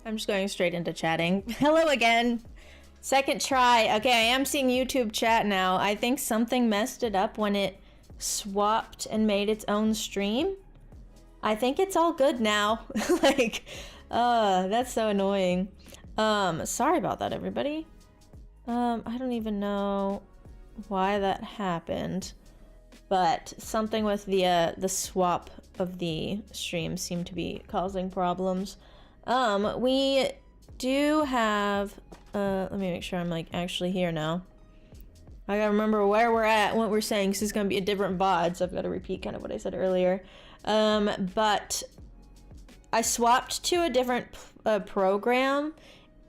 I'm just going straight into chatting. Hello again. Second try. Okay, I am seeing YouTube chat now. I think something messed it up when it swapped and made its own stream. I think it's all good now. Like, that's so annoying. Sorry about that, everybody. I don't even know why that happened, but something with the swap of the stream seemed to be causing problems. We do have, let me make sure I'm like actually here now. I gotta remember where we're at, what we're saying, because it's gonna be a different VOD, so I've got to repeat kind of what I said earlier. But I swapped to a different program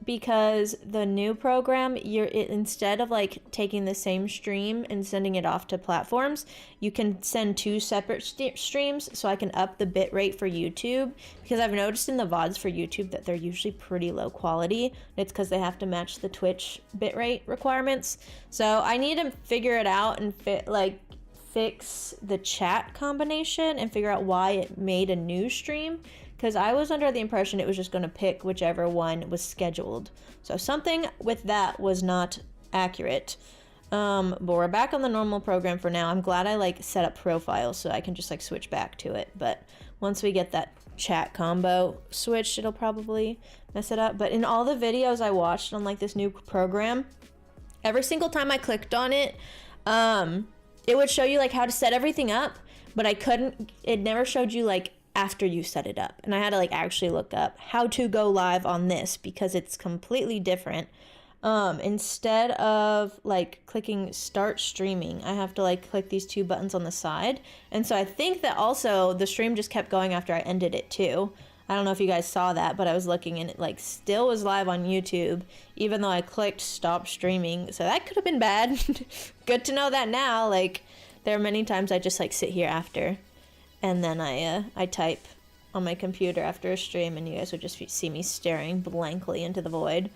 because the new program, instead of like taking the same stream and sending it off to platforms, you can send two separate streams, so I can up the bit rate for YouTube, because I've noticed in the VODs for YouTube that they're usually pretty low quality. It's because they have to match the Twitch bit rate requirements. So I need to figure it out and fix the chat combination and figure out why it made a new stream, because I was under the impression it was just going to pick whichever one was scheduled. So something with that was not accurate. But we're back on the normal program for now. I'm glad I like set up profiles so I can just like switch back to it. But once we get that chat combo switched, it'll probably mess it up. But in all the videos I watched on like this new program, every single time I clicked on it, it would show you like how to set everything up, but it never showed you like after you set it up. And I had to like actually look up how to go live on this because it's completely different. Instead of like clicking start streaming, I have to like click these two buttons on the side. And so I think that also the stream just kept going after I ended it too. I don't know if you guys saw that, but I was looking and it like still was live on YouTube, even though I clicked stop streaming. So that could have been bad. Good to know that now. Like, there are many times I just like sit here after, and then I type on my computer after a stream, and you guys would just see me staring blankly into the void.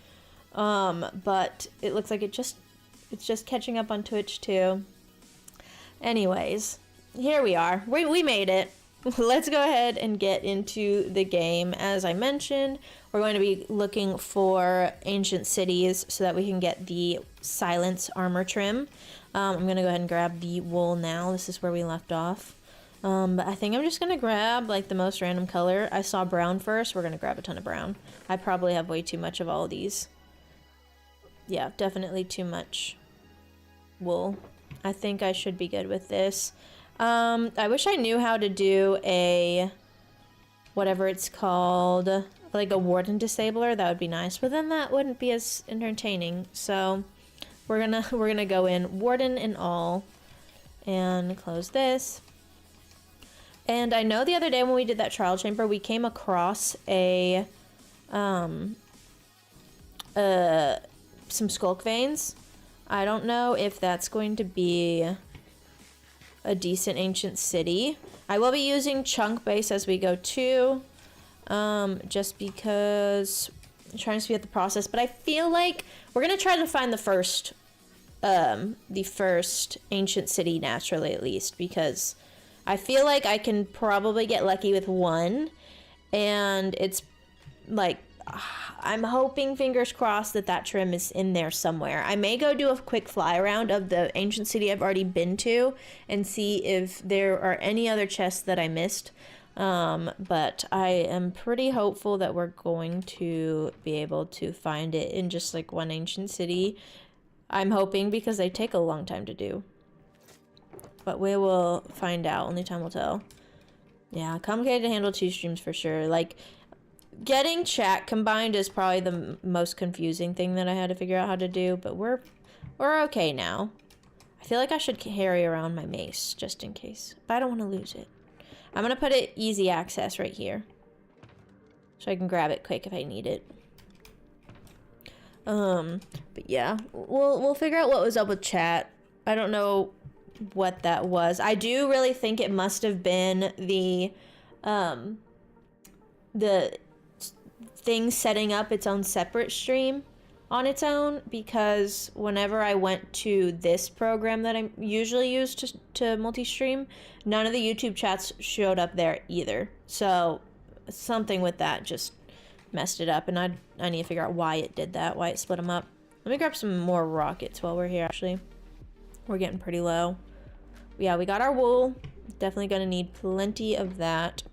But it looks like it's just catching up on Twitch too. Anyways, here we are. We made it. Let's go ahead and get into the game. As I mentioned, we're going to be looking for ancient cities so that we can get the silence armor trim. I'm going to go ahead and grab the wool now. This is where we left off. But I think I'm just going to grab like the most random color. I saw brown first. We're going to grab a ton of brown. I probably have way too much of all of these. Yeah, definitely too much wool. I think I should be good with this. I wish I knew how to do a, whatever it's called, like a warden disabler. That would be nice, but then that wouldn't be as entertaining. So we're gonna go in warden and all, and close this. And I know the other day when we did that trial chamber, we came across a, some skulk veins. I don't know if that's going to be a decent ancient city. I will be using chunk base as we go too, just because I'm trying to speed up the process, but I feel like we're gonna try to find the first ancient city naturally, at least, because I feel like I can probably get lucky with one, and it's like, I'm hoping, fingers crossed, that trim is in there somewhere. I may go do a quick fly around of the ancient city I've already been to and see if there are any other chests that I missed. But I am pretty hopeful that we're going to be able to find it in just like one ancient city. I'm hoping, because they take a long time to do. But we will find out. Only time will tell. Yeah, complicated to handle 2 streams for sure. Like, getting chat combined is probably the most confusing thing that I had to figure out how to do, but we're okay now. I feel like I should carry around my mace just in case, but I don't want to lose it. I'm gonna put it easy access right here, so I can grab it quick if I need it. But yeah, we'll figure out what was up with chat. I don't know what that was. I do really think it must have been the thing setting up its own separate stream on its own, because whenever I went to this program that I usually use to multi-stream, none of the YouTube chats showed up there either. So something with that just messed it up, and I need to figure out why it did that, why it split them up. Let me grab some more rockets while we're here, actually. We're getting pretty low. Yeah, we got our wool. Definitely gonna need plenty of that.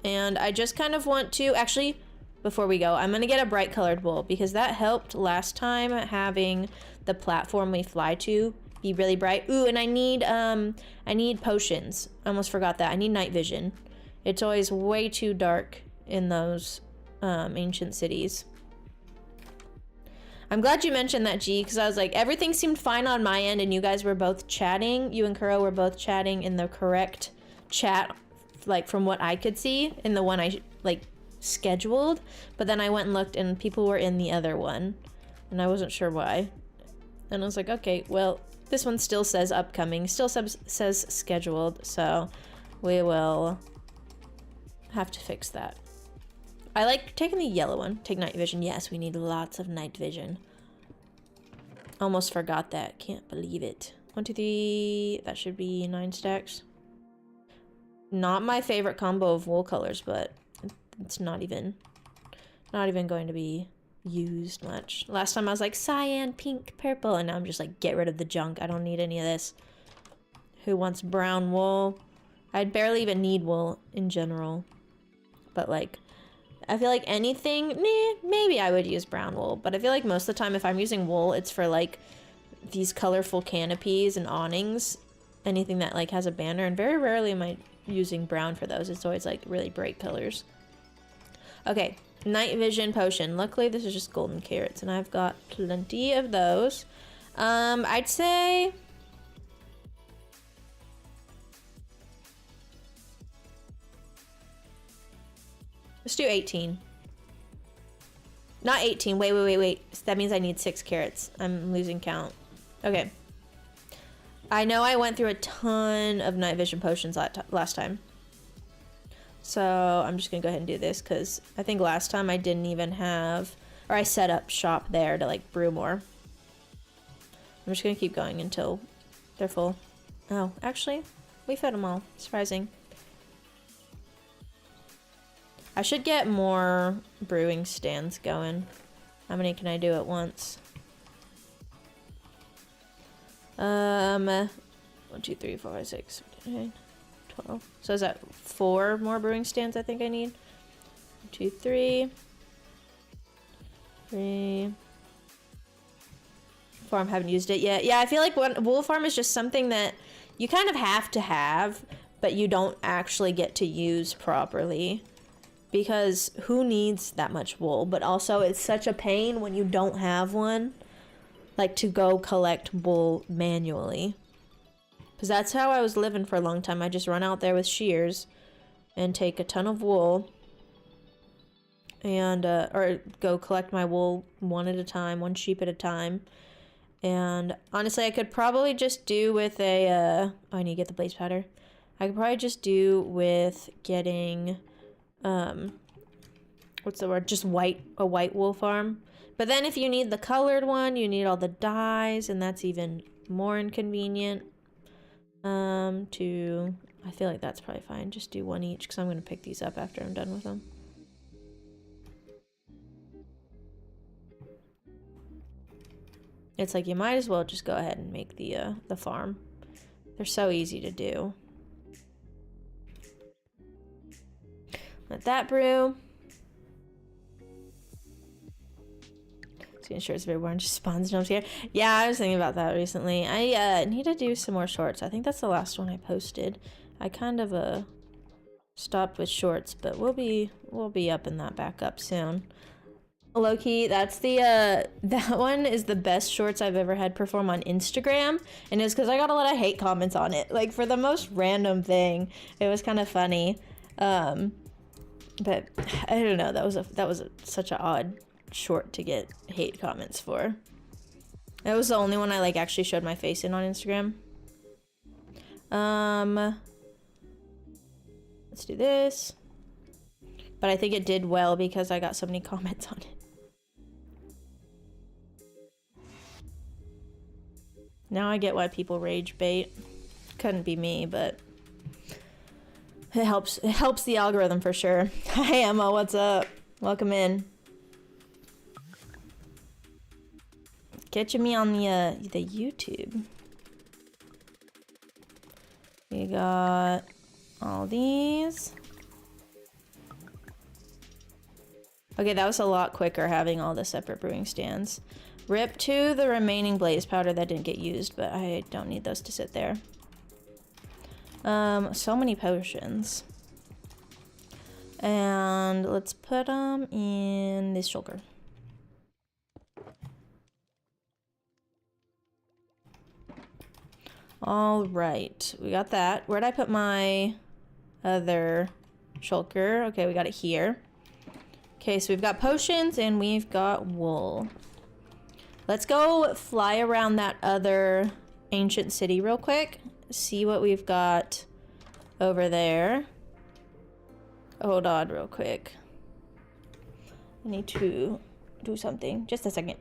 And I just kind of want to, actually, before we go, I'm gonna get a bright colored wool because that helped last time having the platform we fly to be really bright. Ooh, and I need potions. I almost forgot that. I need night vision. It's always way too dark in those ancient cities. I'm glad you mentioned that, G, because I was like, everything seemed fine on my end and you guys were both chatting. You and Kuro were both chatting in the correct chat, like from what I could see in the one I like scheduled. But then I went and looked and people were in the other one and I wasn't sure why. And I was like, okay, well, this one still says upcoming, still says scheduled, so we will have to fix that. I like taking the yellow one. Take night vision. Yes, we need lots of night vision. Almost forgot that. Can't believe it. 1, 2, 3. That should be 9 stacks. Not my favorite combo of wool colors, but it's not even going to be used much. Last time I was like cyan, pink, purple, and now I'm just like, get rid of the junk. I don't need any of this. Who wants brown wool? I'd barely even need wool in general. But like, I feel like anything, maybe I would use brown wool, but I feel like most of the time if I'm using wool, it's for like these colorful canopies and awnings, anything that like has a banner, and very rarely am I using brown for those. It's always like really bright colors. Okay, night vision potion. Luckily this is just golden carrots and I've got plenty of those. I'd say let's do 18. Not 18. Wait. That means I need 6 carrots. I'm losing count. Okay. I know I went through a ton of night vision potions last time. So I'm just going to go ahead and do this because I think last time I didn't even have... Or I set up shop there to like brew more. I'm just going to keep going until they're full. Oh, actually, we fed them all. Surprising. I should get more brewing stands going. How many can I do at once? 1, 2, 3, 4, 5, 6, 9, 12. So is that 4 more brewing stands I think I need? 1, 2, 3. 3. Farm, haven't used it yet. Yeah, I feel like wool farm is just something that you kind of have to have, but you don't actually get to use properly. Because who needs that much wool? But also it's such a pain when you don't have one, like to go collect wool manually. Because that's how I was living for a long time. I just run out there with shears and take a ton of wool and or go collect my wool one at a time, one sheep at a time. And honestly, I could probably just do with a oh, I need to get the blaze powder. I could probably just do with getting what's the word, just a white wool farm. But then if you need the colored one, you need all the dyes, and that's even more inconvenient. I feel like that's probably fine. Just do 1 each because I'm going to pick these up after I'm done with them. It's like you might as well just go ahead and make the farm. They're so easy to do. Let that brew. Ensure it's very warm, just spawns jumps here. Yeah, I was thinking about that recently. I need to do some more shorts. I think that's the last one I posted. I kind of stopped with shorts, but we'll be up in that back up soon. Low-key, that's the that one is the best shorts I've ever had perform on Instagram, and it's because I got a lot of hate comments on it, like for the most random thing. It was kind of funny, but I don't know. That was such an odd short to get hate comments for. That was the only one I like actually showed my face in on Instagram. Let's do this. But I think it did well because I got so many comments on it. Now I get why people rage bait. Couldn't be me, but It helps the algorithm for sure. Hi Emma, what's up? Welcome in. Catching me on the YouTube. We got all these. Okay, that was a lot quicker having all the separate brewing stands. Rip to the remaining blaze powder that didn't get used, but I don't need those to sit there. So many potions. And let's put them in this shulker. All right, we got that. Where'd I put my other shulker? Okay, we got it here. Okay, so we've got potions and we've got wool. Let's go fly around that other ancient city real quick. See what we've got over there. Hold on real quick. I need to do something. Just a second.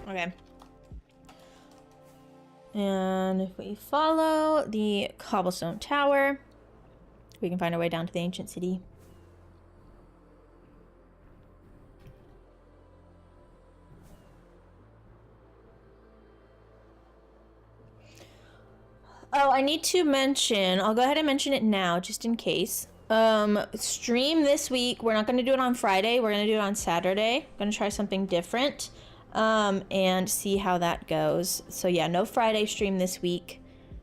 Okay. And if we follow the cobblestone tower, we can find our way down to the ancient city. Oh, I need to mention, I'll go ahead and mention it now, just in case. Stream this week. We're not going to do it on Friday. We're going to do it on Saturday. Going to try something different. And see how that goes. So yeah, no Friday stream this week,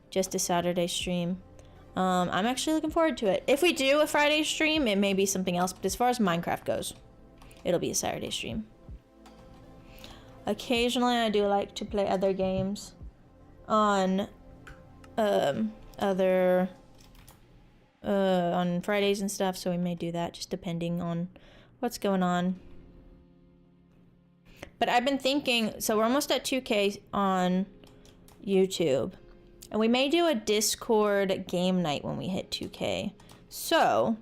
just a Saturday stream. I'm actually looking forward to it. If we do a Friday stream, it may be something else, but as far as Minecraft goes, it'll be a Saturday stream. Occasionally I do like to play other games on on Fridays and stuff, so we may do that just depending on what's going on. But I've been thinking, so we're almost at 2K on YouTube. And we may do a Discord game night when we hit 2K. So,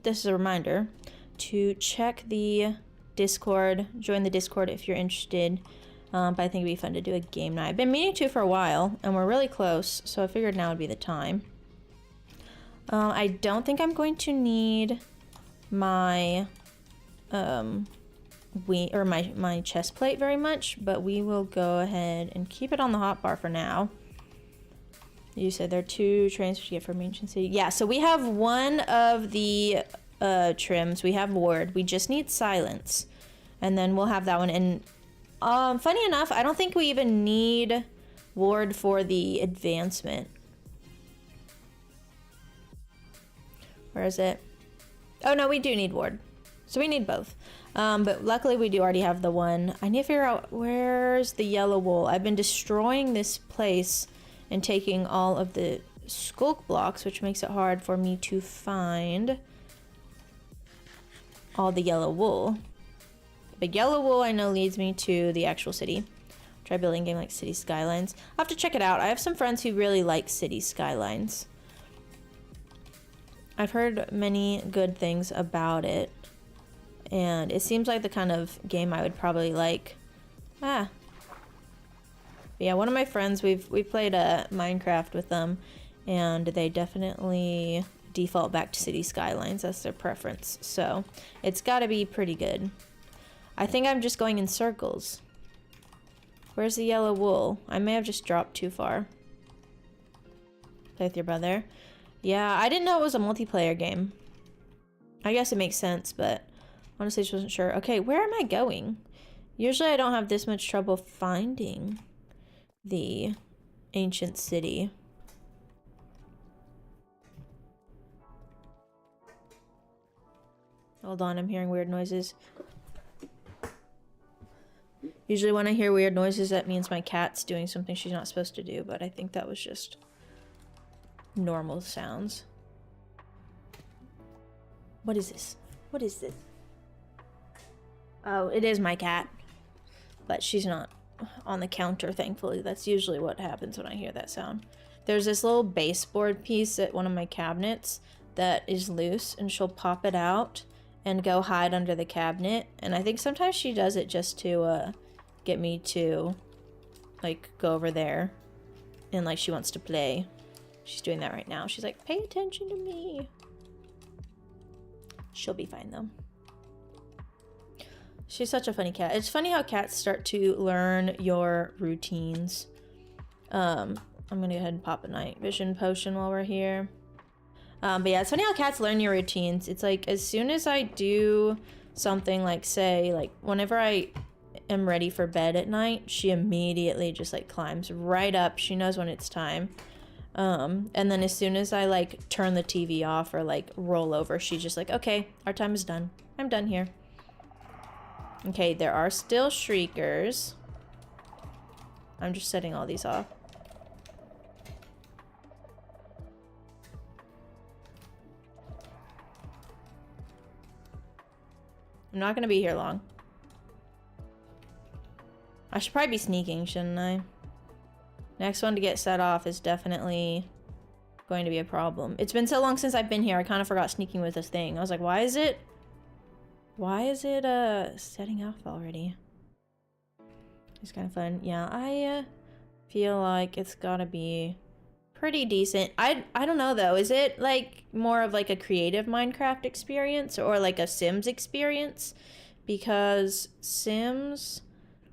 this is a reminder to check the Discord, join the Discord if you're interested. But I think it'd be fun to do a game night. I've been meaning to for a while, and we're really close, so I figured now would be the time. I don't think I'm going to need my my chest plate very much, but we will go ahead and keep it on the hotbar for now. You said there are 2 trains to get from Ancient City. Yeah, so we have one of the trims. We have Ward. We just need Silence, and then we'll have that one. And funny enough, I don't think we even need Ward for the advancement. Where is it? Oh no, we do need Ward. So we need both. But luckily we do already have the one. I need to figure out where's the yellow wool. I've been destroying this place and taking all of the skulk blocks, which makes it hard for me to find all the yellow wool. But yellow wool I know leads me to the actual city. Try building a game like City Skylines. I'll have to check it out. I have some friends who really like City Skylines. I've heard many good things about it. And it seems like the kind of game I would probably like. But yeah, one of my friends, we've played Minecraft with them, and they definitely default back to City Skylines. That's their preference. So it's got to be pretty good. I think I'm just going in circles. Where's the yellow wool? I may have just dropped too far. Play with your brother. Yeah, I didn't know it was a multiplayer game. I guess it makes sense, but honestly, I just wasn't sure. Okay, where am I going? Usually I don't have this much trouble finding the ancient city. Hold on, I'm hearing weird noises. Usually when I hear weird noises, that means my cat's doing something she's not supposed to do, but I think that was just normal sounds. What is this? What is this? Oh, it is my cat. But she's not on the counter, thankfully. That's usually what happens when I hear that sound. There's this little baseboard piece at one of my cabinets that is loose, and she'll pop it out and go hide under the cabinet. And I think sometimes she does it just to get me to like go over there, and like she wants to play. She's doing that right now. She's like, pay attention to me. She'll be fine though. She's such a funny cat. It's funny how cats start to learn your routines. I'm gonna go ahead and pop a night vision potion while we're here. But yeah, it's funny how cats learn your routines. It's like, as soon as I do something, like say, like whenever I am ready for bed at night, she immediately just like climbs right up. She knows when it's time. And then as soon as I like turn the TV off or like roll over, she's just like, okay, our time is done. I'm done here. Okay, there are still shriekers. I'm just setting all these off. I'm not gonna be here long. I should probably be sneaking, shouldn't I? Next one to get set off is definitely going to be a problem. It's been so long since I've been here, I kind of forgot sneaking with this thing. I was like, why is it setting off already? It's kind of fun. Yeah, I feel like it's gotta be pretty decent. I don't know though. Is it like more of like a creative Minecraft experience or like a Sims experience? Because Sims,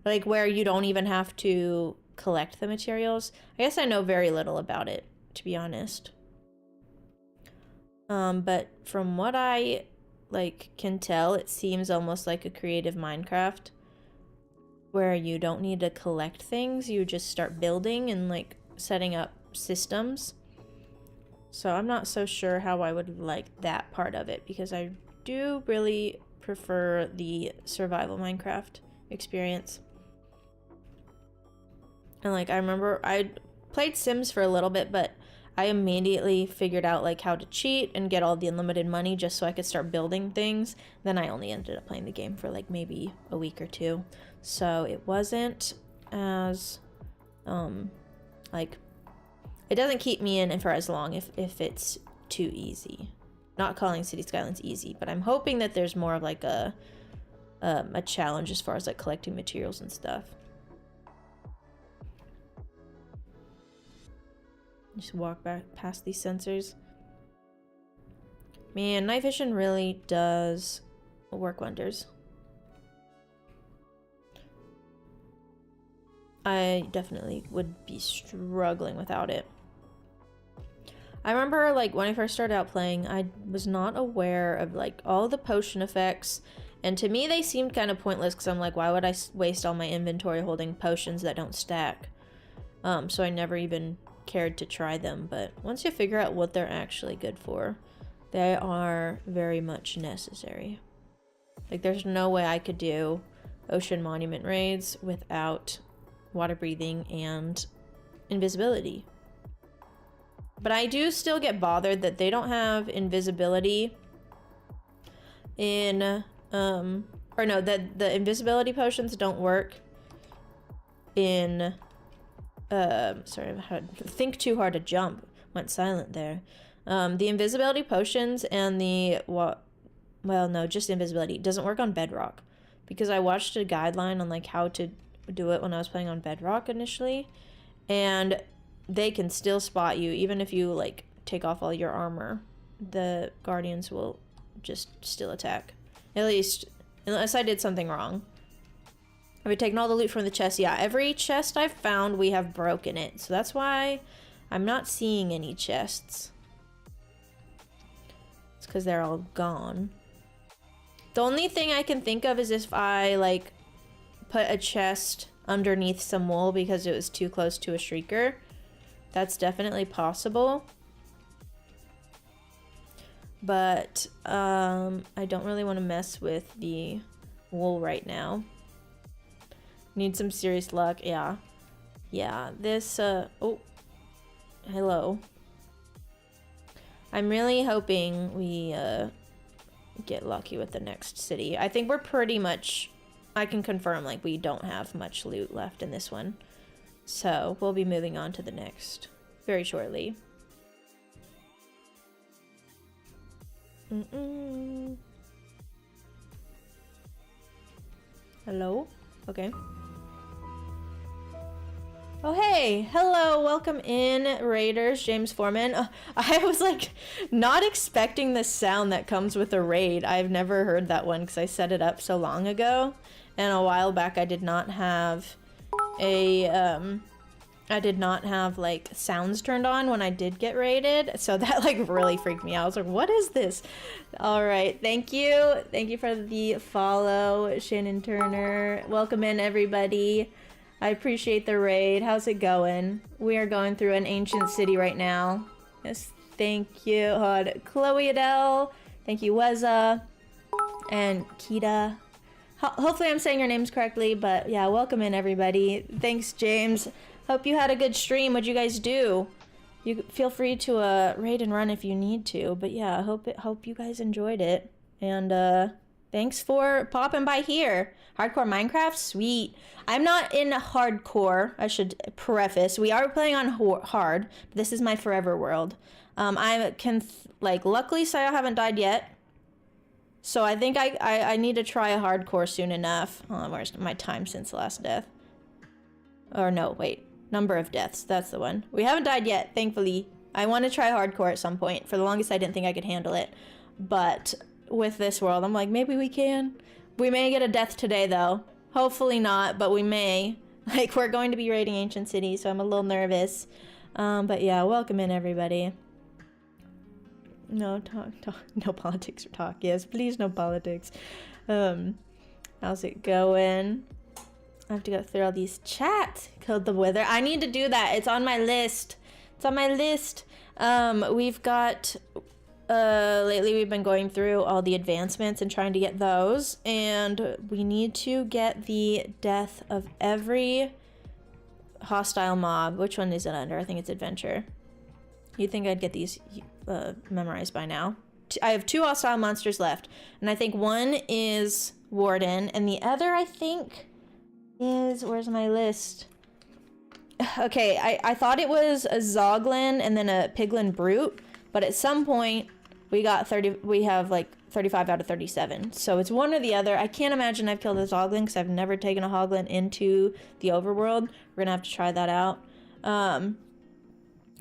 like where you don't even have to collect the materials. I guess I know very little about it, to be honest. But from what I like can tell, it seems almost like a creative Minecraft where you don't need to collect things, you just start building and like setting up systems. So I'm not so sure how I would like that part of it, because I do really prefer the survival Minecraft experience. And like I remember I played Sims for a little bit, but I immediately figured out like how to cheat and get all the unlimited money just so I could start building things. Then I only ended up playing the game for like maybe a week or two. So it wasn't as like, it doesn't keep me in for as long if it's too easy. Not calling City Skylines easy, but I'm hoping that there's more of like a challenge as far as like collecting materials and stuff. Just walk back past these sensors. Man, night vision really does work wonders. I definitely would be struggling without it. I remember like when I first started out playing, I was not aware of like all the potion effects, and to me they seemed kind of pointless because I'm like, why would I waste all my inventory holding potions that don't stack? So I never even cared to try them, but once you figure out what they're actually good for, they are very much necessary. Like there's no way I could do ocean monument raids without water breathing and invisibility. But I do still get bothered that they don't have invisibility in or no, that the invisibility potions don't work in sorry, I had to think too hard to jump. Went silent there. The invisibility potions and the well, no, just invisibility doesn't work on Bedrock, because I watched a guideline on like how to do it when I was playing on Bedrock initially, and they can still spot you even if you like take off all your armor. The guardians will just still attack, at least unless I did something wrong. Have we taken all the loot from the chest? Yeah, every chest I've found, we have broken it. So that's why I'm not seeing any chests. It's because they're all gone. The only thing I can think of is if I, like, put a chest underneath some wool because it was too close to a shrieker. That's definitely possible. But I don't really want to mess with the wool right now. Need some serious luck. Yeah. Yeah, this, oh. Hello. I'm really hoping we get lucky with the next city. I think we're pretty much, I can confirm, like, we don't have much loot left in this one. So we'll be moving on to the next very shortly. Hello? Okay. Oh, hey, hello, welcome in, Raiders, James Foreman. I was like not expecting the sound that comes with a raid. I've never heard that one because I set it up so long ago, and a while back I did not have like sounds turned on when I did get raided, so that like really freaked me out. I was like, what is this? All right, thank you for the follow, Shannon Turner. Welcome in, everybody. I appreciate the raid. How's it going? We are going through an ancient city right now. Yes, thank you. Chloe Adele. Thank you, Weza. And Kita. Hopefully I'm saying your names correctly, but yeah, welcome in, everybody. Thanks, James. Hope you had a good stream. What'd you guys do? You feel free to raid and run if you need to, but yeah, hope you guys enjoyed it. And thanks for popping by here. Hardcore Minecraft? Sweet. I'm not in hardcore, I should preface. We are playing on hard, but this is my forever world. I can, like, luckily say I haven't died yet. So I think I need to try a hardcore soon enough. Where's my time since the last death? Or no, wait. Number of deaths. That's the one. We haven't died yet, thankfully. I want to try hardcore at some point. For the longest, I didn't think I could handle it. But with this world, I'm like, maybe we can. We may get a death today, though. Hopefully not, but we may. Like, we're going to be raiding Ancient City, so I'm a little nervous. But yeah, welcome in, everybody. No no politics or talk. Yes, please, no politics. How's it going? I have to go through all these chats. Killed the wither. I need to do that. It's on my list. It's on my list. We've got lately we've been going through all the advancements and trying to get those, and we need to get the death of every hostile mob. Which one is it under? I think it's adventure. You'd think I'd get these memorized by now. I have 2 hostile monsters left, and I think one is Warden, and the other, I think, is, where's my list? Okay, I thought it was a Zoglin and then a Piglin Brute, but at some point we have like 35 out of 37. So it's one or the other. I can't imagine I've killed a Zoglin because I've never taken a Hoglin into the overworld. We're gonna have to try that out.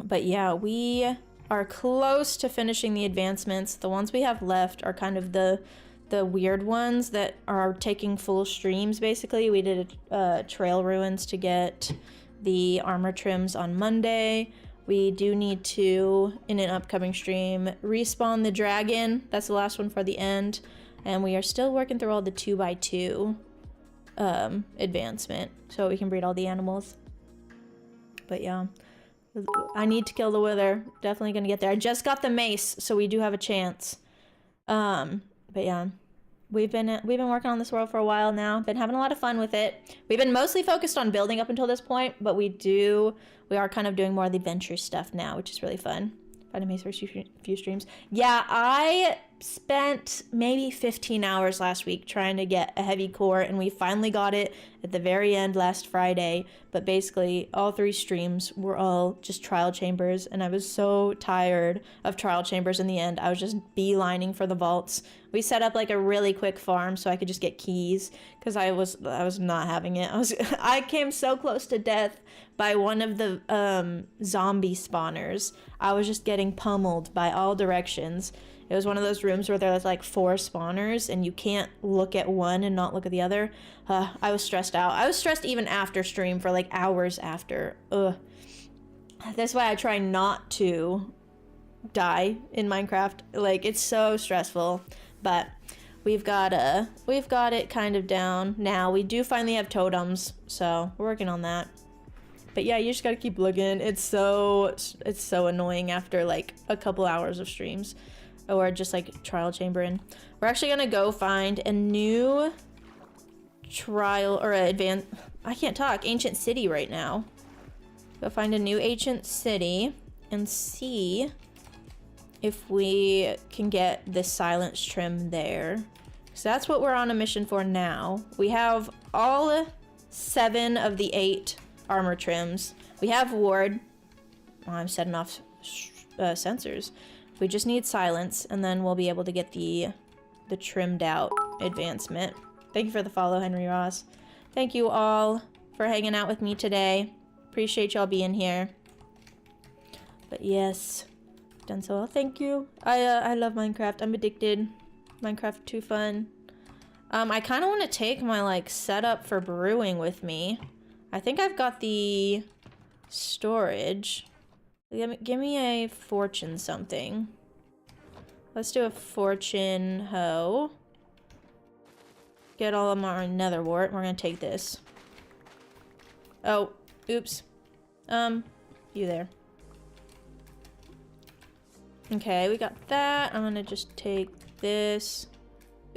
But yeah, we are close to finishing the advancements. The ones we have left are kind of the weird ones that are taking full streams, basically. We did trail ruins to get the armor trims on Monday. We do need to, in an upcoming stream, respawn the dragon. That's the last one for the end. And we are still working through all the 2x2 advancement so we can breed all the animals. But yeah, I need to kill the wither. Definitely gonna get there. I just got the mace, so we do have a chance. But yeah, we've been working on this world for a while now. Been having a lot of fun with it. We've been mostly focused on building up until this point, but we are kind of doing more of the adventure stuff now, which is really fun. Find a mace for a few streams. Yeah, I spent maybe 15 hours last week trying to get a heavy core, and we finally got it at the very end last Friday. But basically, all 3 streams were all just trial chambers, and I was so tired of trial chambers in the end. I was just beelining for the vaults. We set up like a really quick farm so I could just get keys, because I was not having it. I came so close to death by one of the zombie spawners. I was just getting pummeled by all directions. It was one of those rooms where there's like 4 spawners and you can't look at one and not look at the other. I was stressed out. I was stressed even after stream for like hours after. That's why I try not to die in Minecraft. Like, it's so stressful. But we've got it kind of down now. We do finally have totems, so we're working on that. But yeah, you just gotta keep looking. It's so annoying after like a couple hours of streams or just like trial chambering. We're actually gonna go find a new trial or advanced, I can't talk, ancient city right now. Go find a new ancient city and see if we can get this silence trim there. So that's what we're on a mission for now. We have all 7 of the 8 armor trims. We have ward. Oh, I'm setting off sensors. We just need silence, and then we'll be able to get the trimmed out advancement. Thank you for the follow, Henry Ross. Thank you all for hanging out with me today. Appreciate y'all being here. But yes, done so well. Thank you. I love Minecraft. I'm addicted. Minecraft too fun. I kind of want to take my like setup for brewing with me. I think I've got the storage. Give me a fortune something. Let's do a fortune hoe. Get all of our nether wart. We're gonna take this. Oh, oops. You there. Okay, we got that. I'm gonna just take this.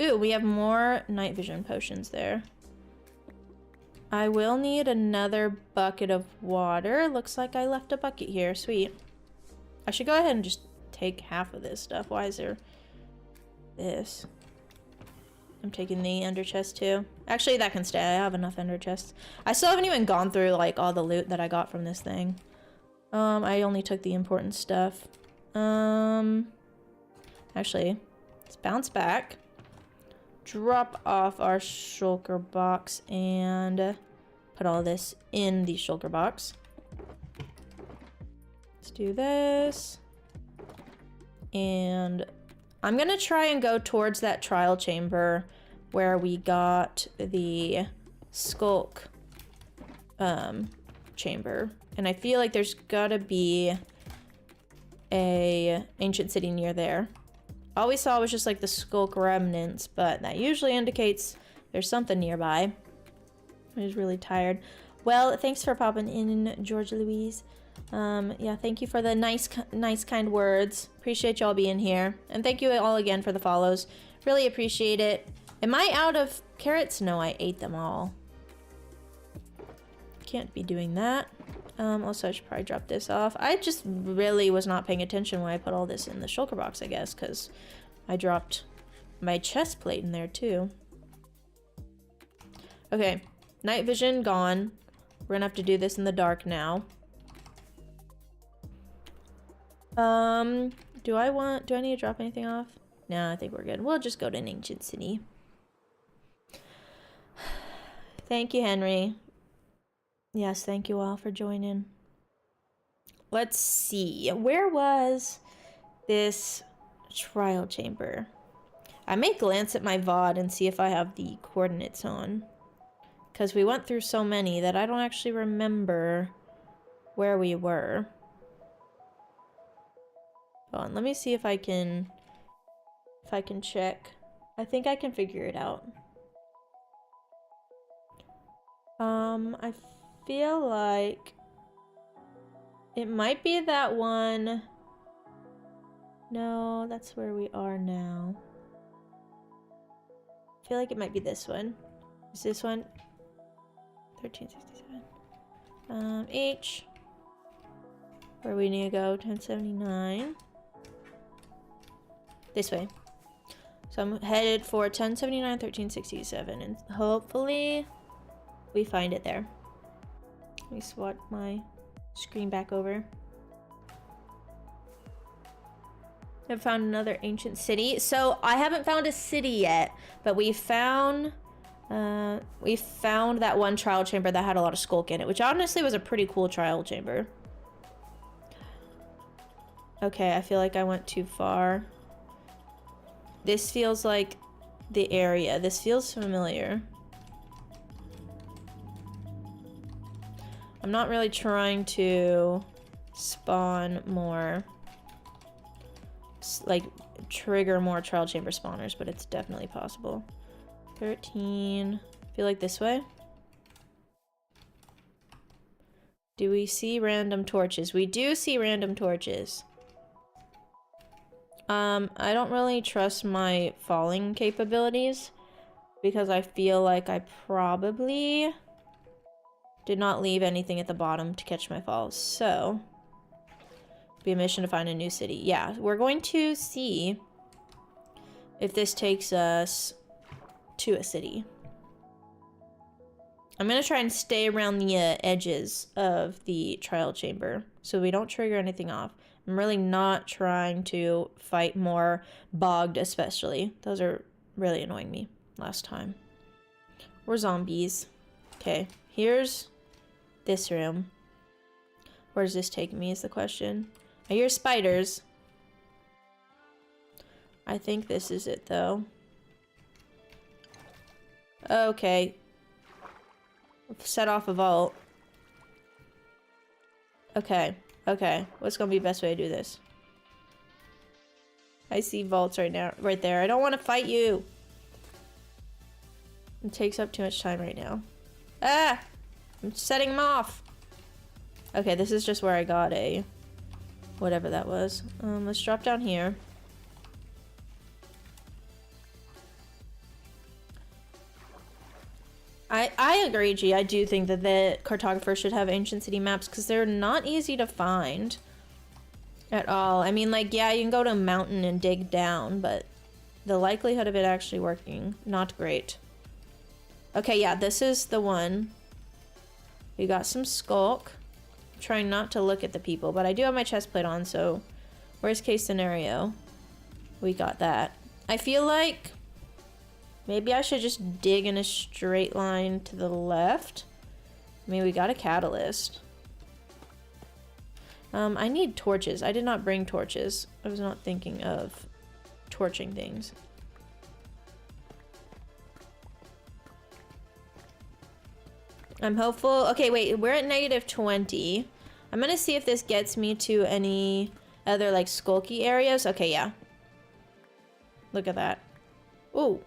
Ooh, we have more night vision potions there. I will need another bucket of water. Looks like I left a bucket here. Sweet. I should go ahead and just take half of this stuff. Why is there this? I'm taking the ender chest too. Actually, that can stay. I have enough ender chests. I still haven't even gone through like all the loot that I got from this thing. I only took the important stuff. Actually, let's bounce back. Drop off our shulker box and put all this in the shulker box. Let's do this. And I'm gonna try and go towards that trial chamber where we got the skulk chamber. And I feel like there's gotta be a ancient city near there. All we saw was just like the skulk remnants, but that usually indicates there's something nearby. I was really tired. Well, thanks for popping in, George Louise. Yeah, thank you for the nice kind words. Appreciate y'all being here. And thank you all again for the follows. Really appreciate it. Am I out of carrots? No, I ate them all. Can't be doing that. Also, I should probably drop this off. I just really was not paying attention when I put all this in the shulker box, I guess, because I dropped my chest plate in there too. Okay, night vision gone. We're gonna have to do this in the dark now. Do I need to drop anything off? No, I think we're good. We'll just go to an ancient city. Thank you, Henry. Yes, thank you all for joining. Let's see. Where was this trial chamber? I may glance at my VOD and see if I have the coordinates on. Because we went through so many that I don't actually remember where we were. Hold on, let me see if I can check. I think I can figure it out. I feel like it might be that one. No, that's where we are now. I feel like it might be this one. Is this one? 1367. H. Where we need to go? 1079. This way. So I'm headed for 1079, 1367, and hopefully we find it there. Let me swap my screen back over. I've found another ancient city. So I haven't found a city yet, but we found that one trial chamber that had a lot of skulk in it, which honestly was a pretty cool trial chamber. Okay, I feel like I went too far. This feels like the area. This feels familiar. I'm not really trying to spawn more like trigger more trial chamber spawners, but it's definitely possible. 13. Feel like this way. Do we see random torches? We do see random torches. I don't really trust my falling capabilities because I feel like I probably did not leave anything at the bottom to catch my falls. So, be a mission to find a new city. Yeah, we're going to see if this takes us to a city. I'm gonna try and stay around the edges of the trial chamber so we don't trigger anything off. I'm really not trying to fight more bogged, especially. Those are really annoying me last time. We're zombies. Okay, here's this room. Where does this take me is the question. I hear spiders. I think this is it though. Okay. Set off a vault. Okay. Okay. What's gonna be the best way to do this? I see vaults right now, right there. I don't want to fight you. It takes up too much time right now. Ah! I'm setting them off. Okay, this is just where I got a whatever that was. Let's drop down here. I agree, G. I do think that the cartographers should have ancient city maps because they're not easy to find at all. I mean, like, yeah, you can go to a mountain and dig down, but the likelihood of it actually working, not great. Okay, yeah, this is the one. We got some skulk. I'm trying not to look at the people, but I do have my chest plate on, so worst case scenario, we got that. I feel like maybe I should just dig in a straight line to the left. I mean, we got a catalyst. I need torches. I did not bring torches. I was not thinking of torching things. I'm hopeful. Okay, wait, we're at -20. I'm gonna see if this gets me to any other, like, skulky areas. Okay, yeah. Look at that. Ooh.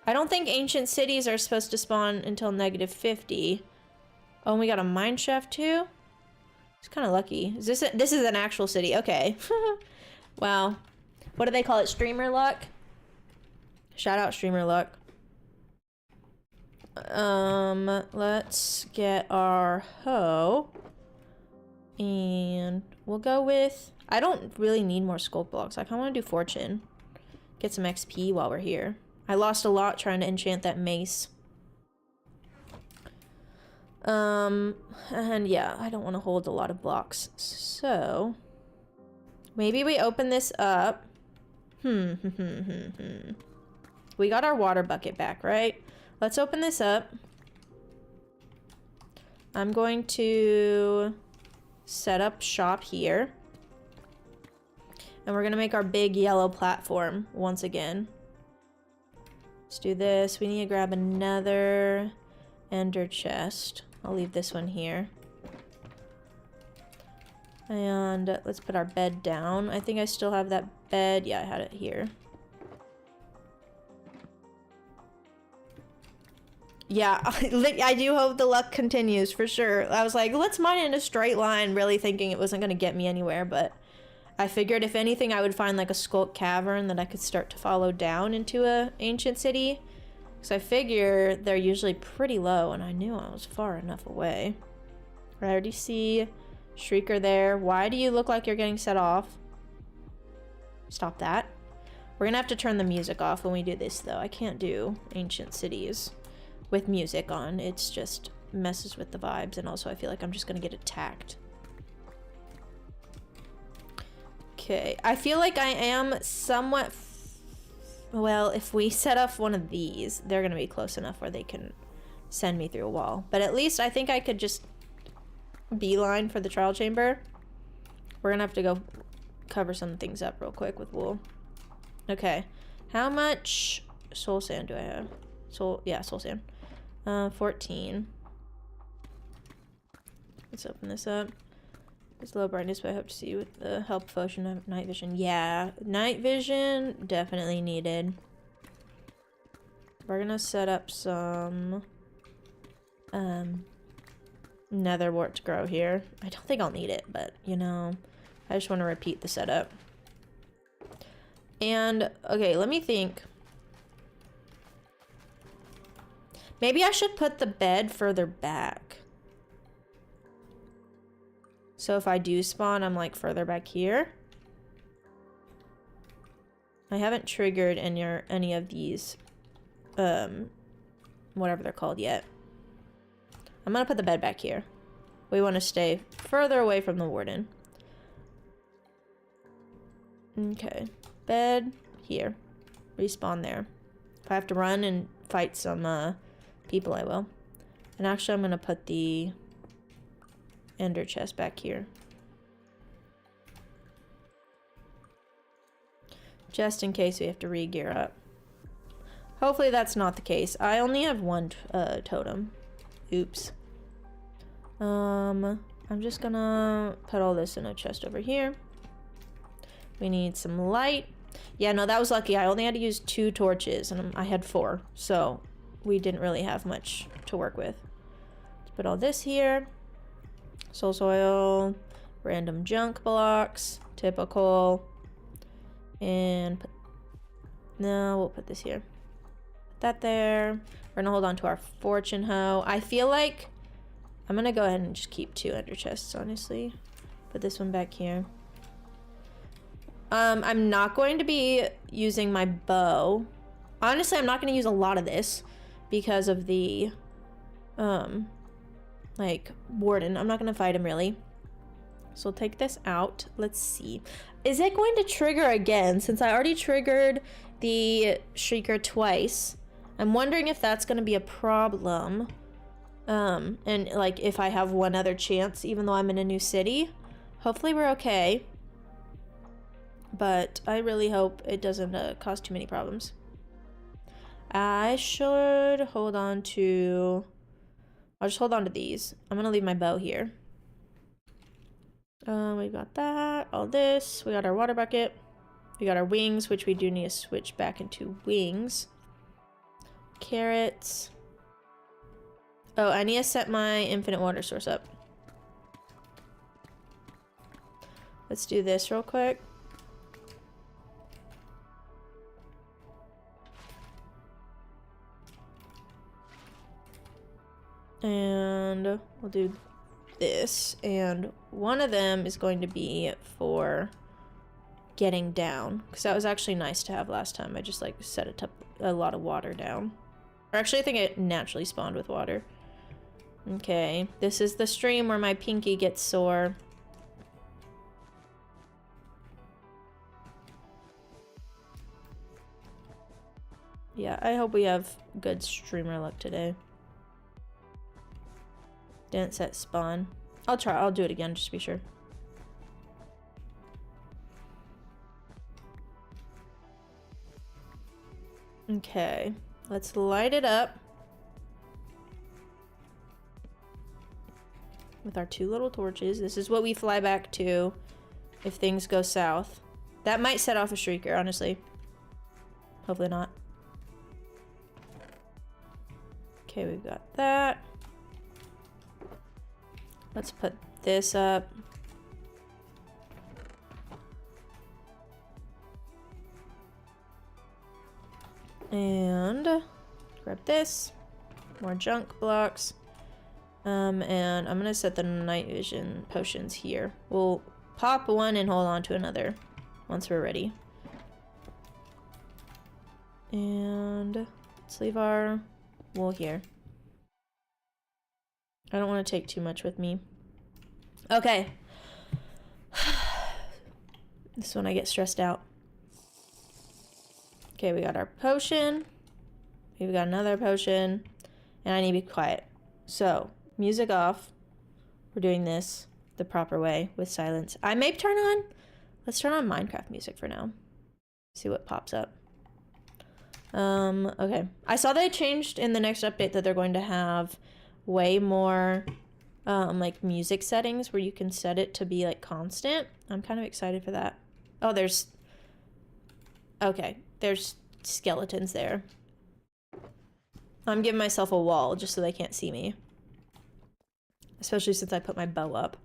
I don't think ancient cities are supposed to spawn until -50. Oh, and we got a mine shaft too? It's kind of lucky. Is this is an actual city. Okay. Wow. What do they call it? Streamer luck? Shout out streamer luck. Let's get our hoe. And we'll go with... I don't really need more sculpt blocks. I kind of want to do fortune. Get some XP while we're here. I lost a lot trying to enchant that mace. And yeah, I don't want to hold a lot of blocks. So, maybe we open this up. We got our water bucket back, right? Let's open this up. I'm going to set up shop here. And we're gonna make our big yellow platform once again. Let's do this. We need to grab another ender chest. I'll leave this one here. And let's put our bed down. I think I still have that bed. Yeah, I had it here. Yeah, I do hope the luck continues for sure. I was like, let's mine in a straight line, really thinking it wasn't going to get me anywhere, but I figured if anything I would find like a skulk cavern that I could start to follow down into a ancient city. Because I figure they're usually pretty low, and I knew I was far enough away. I already see Shrieker there. Why do you look like you're getting set off? Stop that. We're gonna have to turn the music off when we do this though. I can't do ancient cities with music on. It's just messes with the vibes, and also I feel like I'm just gonna get attacked. Okay, I feel like I am somewhat well, if we set up one of these, they're gonna be close enough where they can send me through a wall. But at least I think I could just beeline for the trial chamber. We're gonna have to go cover some things up real quick with wool. Okay, how much soul sand do I have? Soul sand. 14. Let's open this up. It's low brightness, but I hope to see you with the help potion of night vision. Yeah, night vision definitely needed. We're gonna set up some nether wart to grow here. I don't think I'll need it, but you know, I just want to repeat the setup. And okay, let me think. Maybe I should put the bed further back. So if I do spawn, I'm like further back here. I haven't triggered any of these, whatever they're called yet. I'm gonna put the bed back here. We want to stay further away from the warden. Okay, bed here. Respawn there. If I have to run and fight some people, I will. And actually, I'm gonna put the ender chest back here. Just in case we have to re-gear up. Hopefully that's not the case. I only have one totem. Oops. I'm just gonna put all this in a chest over here. We need some light. Yeah, no, that was lucky. I only had to use 2 torches and I had 4. So we didn't really have much to work with. Let's put all this here. Soul soil, random junk blocks, typical. And we'll put this here. Put that there. We're gonna hold on to our fortune hoe. I feel like I'm gonna go ahead and just keep 2 ender chests, honestly. Put this one back here. I'm not going to be using my bow. Honestly, I'm not going to use a lot of this because of the, like, warden. I'm not going to fight him, really. So we'll take this out. Let's see. Is it going to trigger again? Since I already triggered the Shrieker twice, I'm wondering if that's going to be a problem. And, like, if I have one other chance, even though I'm in a new city. Hopefully we're okay. But I really hope it doesn't cause too many problems. I should hold on to... I'll just hold on to these. I'm gonna leave my bow here. We got that, all this. We got our water bucket. We got our wings, which we do need to switch back into wings. Carrots. Oh, I need to set my infinite water source up. Let's do this real quick. And we'll do this, and one of them is going to be for getting down, because that was actually nice to have last time. I just like set it up a lot of water down, or actually I think it naturally spawned with water. Okay, this is the stream where my pinky gets sore. Yeah, I hope we have good streamer luck today. Didn't set spawn. I'll do it again just to be sure. Okay, let's light it up with our 2 little torches. This is what we fly back to if things go south. That might set off a Shrieker, honestly. Hopefully not. Okay, we've got that. Let's put this up. And grab this. More junk blocks. And I'm gonna set the night vision potions here. We'll pop one and hold on to another once we're ready. And let's leave our wool here. I don't want to take too much with me. Okay. This is when I get stressed out. Okay, we got our potion. We've got another potion. And I need to be quiet. So, music off. We're doing this the proper way with silence. I may turn on... Let's turn on Minecraft music for now. See what pops up. Okay. I saw they changed in the next update that they're going to have way more like music settings where you can set it to be like constant. I'm kind of excited for that. Oh, there's skeletons there. I'm giving myself a wall just so they can't see me. Especially since I put my bow up.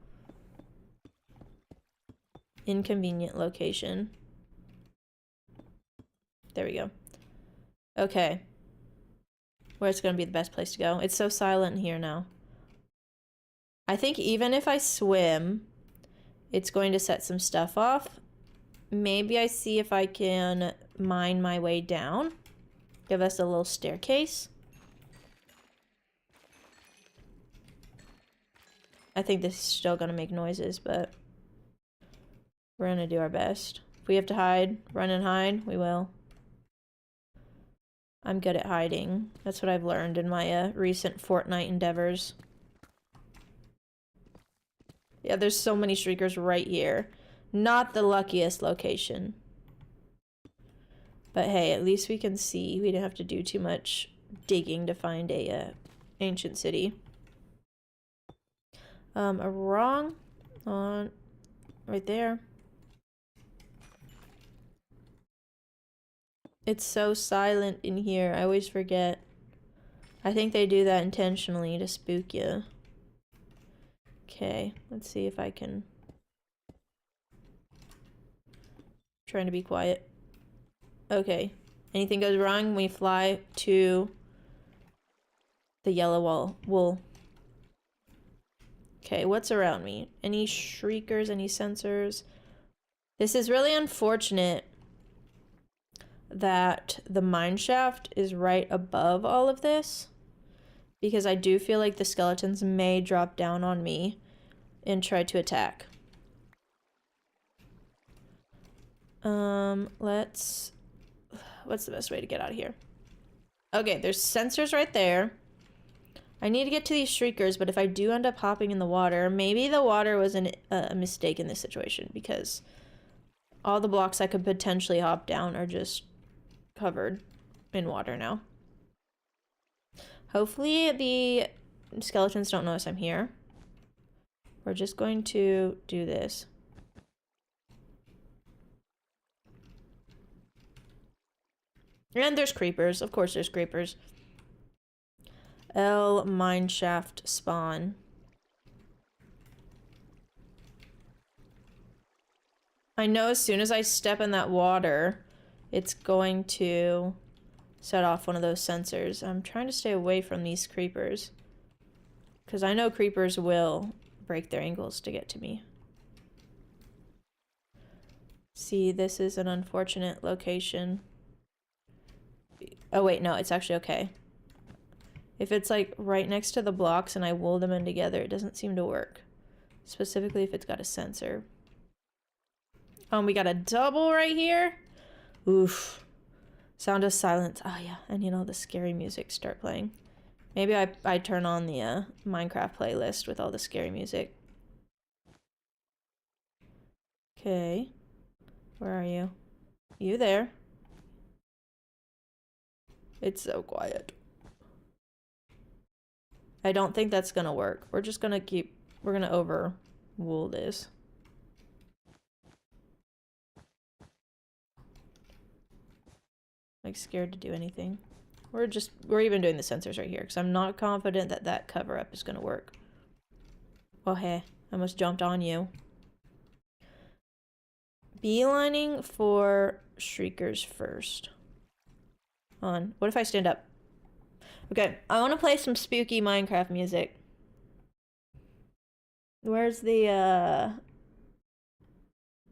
Inconvenient location. There we go. Okay. Where's gonna be the best place to go? It's so silent in here now. I think even if I swim, it's going to set some stuff off. Maybe I see if I can mine my way down. Give us a little staircase. I think this is still gonna make noises, but we're gonna do our best. If we have to hide, run and hide, we will. I'm good at hiding. That's what I've learned in my recent Fortnite endeavors. Yeah, there's so many shriekers right here. Not the luckiest location. But hey, at least we can see. We didn't have to do too much digging to find a ancient city. A wrong on right there. It's so silent in here. I always forget. I think they do that intentionally to spook you. Okay, let's see if I can. Trying to be quiet. Okay. Anything goes wrong, we fly to the yellow wool. Okay, what's around me? Any shriekers, any sensors? This is really unfortunate that the mine shaft is right above all of this, because I do feel like the skeletons may drop down on me and try to attack. What's the best way to get out of here? Okay, there's sensors right there. I need to get to these shriekers, but if I do end up hopping in the water, maybe the water was a mistake in this situation, because all the blocks I could potentially hop down are just covered in water now. Hopefully the skeletons don't notice I'm here. We're just going to do this. And there's creepers. Of course there's creepers. L mineshaft spawn. I know as soon as I step in that water, it's going to set off one of those sensors. I'm trying to stay away from these creepers, because I know creepers will break their ankles to get to me. See, this is an unfortunate location. Oh wait, no, it's actually okay. If it's like right next to the blocks and I wool them in together, it doesn't seem to work. Specifically if it's got a sensor. We got a double right here. Oof. Sound of silence. Oh yeah, and you know, the scary music start playing. Maybe I turn on the Minecraft playlist with all the scary music. Okay. Where are you? You there? It's so quiet. I don't think that's gonna work. We're just gonna we're gonna over wool this. Like scared to do anything. We're even doing the sensors right here because I'm not confident that that cover up is gonna work. Oh hey, I almost jumped on you. Beelining for shriekers first. On. What if I stand up? Okay, I want to play some spooky Minecraft music. Where's the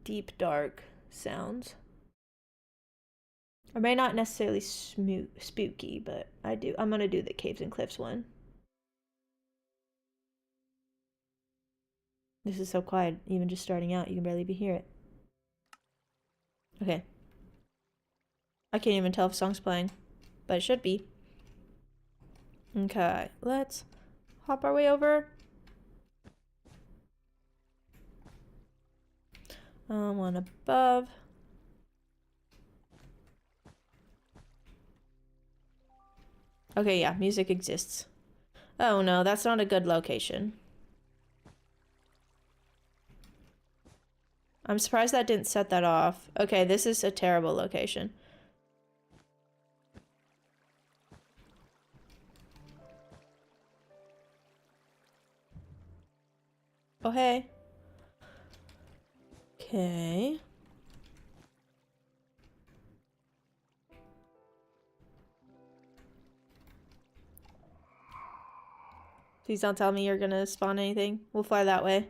deep dark sounds? I may not necessarily spooky, but I'm gonna do the Caves and Cliffs one. This is so quiet, even just starting out, you can barely hear it. Okay. I can't even tell if the song's playing, but it should be. Okay, let's hop our way over. One above. Okay, yeah, music exists. Oh no, that's not a good location. I'm surprised that didn't set that off. Okay, this is a terrible location. Oh, hey. Okay. Please don't tell me you're gonna spawn anything. We'll fly that way.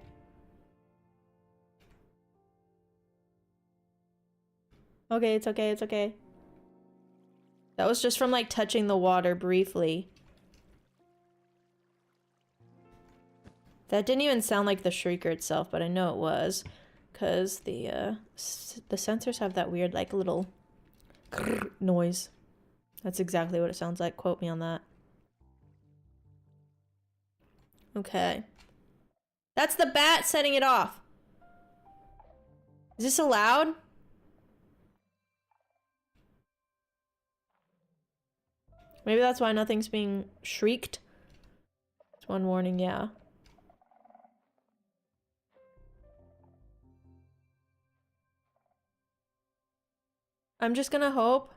Okay, it's okay, it's okay. That was just from like touching the water briefly. That didn't even sound like the shrieker itself, but I know it was. Because the sensors have that weird like little noise. That's exactly what it sounds like. Quote me on that. Okay. That's the bat setting it off. Is this allowed? Maybe that's why nothing's being shrieked. It's one warning, yeah. I'm just gonna hope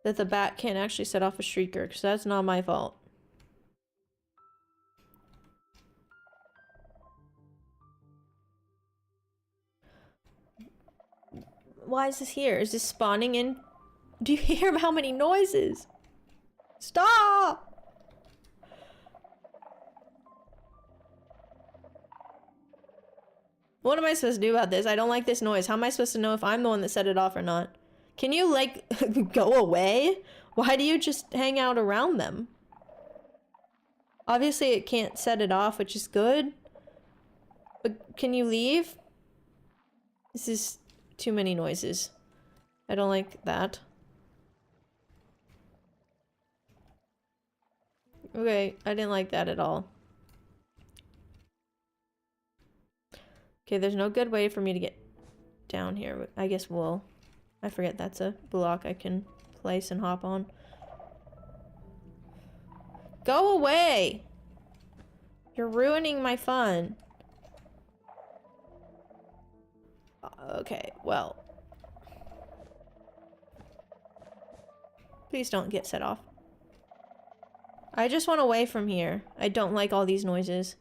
that the bat can't actually set off a shrieker, because that's not my fault. Why is this here? Is this spawning in? Do you hear how many noises? Stop! What am I supposed to do about this? I don't like this noise. How am I supposed to know if I'm the one that set it off or not? Can you, like, go away? Why do you just hang out around them? Obviously, it can't set it off, which is good. But can you leave? This is too many noises. I don't like that. Okay, I didn't like that at all. Okay, there's no good way for me to get down here, but I guess wool. I forget that's a block I can place and hop on. Go away! You're ruining my fun. Okay, well. Please don't get set off. I just want away from here. I don't like all these noises.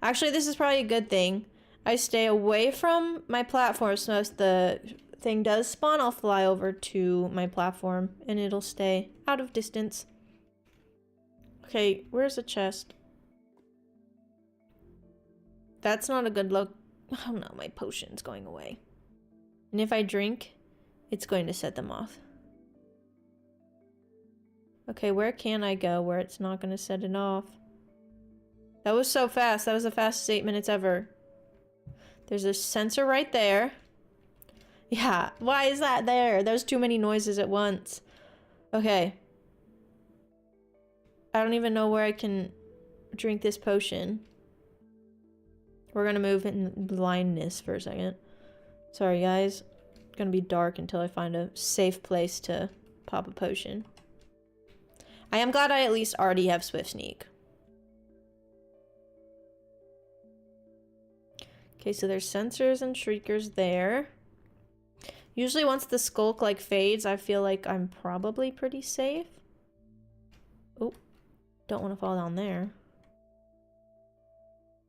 Actually, this is probably a good thing. I stay away from my platform, so if the thing does spawn, I'll fly over to my platform and it'll stay out of distance. Okay, where's the chest? That's not a good look. Oh no, my potion's going away. And if I drink, it's going to set them off. Okay, where can I go where it's not going to set it off? That was so fast. That was the fastest 8 minutes ever. There's a sensor right there. Yeah, why is that there? There's too many noises at once. Okay. I don't even know where I can drink this potion. We're gonna move in blindness for a second. Sorry, guys. It's gonna be dark until I find a safe place to pop a potion. I am glad I at least already have Swift Sneak. Okay, so there's sensors and shriekers there. Usually once the skulk like fades, I feel like I'm probably pretty safe. Oh, don't want to fall down there.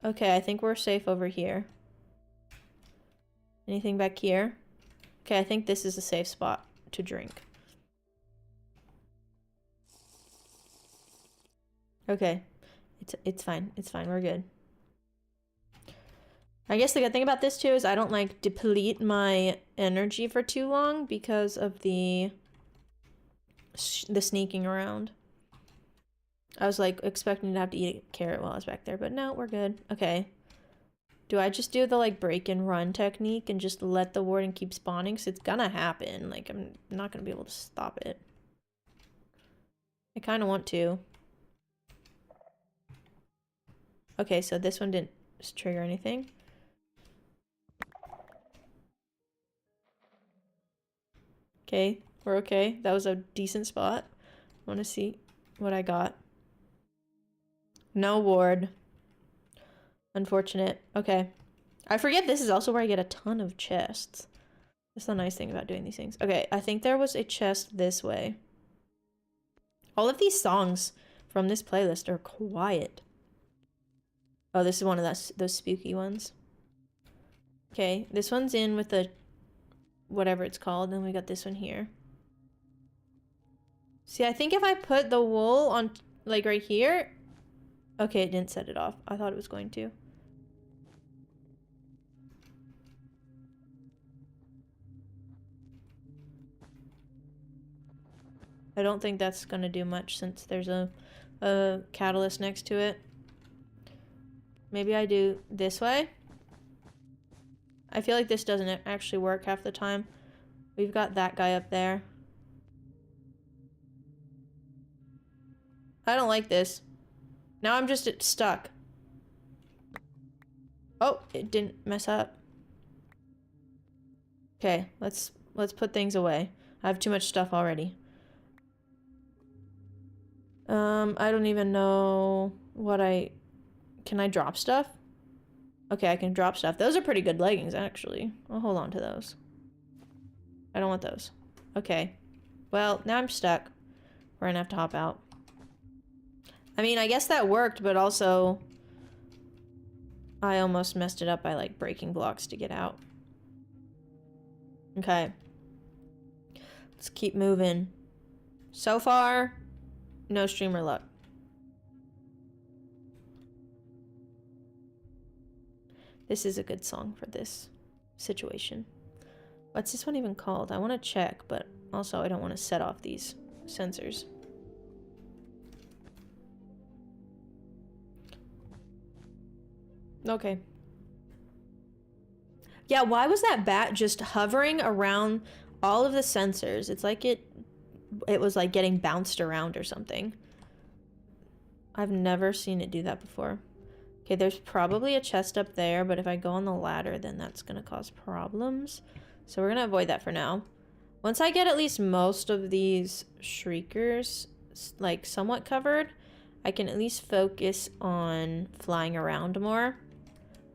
Okay, I think we're safe over here. Anything back here? Okay, I think this is a safe spot to drink. Okay, it's fine. It's fine. We're good. I guess the good thing about this too is I don't like deplete my energy for too long because of the sneaking around. I was like expecting to have to eat a carrot while I was back there, but no, we're good. Okay. Do I just do the like break and run technique and just let the warden keep spawning? Because it's gonna happen. Like, I'm not gonna be able to stop it. I kind of want to. Okay, so this one didn't trigger anything. Okay, we're okay. That was a decent spot. I want to see what I got. No ward. Unfortunate. Okay. I forget this is also where I get a ton of chests. That's the nice thing about doing these things. Okay, I think there was a chest this way. All of these songs from this playlist are quiet. Oh, this is one of those spooky ones. Okay, this one's in with the whatever it's called, and we got this one here. See, I think if I put the wool on, like, right here... Okay, it didn't set it off. I thought it was going to. I don't think that's gonna do much since there's a catalyst next to it. Maybe I do this way. I feel like this doesn't actually work half the time. We've got that guy up there. I don't like this. Now I'm just stuck. Oh, it didn't mess up. Okay, let's put things away. I have too much stuff already. I don't even know what can I drop stuff? Okay, I can drop stuff. Those are pretty good leggings, actually. I'll hold on to those. I don't want those. Okay. Well, now I'm stuck. We're gonna have to hop out. I mean, I guess that worked, but also... I almost messed it up by, like, breaking blocks to get out. Okay. Let's keep moving. So far, no streamer luck. This is a good song for this situation. What's this one even called? I want to check, but also I don't want to set off these sensors. Okay. Yeah, why was that bat just hovering around all of the sensors? It's like it was like getting bounced around or something. I've never seen it do that before. Okay, there's probably a chest up there, but if I go on the ladder, then that's gonna cause problems. So we're gonna avoid that for now. Once I get at least most of these shriekers, like, somewhat covered, I can at least focus on flying around more.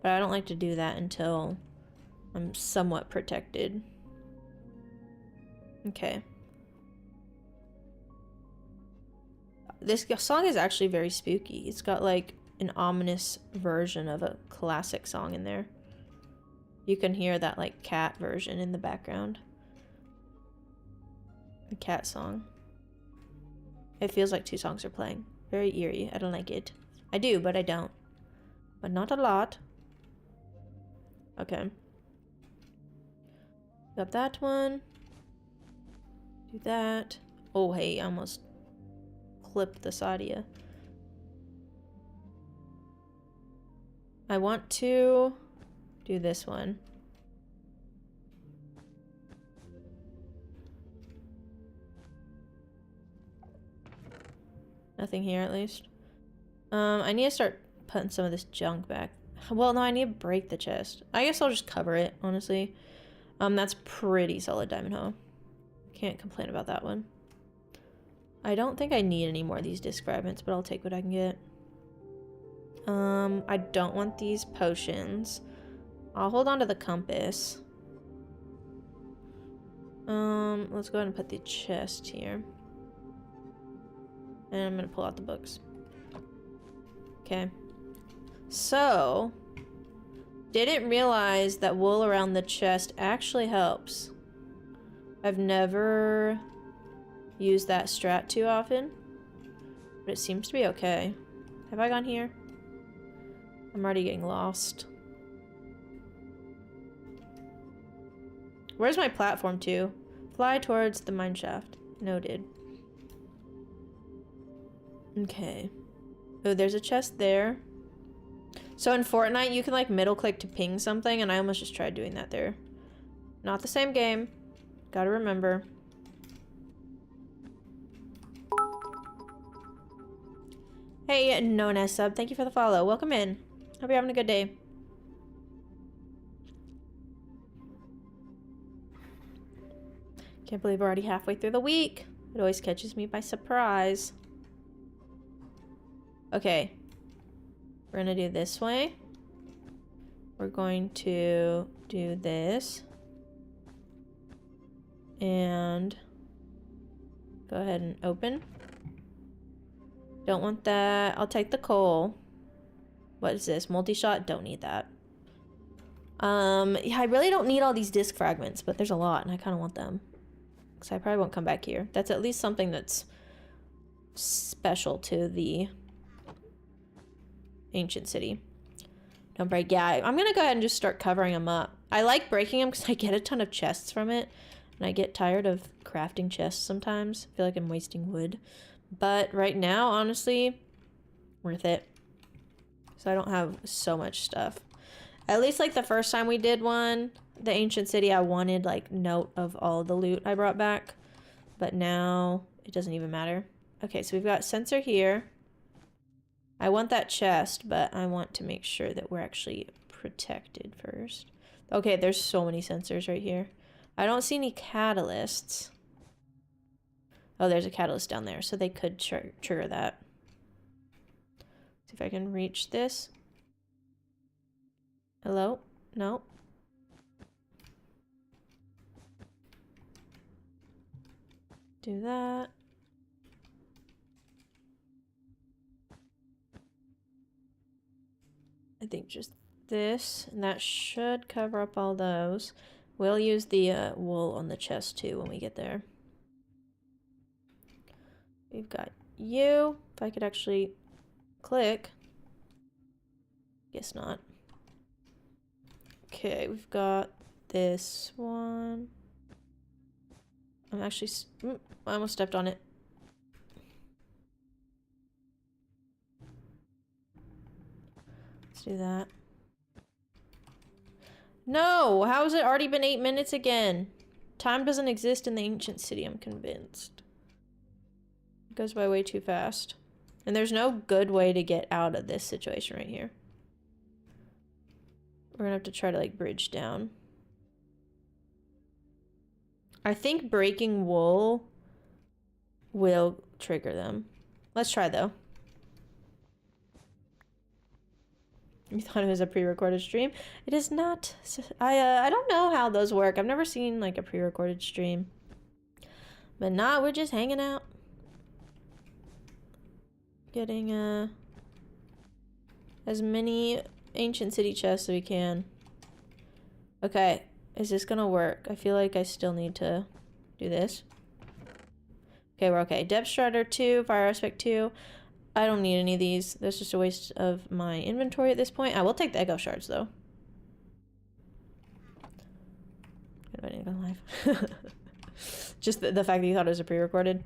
But I don't like to do that until I'm somewhat protected. Okay. This song is actually very spooky. It's got, like, an ominous version of a classic song in there. You can hear that, like, cat version in the background. The cat song. It feels like two songs are playing. Very eerie. I don't like it. I do, but I don't. But not a lot. Okay. Got that one. Do that. Oh, hey, I almost clipped the Sadia. I want to do this one. Nothing here, at least. I need to start putting some of this junk back. Well, no, I need to break the chest. I guess I'll just cover it, honestly. That's pretty solid diamond hoe. Can't complain about that one. I don't think I need any more of these disc fragments, but I'll take what I can get. I don't want these potions. I'll hold on to the compass. Let's go ahead and put the chest here. And I'm gonna pull out the books. Okay. So, didn't realize that wool around the chest actually helps. I've never used that strat too often, but it seems to be okay. Have I gone here? I'm already getting lost. Where's my platform to? Fly towards the mine shaft. Noted. Okay. Oh, there's a chest there. So in Fortnite, you can, like, middle click to ping something, and I almost just tried doing that there. Not the same game. Gotta remember. Hey, known sub, thank you for the follow. Welcome in. Hope you're having a good day. Can't believe we're already halfway through the week. It always catches me by surprise. Okay. We're gonna do this way. we're going to do this. And go ahead and open. Don't want that. I'll take the coal. What is this? Multi-shot? Don't need that. Yeah, I really don't need all these disc fragments, but there's a lot and I kind of want them. Because I probably won't come back here. That's at least something that's special to the ancient city. Don't break. Yeah, I'm gonna go ahead and just start covering them up. I like breaking them because I get a ton of chests from it. And I get tired of crafting chests sometimes. I feel like I'm wasting wood. But right now, honestly, worth it. So I don't have so much stuff. At least like the first time we did one, the ancient city, I wanted like note of all the loot I brought back. But now it doesn't even matter. Okay, so we've got sensor here. I want that chest, but I want to make sure that we're actually protected first. Okay, there's so many sensors right here. I don't see any catalysts. Oh, there's a catalyst down there, so they could trigger that. See if I can reach this. Hello? No. Do that. I think just this, and that should cover up all those. We'll use the wool on the chest too when we get there. We've got you. If I could actually click. Guess not. Okay, we've got this one. I'm actually... I almost stepped on it. Let's do that. No! How has it already been 8 minutes again? Time doesn't exist in the ancient city, I'm convinced. It goes by way too fast. And there's no good way to get out of this situation right here. We're gonna have to try to like bridge down. I think breaking wool will trigger them. Let's try though. You thought it was a pre-recorded stream? It is not. I don't know how those work. I've never seen like a pre-recorded stream. But nah, we're just hanging out. Getting as many ancient city chests as we can. Okay, is this gonna work? I feel like I still need to do this. Okay, we're okay. Depth Strider 2, Fire Aspect 2. I don't need any of these. That's just a waste of my inventory at this point. I will take the Echo Shards, though. I need to go live. Just the fact that you thought it was a pre-recorded.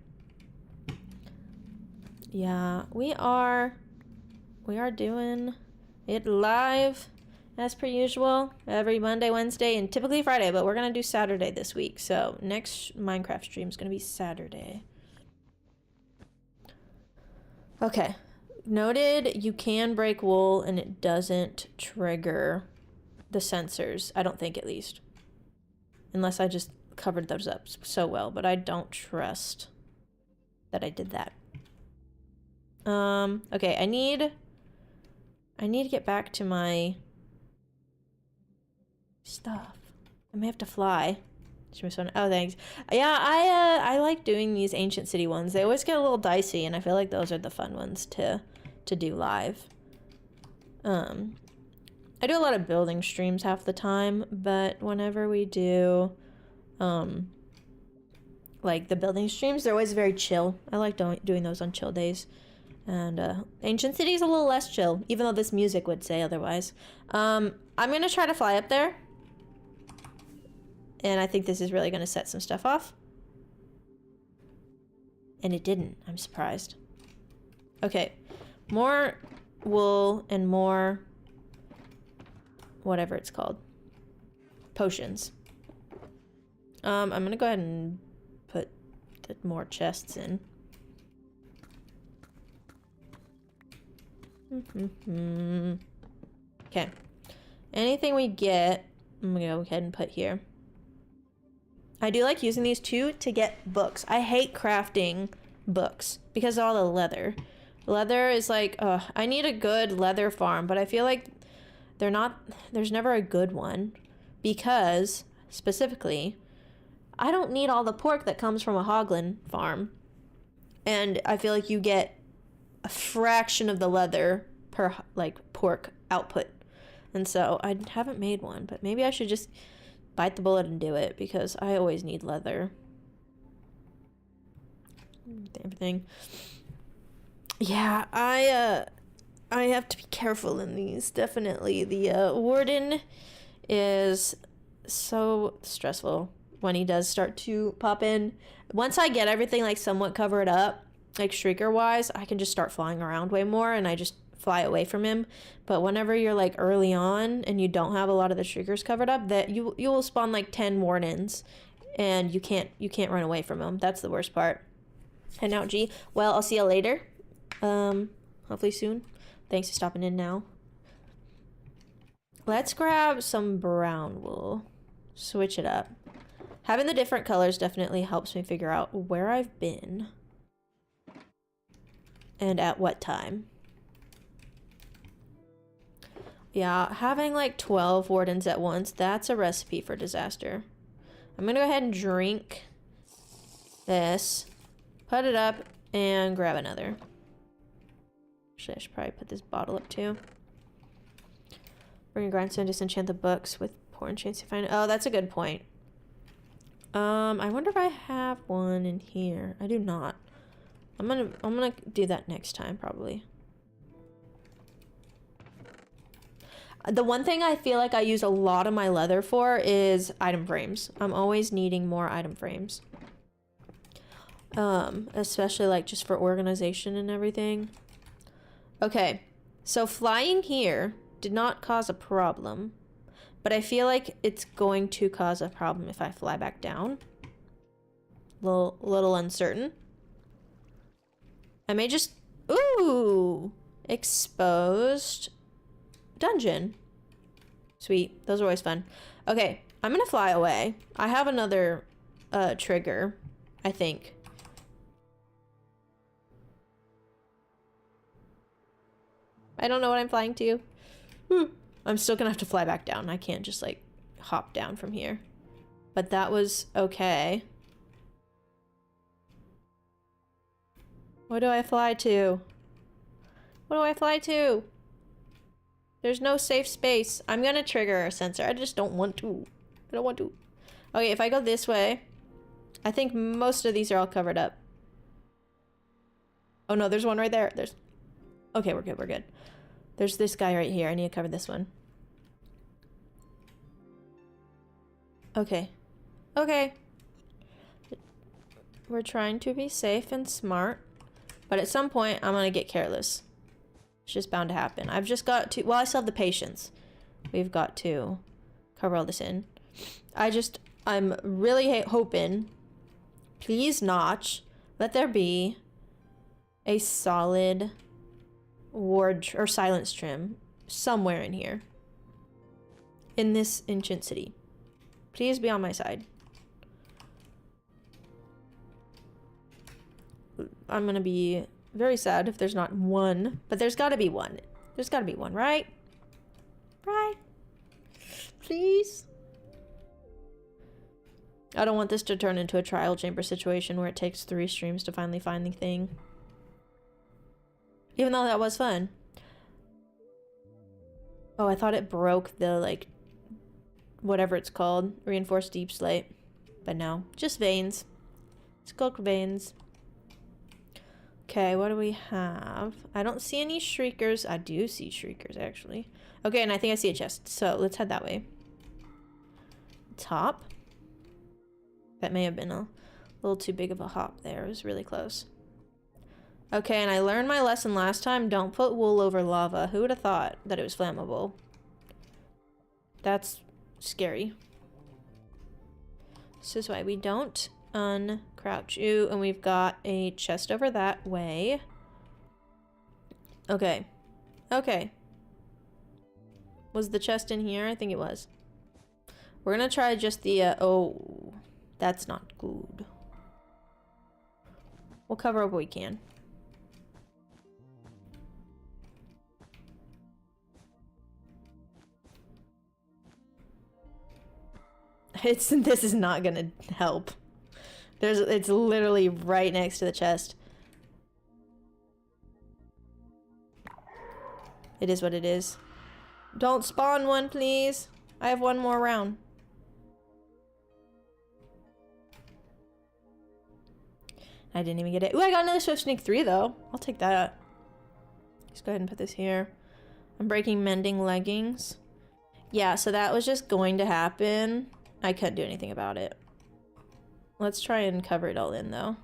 Yeah, we are doing it live, as per usual, every Monday, Wednesday, and typically Friday, but we're going to do Saturday this week. So next Minecraft stream is going to be Saturday. Okay, noted you can break wool and it doesn't trigger the sensors. I don't think, at least. Unless I just covered those up so well, but I don't trust that I did that. Okay, I need to get back to my stuff. I may have to fly. Oh, thanks. Yeah, I like doing these ancient city ones. They always get a little dicey, and I feel like those are the fun ones to do live. I do a lot of building streams half the time, but whenever we do, like the building streams, they're always very chill. I like doing those on chill days. And ancient city is a little less chill, even though this music would say otherwise. I'm gonna try to fly up there. And I think this is really going to set some stuff off. And it didn't. I'm surprised. Okay. More wool and more... whatever it's called. Potions. I'm going to go ahead and put more chests in. Okay. Anything we get, I'm going to go ahead and put here. I do like using these two to get books. I hate crafting books because of all the leather. Leather is like, I need a good leather farm, but I feel like there's never a good one because, specifically, I don't need all the pork that comes from a hoglin farm. And I feel like you get a fraction of the leather per, like, pork output. And so I haven't made one, but maybe I should just bite the bullet and do it because I always need leather. Everything. Yeah, I have to be careful in these, definitely. The warden is so stressful when he does start to pop in. Once I get everything like somewhat covered up, like shrieker wise, I can just start flying around way more and I just fly away from him. But whenever you're like early on and you don't have a lot of the shriekers covered up, that you will spawn like 10 wardens and you can't run away from them. That's the worst part. And now G, well, I'll see you later. Hopefully soon. Thanks for stopping in now. Let's grab some brown wool. Switch it up. Having the different colors definitely helps me figure out where I've been. And at what time. Yeah, having like 12 wardens at once, that's a recipe for disaster. I'm gonna go ahead and drink this, put it up, and grab another. Actually, I should probably put this bottle up too. Bring a grindstone, disenchant the books with poor enchants you find. Oh, that's a good point. I wonder if I have one in here. I do not. I'm gonna do that next time probably. The one thing I feel like I use a lot of my leather for is item frames. I'm always needing more item frames. Especially like just for organization and everything. Okay, so flying here did not cause a problem, but I feel like it's going to cause a problem if I fly back down. Little uncertain. I may just, ooh, exposed dungeon. Sweet, those are always fun. Okay, I'm gonna fly away. I have another trigger, I think. I don't know what I'm flying to. I'm still gonna have to fly back down. I can't just like hop down from here. But that was okay. What do I fly to? What do I fly to? There's no safe space. I'm gonna trigger a sensor. I just don't want to. I don't want to. Okay, if I go this way, I think most of these are all covered up. Oh no, there's one right there. There's... Okay, we're good, we're good. There's this guy right here. I need to cover this one. Okay. Okay. We're trying to be safe and smart. But at some point, I'm gonna get careless. It's just bound to happen. I've just got to... Well, I still have the patience. We've got to cover all this in. I'm really hoping... Please, Notch. Let there be a solid... ward or silence trim somewhere in here in this ancient city. Please be on my side. I'm gonna be very sad if there's not one, but there's gotta be one. There's gotta be one, right? Right? Please? I don't want this to turn into a trial chamber situation where it takes 3 streams to finally find the thing. Even though that was fun. Oh, I thought it broke the, like, whatever it's called. Reinforced deep slate. But no. Just veins. Skulk veins. Okay, what do we have? I don't see any shriekers. I do see shriekers, actually. Okay, and I think I see a chest. So, let's head that way. Top. That may have been a little too big of a hop there. It was really close. Okay, and I learned my lesson last time. Don't put wool over lava. Who would have thought that it was flammable? That's scary. This is why we don't uncrouch. Ooh, and we've got a chest over that way. Okay. Okay. Was the chest in here? I think it was. We're gonna try just the, oh, that's not good. We'll cover up what we can. This is not gonna help. It's literally right next to the chest. It is what it is. Don't spawn one, please. I have one more round. I didn't even get it. Ooh, I got another Swift Sneak 3 though. I'll take that. Just go ahead and put this here. I'm breaking mending leggings. Yeah, so that was just going to happen. I couldn't do anything about it. Let's try and cover it all in though.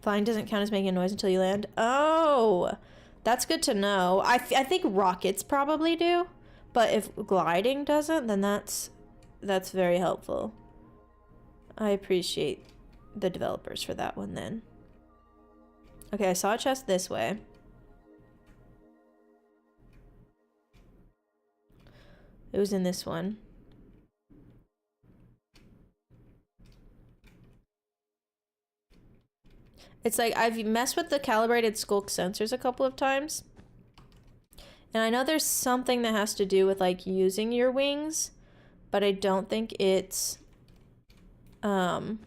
Flying doesn't count as making a noise until you land. Oh, that's good to know. I think rockets probably do, but if gliding doesn't, then that's very helpful. I appreciate the developers for that one then. Okay, I saw a chest this way. It was in this one. It's like I've messed with the calibrated skulk sensors a couple of times. And I know there's something that has to do with like using your wings, but I don't think it's I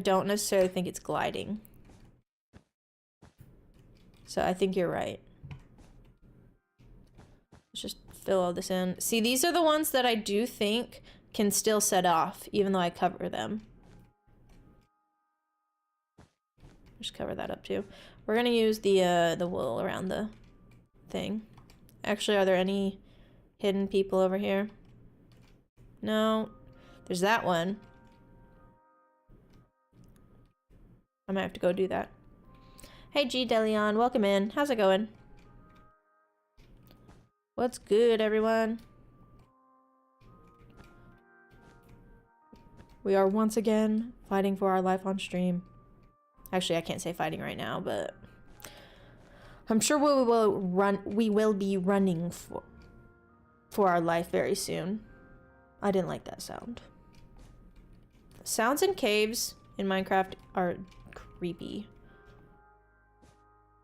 don't necessarily think it's gliding. So I think you're right. Let's just fill all this in. See, these are the ones that I do think can still set off, even though I cover them. Just cover that up too. We're gonna use the wool around the thing. Actually, are there any hidden people over here? No. There's that one. I might have to go do that. Hey G Delion, welcome in. How's it going? What's good, everyone? We are once again fighting for our life on stream. Actually, I can't say fighting right now, but I'm sure we will be running for our life very soon. I didn't like that sound. Sounds in caves in Minecraft are creepy.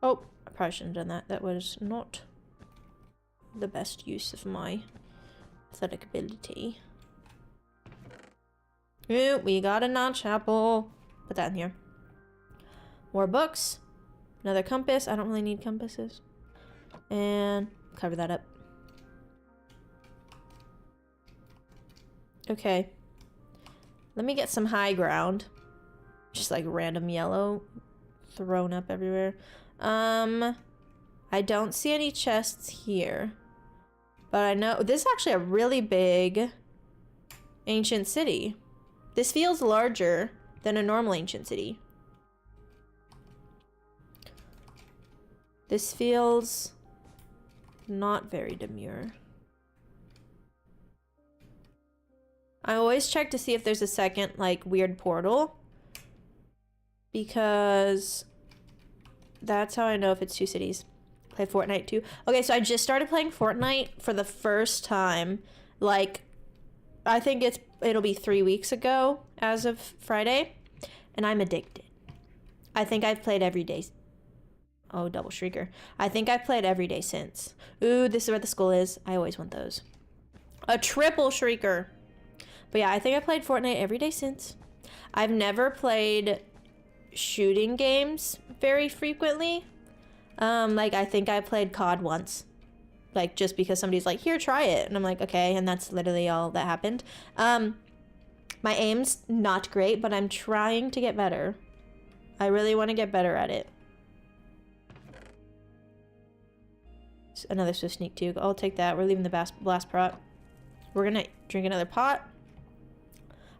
Oh, I probably shouldn't have done that. That was not the best use of my athletic ability. Ooh, we got a notch apple. Put that in here. More books. Another compass. I don't really need compasses. And cover that up. Okay. Let me get some high ground. Just like random yellow thrown up everywhere. I don't see any chests here. But I know this is actually a really big ancient city. This feels larger than a normal ancient city. This feels not very demure. I always check to see if there's a second, like, weird portal. Because that's how I know if it's two cities. Play Fortnite too. Okay, so I just started playing Fortnite for the first time. Like, I think it'll be 3 weeks ago as of Friday. And I'm addicted. I think I've played every day. Oh, double shrieker. I think I've played every day since. Ooh, this is where the skull is. I always want those. A triple shrieker. But yeah, I think I played Fortnite every day since. I've never played shooting games very frequently. Like, I think I played COD once. Like, just because somebody's like, here, try it. And I'm like, okay. And that's literally all that happened. My aim's not great, but I'm trying to get better. I really want to get better at it. Another Swift Sneak 2. I'll take that. We're leaving the blast pot. We're gonna drink another pot.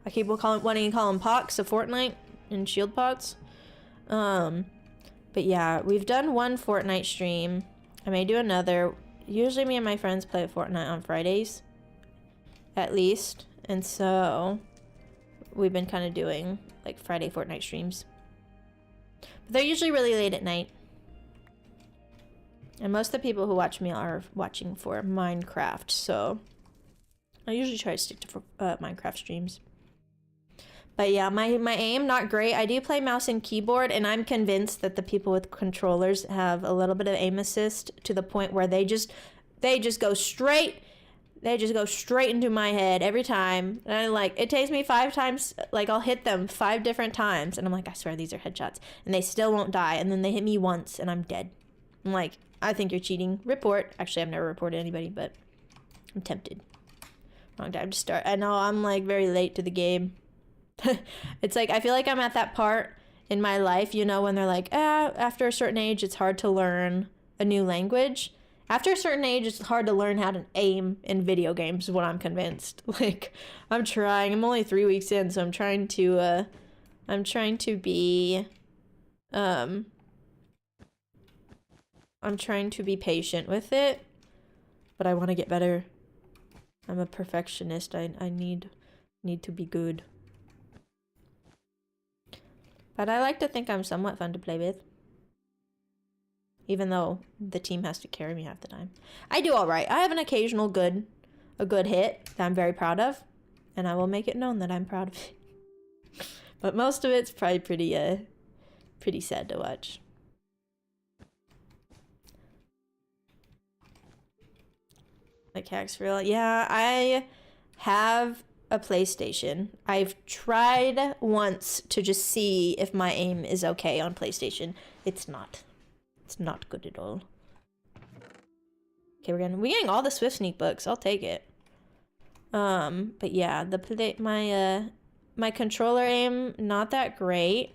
I keep wanting to call them pots of Fortnite and shield pots. But yeah, we've done one Fortnite stream. I may do another. Usually me and my friends play Fortnite on Fridays. At least. And so we've been kind of doing like Friday Fortnite streams. But they're usually really late at night. And most of the people who watch me are watching for Minecraft, so I usually try to stick to Minecraft streams. But yeah, my aim, not great. I do play mouse and keyboard, and I'm convinced that the people with controllers have a little bit of aim assist to the point where they just go straight They just go straight into my head every time. And I like, it takes me 5 times, like I'll hit them 5 different times. And I'm like, I swear these are headshots. And they still won't die. And then they hit me once and I'm dead. I'm like, I think you're cheating. Report. Actually, I've never reported anybody, but I'm tempted. Wrong time to start. I know I'm like very late to the game. It's like, I feel like I'm at that part in my life, you know, when they're like, after a certain age, it's hard to learn a new language. After a certain age, it's hard to learn how to aim in video games, is what I'm convinced. Like, I'm trying. I'm only 3 weeks in, so I'm trying to be, I'm trying to be patient with it, but I want to get better. I'm a perfectionist. I need to be good. But I like to think I'm somewhat fun to play with. Even though the team has to carry me half the time. I do alright. I have an occasional a good hit that I'm very proud of. And I will make it known that I'm proud of it. But most of it's probably pretty sad to watch. Like hacks for real. Yeah, I have a PlayStation. I've tried once to just see if my aim is okay on PlayStation. It's not. It's not good at all. Okay, we're getting all the Swift Sneak books. I'll take it. But yeah, my controller aim not that great.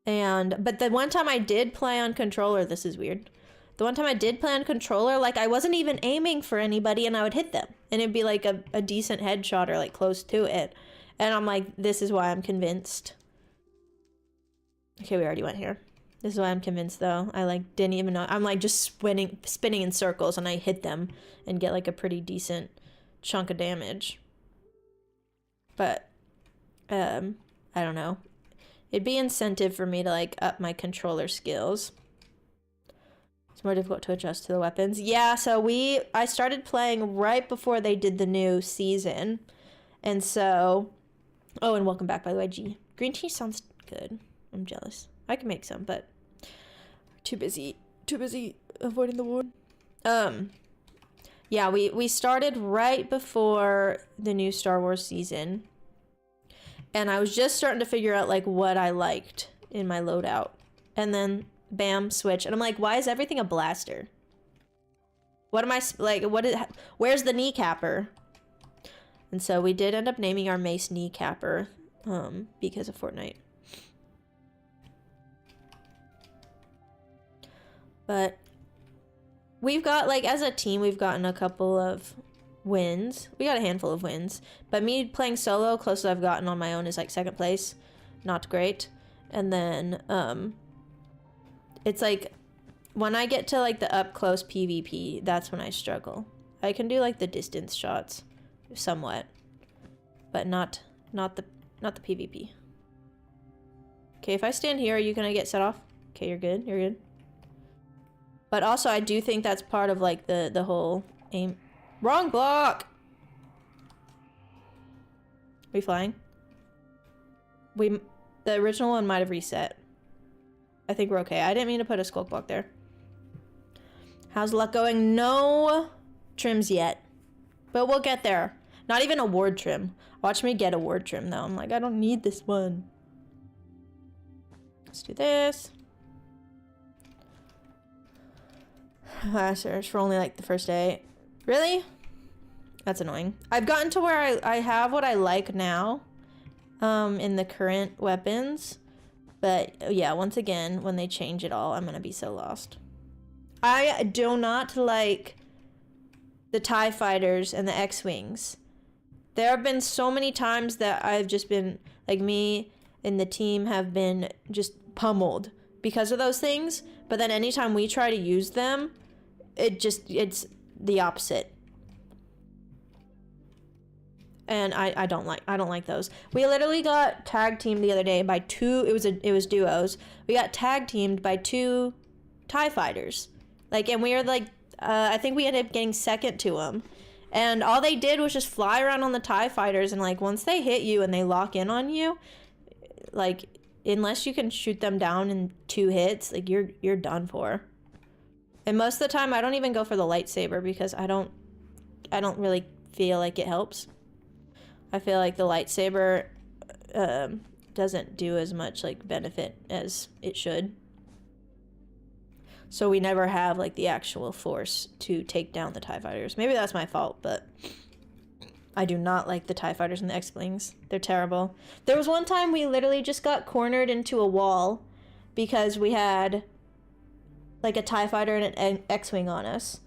But the one time I did play on controller, this is weird. The one time I did play on controller, like I wasn't even aiming for anybody and I would hit them. And it'd be like a decent headshot or like close to it. And I'm like, this is why I'm convinced. Okay, we already went here. This is why I'm convinced though. I like didn't even know. I'm like just spinning in circles and I hit them and get like a pretty decent chunk of damage. But, I don't know. It'd be incentive for me to like up my controller skills. It's more difficult to adjust to the weapons. Yeah, so I started playing right before they did the new season. And so, oh, and welcome back by the way, G. Green tea sounds good. I'm jealous. I can make some, but too busy avoiding the war. Yeah, we started right before the new Star Wars season. And I was just starting to figure out like what I liked in my loadout. And then bam, switch. And I'm like, why is everything a blaster? What am I like, where's the kneecapper? And so we did end up naming our mace kneecapper because of Fortnite. But we've got, like, as a team, we've gotten a couple of wins. We got a handful of wins. But me playing solo, closest I've gotten on my own is, like, 2nd place. Not great. And then, it's, like, when I get to, like, the up-close PvP, that's when I struggle. I can do, like, the distance shots somewhat. But not the PvP. Okay, if I stand here, are you gonna get set off? Okay, you're good. You're good. But also, I do think that's part of, like, the whole aim. Wrong block! We flying? The original one might have reset. I think we're okay. I didn't mean to put a skulk block there. How's luck going? No trims yet. But we'll get there. Not even a ward trim. Watch me get a ward trim, though. I'm like, I don't need this one. Let's do this. Search for only like the first day. Really? That's annoying. I've gotten to where I have what I like now in the current weapons. But yeah, once again, when they change it all, I'm gonna be so lost. I do not like the TIE fighters and the X-Wings. There have been so many times that I've just been, like, me and the team have been just pummeled because of those things. But then anytime we try to use them, it's the opposite. And I don't like those. We literally got tag teamed the other day by two, it was duos. We got tag teamed by 2 TIE fighters. Like, and we were like, I think we ended up getting second to them. And all they did was just fly around on the TIE fighters, and like once they hit you and they lock in on you, like unless you can shoot them down in 2 hits, like you're done for. And most of the time I don't even go for the lightsaber because I don't I don't really feel like it helps. I feel like the lightsaber doesn't do as much like benefit as it should. So we never have like the actual force to take down the TIE fighters. Maybe that's my fault, but I do not like the TIE fighters and the X-Wings. They're terrible. There was one time we literally just got cornered into a wall because we had like a TIE fighter and an X-Wing on us.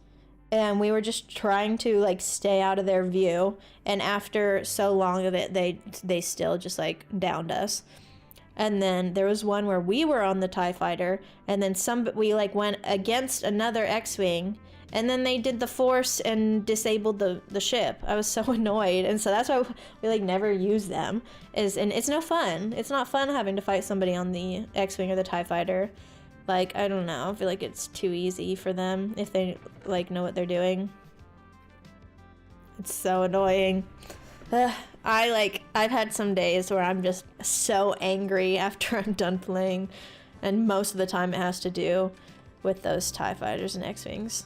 And we were just trying to like stay out of their view, and after so long of it, they still just like downed us. And then there was one where we were on the TIE fighter, and then we like went against another X-Wing, and then they did the force and disabled the ship. I was so annoyed, and so that's why we like never use them. And it's no fun. It's not fun having to fight somebody on the X-Wing or the TIE fighter. Like, I don't know, I feel like it's too easy for them if they, like, know what they're doing. It's so annoying. I've had some days where I'm just so angry after I'm done playing, and most of the time it has to do with those TIE fighters and X-Wings.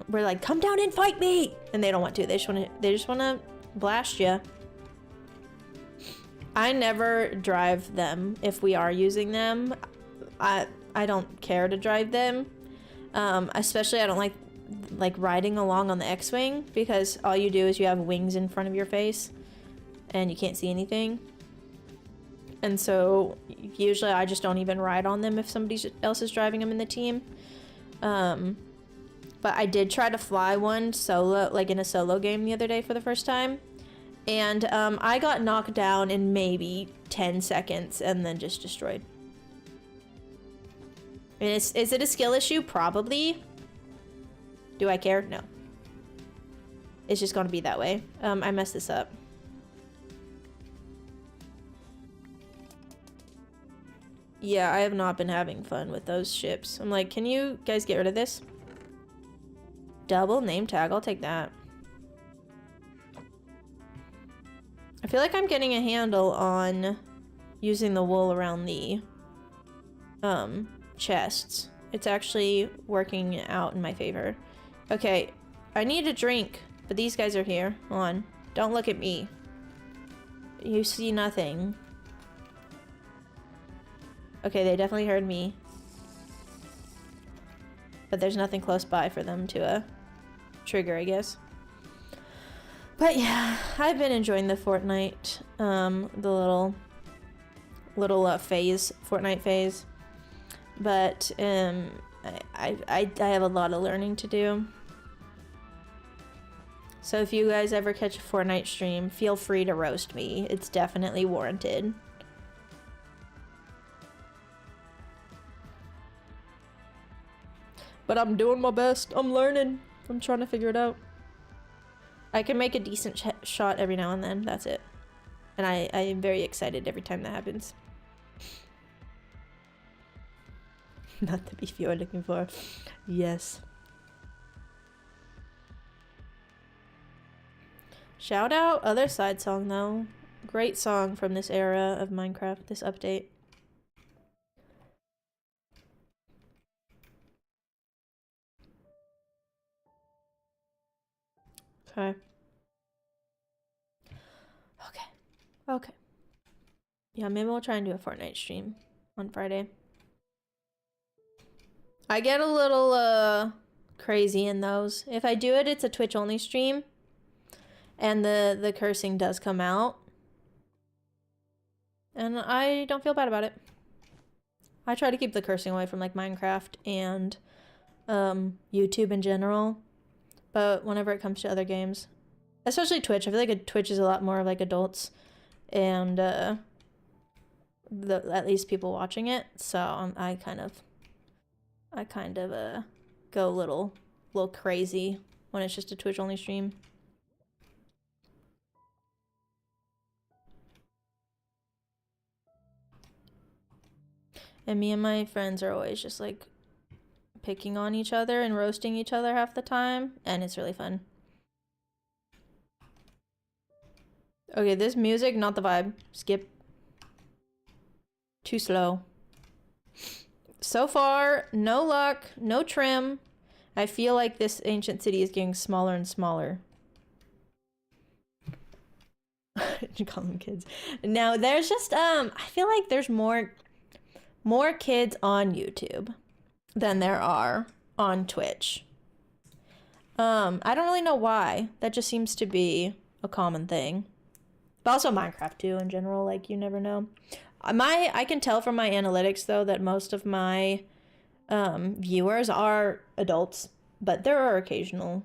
We're like, come down and fight me! And they don't want to, they just want to blast you. I never drive them if we are using them. I don't care to drive them. Especially I don't like riding along on the X-Wing, because all you do is you have wings in front of your face and you can't see anything. And so usually I just don't even ride on them if somebody else is driving them in the team. But I did try to fly one solo, like in a solo game the other day for the first time. And I got knocked down in maybe 10 seconds and then just destroyed. I mean, is it a skill issue? Probably. Do I care? No. It's just gonna be that way. I messed this up. Yeah, I have not been having fun with those ships. I'm like, can you guys get rid of this? Double name tag, I'll take that. I feel like I'm getting a handle on using the wool around the chests. It's actually working out in my favor. Okay, I need a drink, but these guys are here. Hold on. Don't look at me. You see nothing. Okay, they definitely heard me. But there's nothing close by for them to trigger, I guess. But yeah, I've been enjoying the Fortnite, the little phase, Fortnite phase. But I have a lot of learning to do. So if you guys ever catch a Fortnite stream, feel free to roast me. It's definitely warranted. But I'm doing my best. I'm learning. I'm trying to figure it out. I can make a decent shot every now and then. That's it. And I am very excited every time that happens. Not the beef you are looking for. Yes. Shout out Other Side Song though. Great song from this era of Minecraft, this update. Okay. Okay. Yeah, maybe we'll try and do a Fortnite stream on Friday. I get a little crazy in those. If I do it, it's a Twitch only stream. And the cursing does come out. And I don't feel bad about it. I try to keep the cursing away from like Minecraft and YouTube in general. But whenever it comes to other games, especially Twitch, I feel like Twitch is a lot more of like adults and at least people watching it. So I kind of go a little crazy when it's just a Twitch only stream. And me and my friends are always just like picking on each other and roasting each other half the time, and it's really fun. Okay, this music, not the vibe. Skip. Too slow. So far, no luck, no trim. I feel like this ancient city is getting smaller and smaller. You call them kids. Now there's just I feel like there's more kids on YouTube than there are on Twitch. I don't really know why. That just seems to be a common thing. But also Minecraft too in general, like you never know. I can tell from my analytics though that most of my viewers are adults, but there are occasional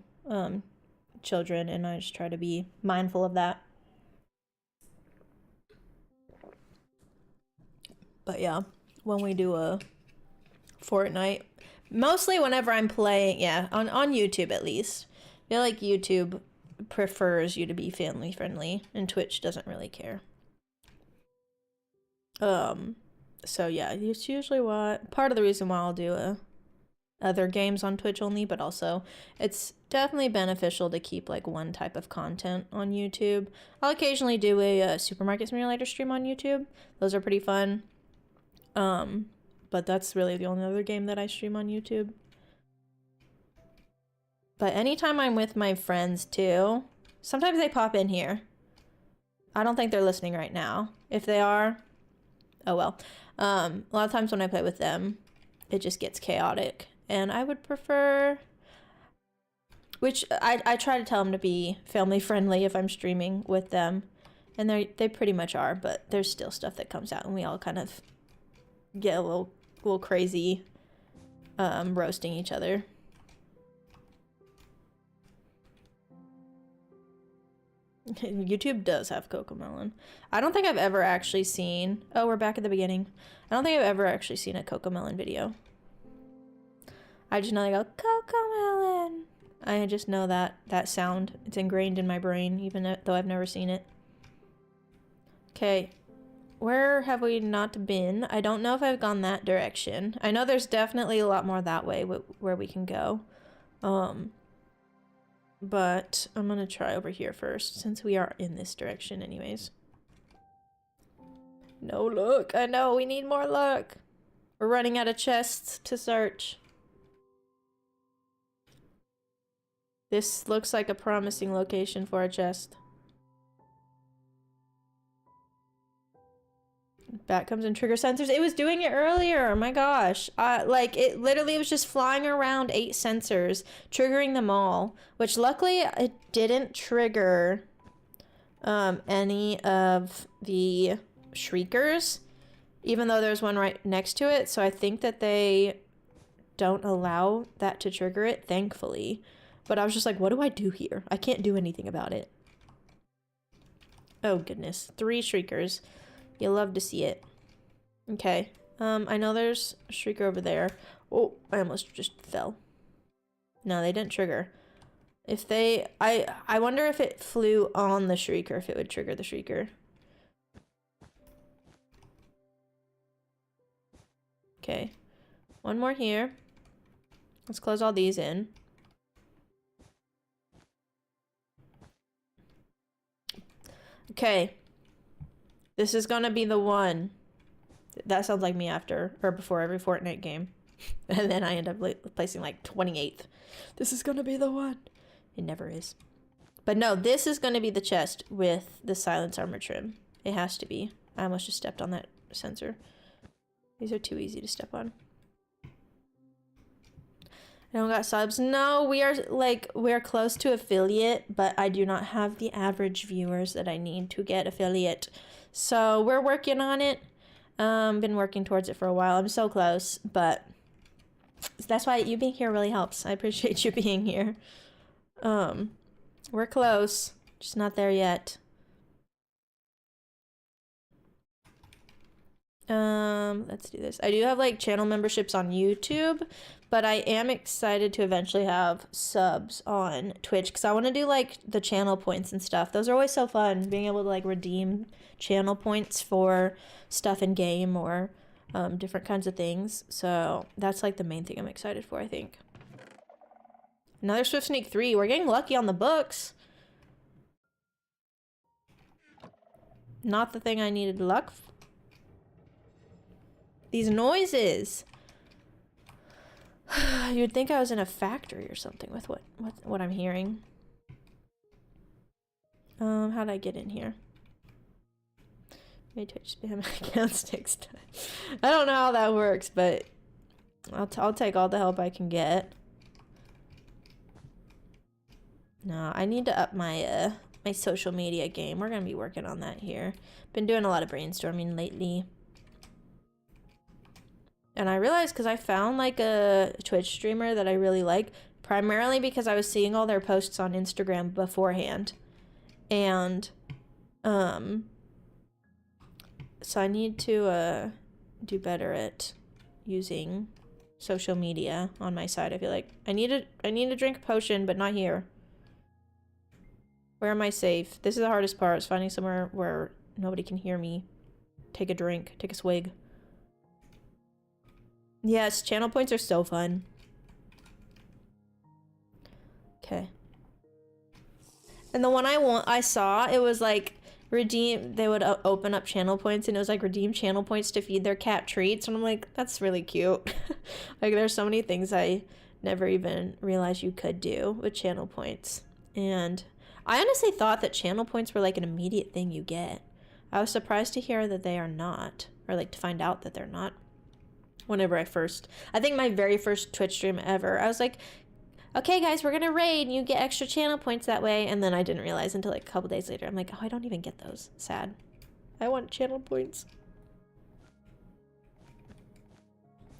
children, and I just try to be mindful of that. But yeah, when we do a Fortnite, mostly whenever I'm playing, yeah, on YouTube at least. I feel like YouTube prefers you to be family friendly, and Twitch doesn't really care. So yeah, it's usually part of the reason why I'll do other games on Twitch only, but also it's definitely beneficial to keep like one type of content on YouTube. I'll occasionally do a supermarket simulator stream on YouTube. Those are pretty fun. But that's really the only other game that I stream on YouTube. But anytime I'm with my friends too, sometimes they pop in here. I don't think they're listening right now. If they are, oh well. A lot of times when I play with them, it just gets chaotic. And I would prefer, which I try to tell them to be family friendly if I'm streaming with them. And they pretty much are, but there's still stuff that comes out and we all kind of get a little crazy, roasting each other. YouTube does have Cocomelon. I don't think I've ever actually seen, oh, we're back at the beginning. I don't think I've ever actually seen a Cocomelon video. I just know they go, Cocomelon. I just know that sound. It's ingrained in my brain, even though I've never seen it. Okay. Where have we not been? I don't know if I've gone that direction. I know there's definitely a lot more that way where we can go. But I'm gonna try over here first, since we are in this direction anyways. No luck. I know, we need more luck. We're running out of chests to search. This looks like a promising location for a chest. Bat comes in trigger sensors. It was doing it earlier. Oh my gosh. Like it literally was just flying around 8 sensors, triggering them all, which luckily it didn't trigger any of the shriekers, even though there's one right next to it. So I think that they don't allow that to trigger it, thankfully. But I was just like, what do I do here? I can't do anything about it. Oh goodness. 3 shriekers. You'll love to see it. Okay. I know there's a shrieker over there. Oh, I almost just fell. No, they didn't trigger. If they... I wonder if it flew on the shrieker, if it would trigger the shrieker. Okay. One more here. Let's close all these in. Okay. This is gonna be the one. That sounds like me after or before every Fortnite game. And then I end up placing like 28th. This is gonna be the one. It never is. But no, this is gonna be the chest with the silence armor trim. It has to be. I almost just stepped on that sensor. These are too easy to step on. I don't got subs. No, we're close to affiliate, but I do not have the average viewers that I need to get affiliate. So we're working on it. Been working towards it for a while. I'm so close, but that's why you being here really helps. I appreciate you being here. We're close, just not there yet. Let's do this. I do have like channel memberships on YouTube, but I am excited to eventually have subs on Twitch because I want to do like the channel points and stuff. Those are always so fun, being able to like redeem channel points for stuff in game or different kinds of things. So that's like the main thing I'm excited for, I think. Another Swift Sneak 3. We're getting lucky on the books. Not the thing I needed luck for. These noises. You'd think I was in a factory or something with what I'm hearing. How did I get in here? Maybe Twitch spam accounts takes time. I don't know how that works, but I'll take all the help I can get. No, I need to up my my social media game. We're gonna be working on that here. Been doing a lot of brainstorming lately. And I realized because I found like a Twitch streamer that I really like, primarily because I was seeing all their posts on Instagram beforehand. And so I need to do better at using social media on my side. I feel like I need to drink a potion, but not here. Where am I safe? This is the hardest part, is finding somewhere where nobody can hear me take a drink, take a swig. Yes, channel points are so fun. Okay. And the one I saw, it was like redeem, they would open up channel points and it was like redeem channel points to feed their cat treats. And I'm like, that's really cute. Like there's so many things I never even realized you could do with channel points. And I honestly thought that channel points were like an immediate thing you get. I was surprised to hear that they are not, or like to find out that they're not. Whenever I think my very first Twitch stream ever, I was like, okay guys, we're gonna raid and you get extra channel points that way. And then I didn't realize until like a couple days later, I'm like, oh, I don't even get those. Sad. I want channel points.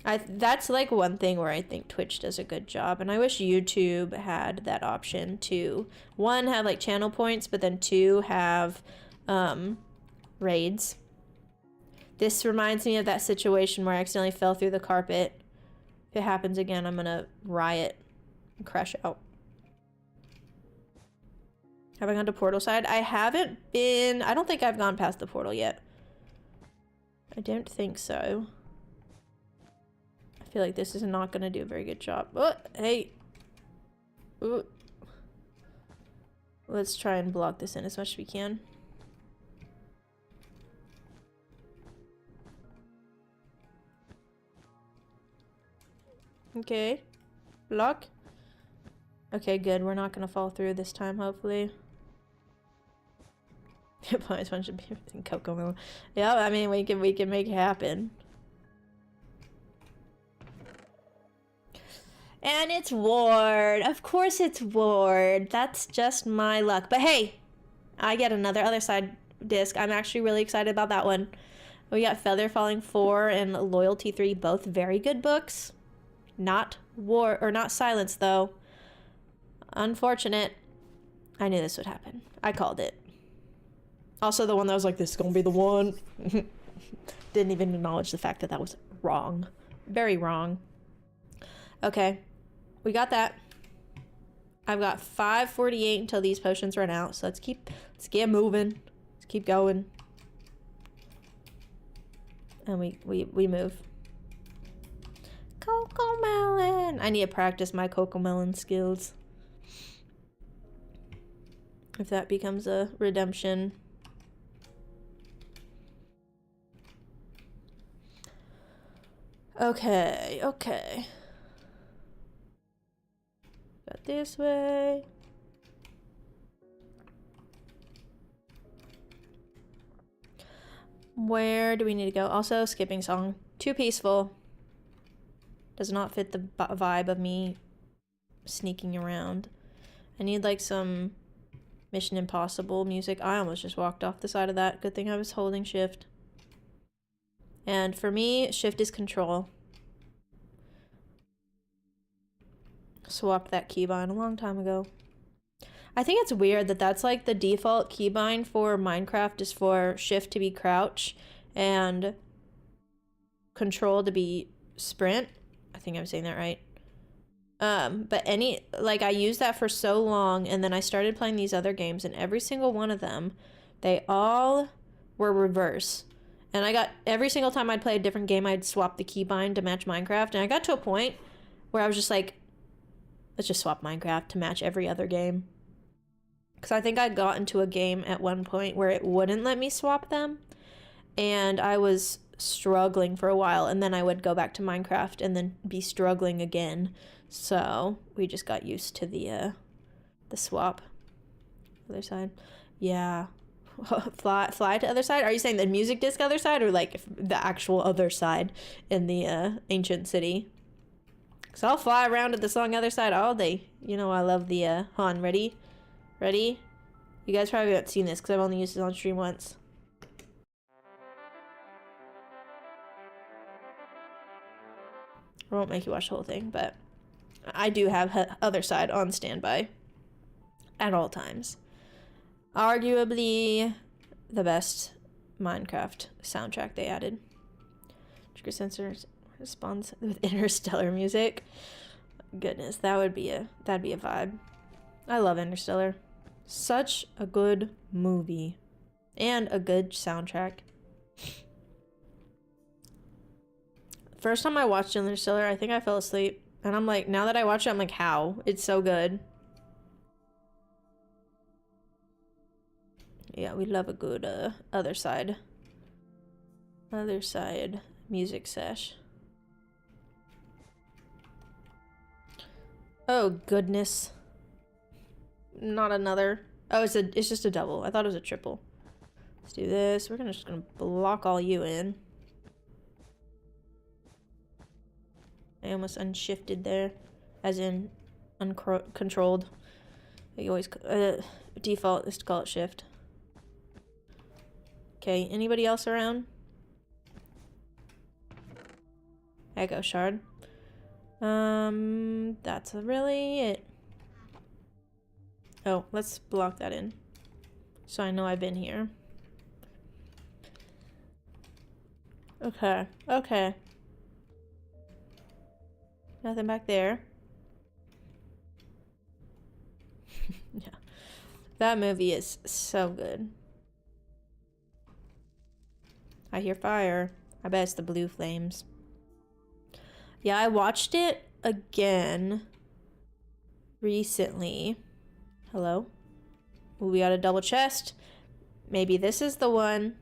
That's like one thing where I think Twitch does a good job, and I wish YouTube had that option to, one, have like channel points, but then two, have raids. This reminds me of that situation where I accidentally fell through the carpet. If it happens again, I'm gonna riot and crash out. Have I gone to portal side? I haven't been, I don't think I've gone past the portal yet. I don't think so. I feel like this is not gonna do a very good job. Oh, hey. Ooh. Let's try and block this in as much as we can. Okay. Block. Okay, good. We're not gonna fall through this time, hopefully. This one should be in Cocomelon. Yeah, I mean, we can make it happen. And it's Ward. Of course it's Ward. That's just my luck. But hey, I get another other side disc. I'm actually really excited about that one. We got Feather Falling 4 and Loyalty 3, both very good books. Not War or not Silence though. Unfortunate. I knew this would happen. I called it. Also the one that was like, this is gonna be the one. Didn't even acknowledge the fact that that was wrong. Very wrong. Okay. We got that. I've got 5:48 until these potions run out, so let's get moving. Let's keep going. And we move. Cocomelon! I need to practice my Cocomelon skills. If that becomes a redemption. Okay, okay. Got this way. Where do we need to go? Also, skipping song. Too peaceful. Does not fit the vibe of me sneaking around. I need like some Mission Impossible music. I almost just walked off the side of that. Good thing I was holding shift. And for me, shift is control. Swapped that keybind a long time ago. I think it's weird that that's like the default keybind for Minecraft is for shift to be crouch and control to be sprint. I think I'm saying that right. But I used that for so long, and then I started playing these other games, and every single one of them, they all were reverse. And I got, every single time I'd play a different game, I'd swap the keybind to match Minecraft, and I got to a point where I was just like, let's just swap Minecraft to match every other game. Because I think I got into a game at one point where it wouldn't let me swap them, and I was struggling for a while, and then I would go back to Minecraft and then be struggling again. So we just got used to the swap. Other side. Yeah. Fly to other side? Are you saying the music disc other side, or like the actual other side in the ancient city? So I'll fly around to the song other side all day. You know I love the Han. Ready? Ready? You guys probably haven't seen this because I've only used it on stream once. I won't make you watch the whole thing, but I do have other side on standby at all times. Arguably the best Minecraft soundtrack they added. Trigger sensors responds with interstellar music. Goodness, that'd be a vibe. I love Interstellar. Such a good movie and a good soundtrack. First time I watched Interstellar, I think I fell asleep, and I'm like, now that I watch it, I'm like, how? It's so good. Yeah, we love a good other side music sesh. Oh goodness. Not another. Oh, it's just a double. I thought it was a triple. Let's do this. We're just gonna block all you in. I almost unshifted there, as in uncontrolled. You always default is to call it shift. Okay, anybody else around? Echo shard. That's really it. Oh, let's block that in, so I know I've been here. Okay, okay. Nothing back there. Yeah. That movie is so good. I hear fire. I bet it's the blue flames. Yeah, I watched it again recently. Hello? Ooh, we got a double chest. Maybe this is the one.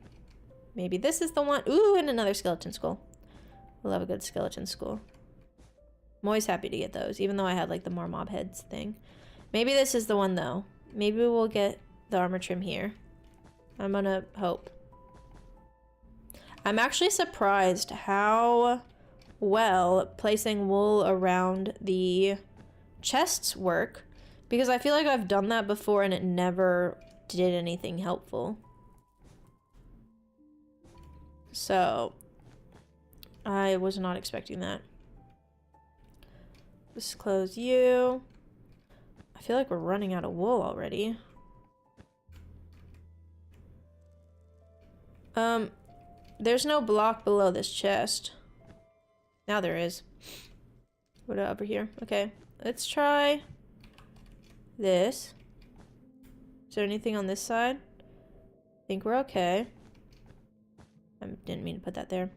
Maybe this is the one. Ooh, and another skeleton skull. I love a good skeleton skull. I'm always happy to get those, even though I had like the more mob heads thing. Maybe this is the one though. Maybe we'll get the armor trim here. I'm gonna hope. I'm actually surprised how well placing wool around the chests work, because I feel like I've done that before and it never did anything helpful. So I was not expecting that. Let's close you. I feel like we're running out of wool already. There's no block below this chest. Now there is. What about over here? Okay, let's try this. Is there anything on this side? I think we're okay. I didn't mean to put that there.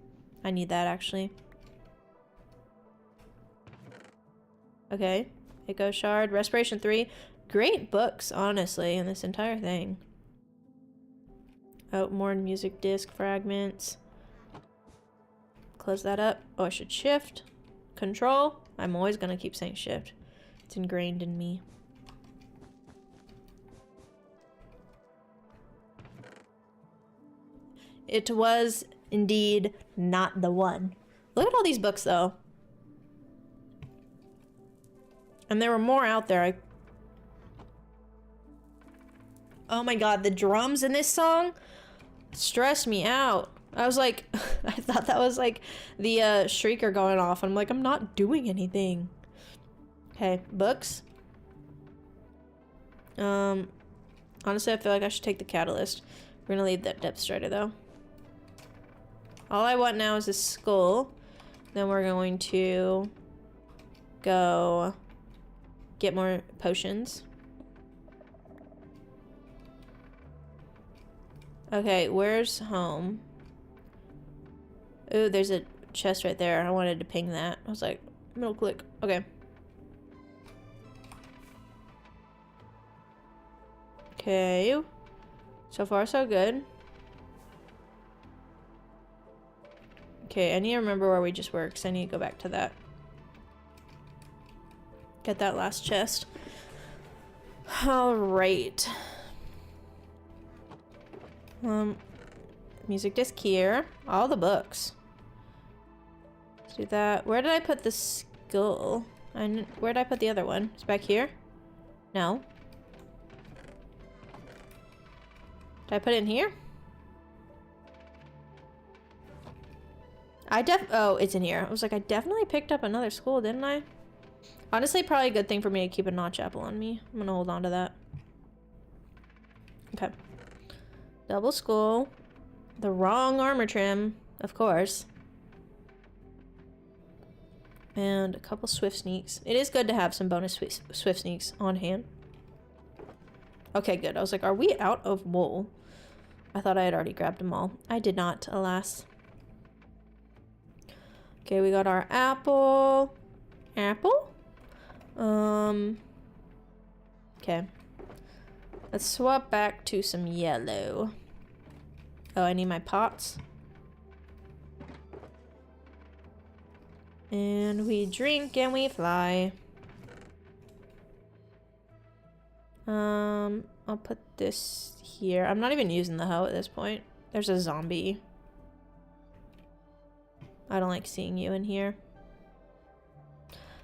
I need that actually. Okay, Echo Shard, Respiration 3. Great books, honestly, in this entire thing. Oh, more music disc fragments. Close that up. Oh, I should shift. Control. I'm always gonna keep saying shift. It's ingrained in me. It was indeed not the one. Look at all these books, though. And there were more out there. Oh my god, the drums in this song stressed me out. I was like, I thought that was like the shrieker going off. I'm like, I'm not doing anything. Okay, books. Honestly, I feel like I should take the catalyst. We're gonna leave that depth strider though. All I want now is a skull. Then we're going to go get more potions. Okay, where's home? Ooh, there's a chest right there. I wanted to ping that. I was like, middle click. Okay. Okay. So far, so good. Okay, I need to remember where we just were, because I need to go back to that. Get that last chest. Alright. Music disc here. All the books. Let's do that. Where did I put the skull? Where did I put the other one? It's back here? No. Did I put it in here? Oh, it's in here. I was like, I definitely picked up another skull, didn't I? Honestly, probably a good thing for me to keep a notch apple on me. I'm gonna hold on to that. Okay. Double skull. The wrong armor trim, of course. And a couple swift sneaks. It is good to have some bonus swift sneaks on hand. Okay, good. I was like, are we out of wool? I thought I had already grabbed them all. I did not, alas. Okay, we got our apple. Apple? Okay. Let's swap back to some yellow. Oh, I need my pots. And we drink and we fly. I'll put this here. I'm not even using the hoe at this point. There's a zombie. I don't like seeing you in here.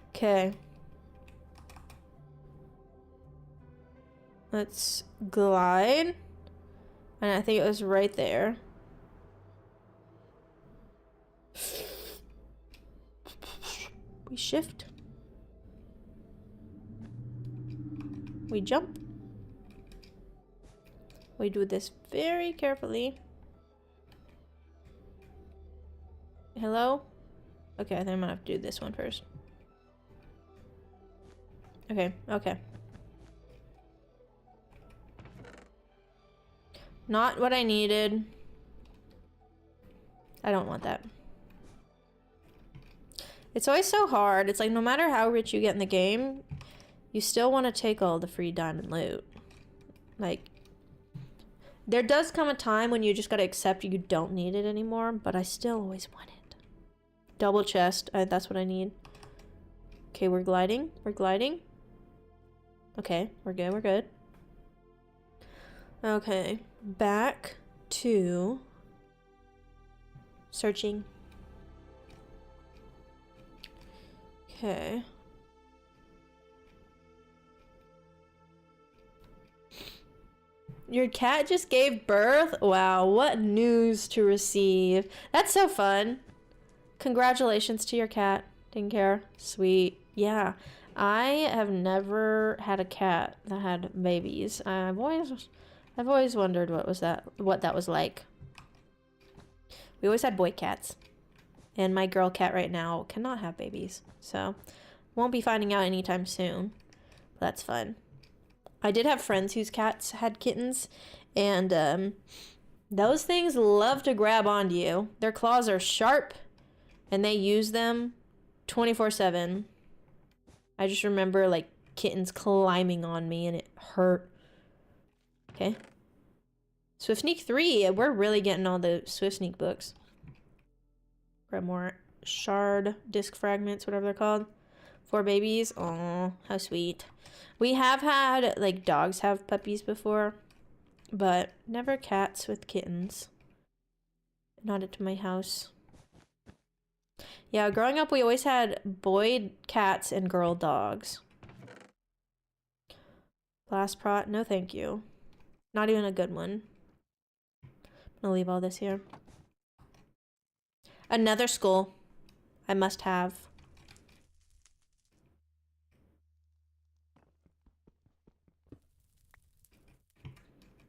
Okay. Let's glide. And I think it was right there. We shift. We jump. We do this very carefully. Hello? Okay, I think I'm gonna have to do this one first. Okay, okay. Not what I needed. I don't want that. It's always so hard. It's like no matter how rich you get in the game, you still want to take all the free diamond loot. Like, there does come a time when you just gotta accept you don't need it anymore, but I still always want it. Double chest. That's what I need. Okay, we're gliding. We're gliding. Okay, we're good. We're good. Okay, back to searching. Okay. Your cat just gave birth? Wow, what news to receive. That's so fun. Congratulations to your cat. Didn't care. Sweet. Yeah. I have never had a cat that had babies. I've always wondered what that was like. We always had boy cats. And my girl cat right now cannot have babies. So, won't be finding out anytime soon. But that's fun. I did have friends whose cats had kittens. And, those things love to grab onto you. Their claws are sharp. And they use them 24/7. I just remember, like, kittens climbing on me and it hurt. Okay. Swift Sneak 3. We're really getting all the Swift Sneak books. Grab more shard disc fragments, whatever they're called. 4 babies. Oh, how sweet. We have had, like, dogs have puppies before, but never cats with kittens. Not at my house. Yeah, growing up, we always had boy cats and girl dogs. Blast prot. No, thank you. Not even a good one. I'm gonna leave all this here. Another skull. I must have.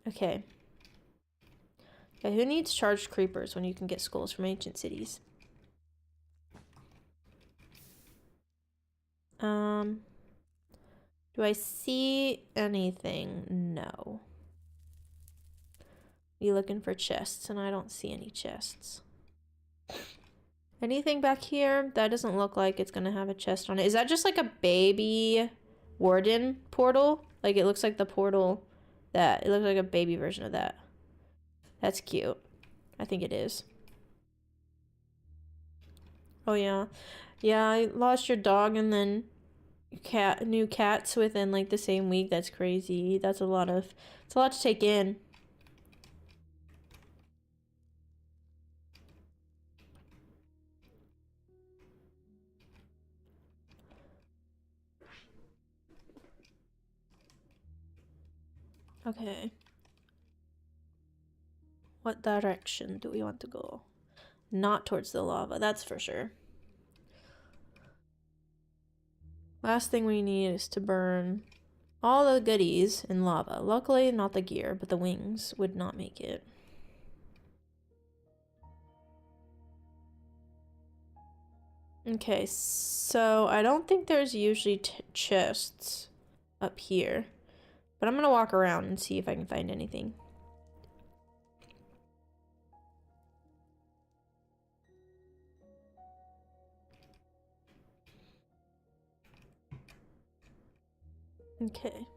Okay. Okay, who needs charged creepers when you can get skulls from ancient cities? Do I see anything? No. You looking for chests, and I don't see any chests. Anything back here? That doesn't look like it's gonna have a chest on it. Is that just like a baby warden portal? Like it looks like the portal it looks like a baby version of that. That's cute. I think it is. Oh yeah. Yeah, I lost your dog and then new cats within like the same week. That's crazy. It's a lot to take in. Okay. What direction do we want to go? Not towards the lava, that's for sure. Last thing we need is to burn all the goodies in lava. Luckily, not the gear, but the wings would not make it. Okay, so I don't think there's usually chests up here. But I'm gonna walk around and see if I can find anything. Okay.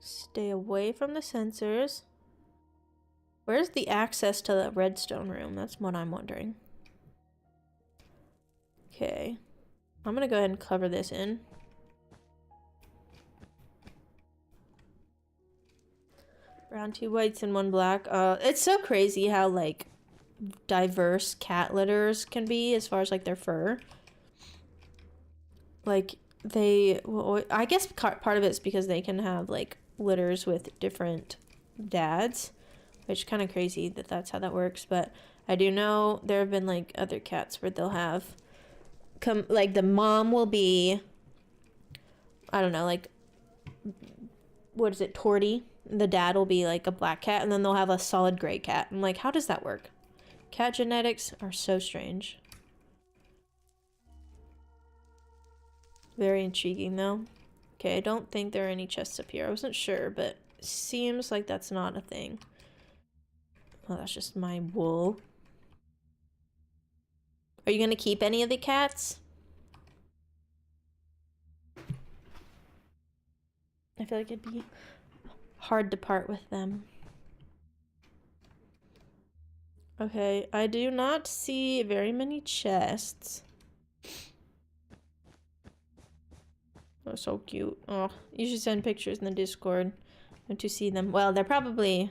Stay away from the sensors. Where's the access to the redstone room? That's what I'm wondering. Okay. I'm gonna go ahead and cover this in. Brown, 2 whites, and 1 black. It's so crazy how, like, diverse cat litters can be as far as, like, their fur. Like, well, I guess part of it's because they can have, like, litters with different dads. Which is kind of crazy that that's how that works. But I do know there have been, like, other cats where they'll have... like, the mom will be... I don't know, like... What is it? Torty. The dad will be like a black cat, and then they'll have a solid gray cat. I'm like, how does that work? Cat genetics are so strange. Very intriguing, though. Okay, I don't think there are any chests up here. I wasn't sure, but it seems like that's not a thing. Oh, that's just my wool. Are you gonna keep any of the cats? I feel like it'd be hard to part with them. Okay, I do not see very many chests. Oh, so cute. Oh, you should send pictures in the Discord to see them. Well, they're probably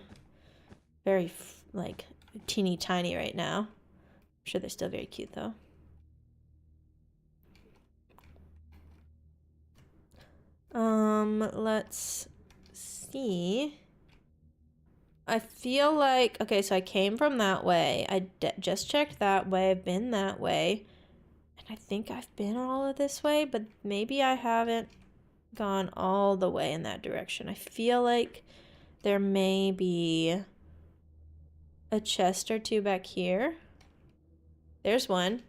very, like, teeny tiny right now. I'm sure they're still very cute, though. Let's see. I feel like, okay, so I came from that way. I just checked that way. I've been that way. And I think I've been all of this way, but maybe I haven't gone all the way in that direction. I feel like there may be a chest or two back here. There's one.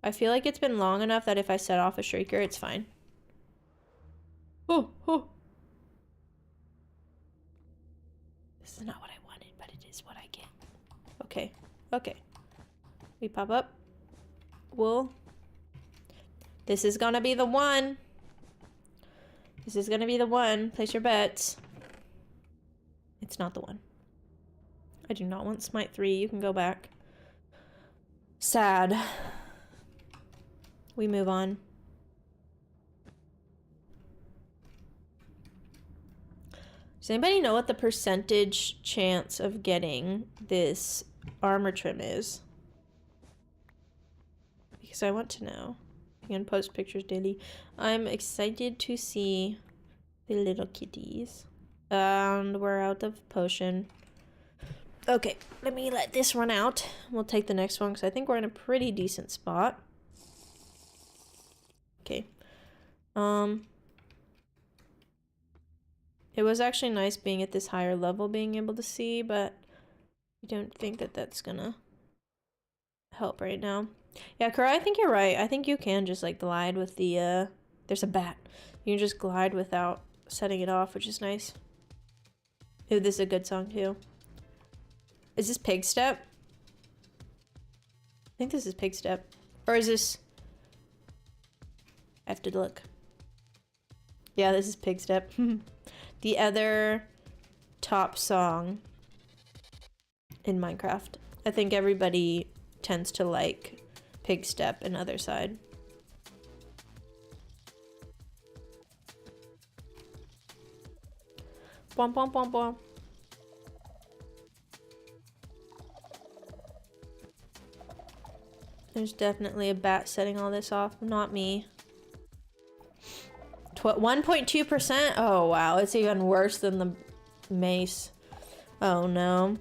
I feel like it's been long enough that if I set off a shrieker, it's fine. Oh, oh. This is not what I wanted, but it is what I get. Okay, okay. We pop up. Wool. This is gonna be the one. This is gonna be the one. Place your bets. It's not the one. I do not want Smite 3. You can go back. Sad. We move on. Does anybody know what the percentage chance of getting this armor trim is? Because I want to know. You can post pictures daily. I'm excited to see the little kitties. And we're out of potion. Okay, let me let this run out. We'll take the next one because I think we're in a pretty decent spot. Okay. It was actually nice being at this higher level, being able to see, but I don't think that that's gonna help right now. Yeah, Kara, I think you're right. I think you can just, like, glide with the, there's a bat. You can just glide without setting it off, which is nice. Ooh, this is a good song, too. Is this Pig Step? I think this is Pig Step. Or is this... I have to look. Yeah, this is Pig Step. The other top song in Minecraft. I think everybody tends to like pig step and other side. Bom, bom, bom, bom. There's definitely a bat setting all this off, not me. 1.2%? Oh wow, it's even worse than the mace. Oh no.